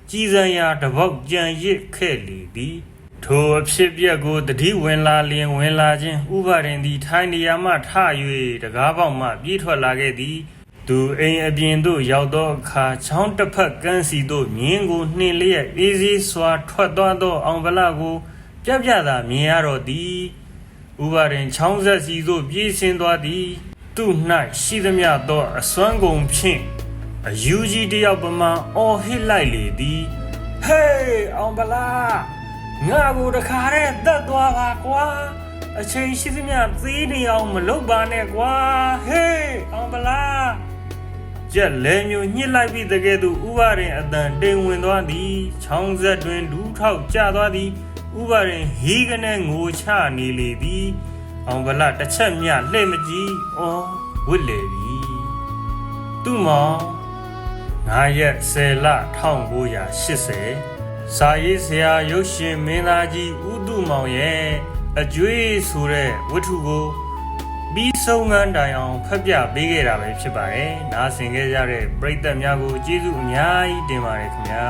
ကြည်စံရာတပေါက်ကြံရစ်ခဲ့လေသည်ထိုအဖြစ်ပြက်ကိုတတိဝင်လာလျင်ဝင်လာခြင်းဥပါရင်သည်ထိုင်နေရာမှထ၍တကားပေါက်မှပြေးထွက်လာခဲ့သည်သူအိမ်အပြင်သို့ရောက်သောအခါချောင်းတစ်ဖက်ကန်းစီသို့မြင်းကိုနှင်လျက်အေးစေးစွာထွက်သွားသောအောင်ဗလကိုပြပြသာမြင်ရတော့သည်ဥပါရင်ချောင်းဆက်စီသို့ပြေးဆင်းသွားသည်သူ့၌ရှိသမျှသောအစွမ်းကုန်ဖြင့်အယူကြီးတယောက်ပမာအော်ဟစ်လိုက်လေသည်ဟေးအောင်ဗလာငါကိုတခါတည်းတတ်သွားပါကွာအချိန်ရှိသမျှသေးနေအောင်မလုပ်ပါနဲ့ကွာဟေးအောင်ဗလာကြက်လဲမျိုးညှစ်လိုက်ပြီးတကယ်သူဥပါရင်အတန်တိမ်ဝင်သွားသည်ချောင်းဆက်တွင်ဒူးထောက်ကျသွားသည်ဥပါရင်ဟီးကနေငိုချနေလေသည်အောင်ဗလာတစ်ချက်မျှလှဲ့မကြည့်အော်ဝစ်လေပြီသူ့မောင်9ရက်10လ1980စာရေးဆရာရုပ်ရှင်မင်းသားကြီးဦးသူမောင်ရဲ့အကျွေးဆိုတဲ့ဝတ္ထုကိုပြီးဆုံးငန်းတိုင်အောင်ဖတ်ပြပေးခဲ့တာပဲဖြစ်ပါတယ်နားဆင်ခဲ့ကြတဲ့ပရိသတ်များကိုကျေးဇူးအများကြီးတင်ပါတယ်ခင်ဗျာ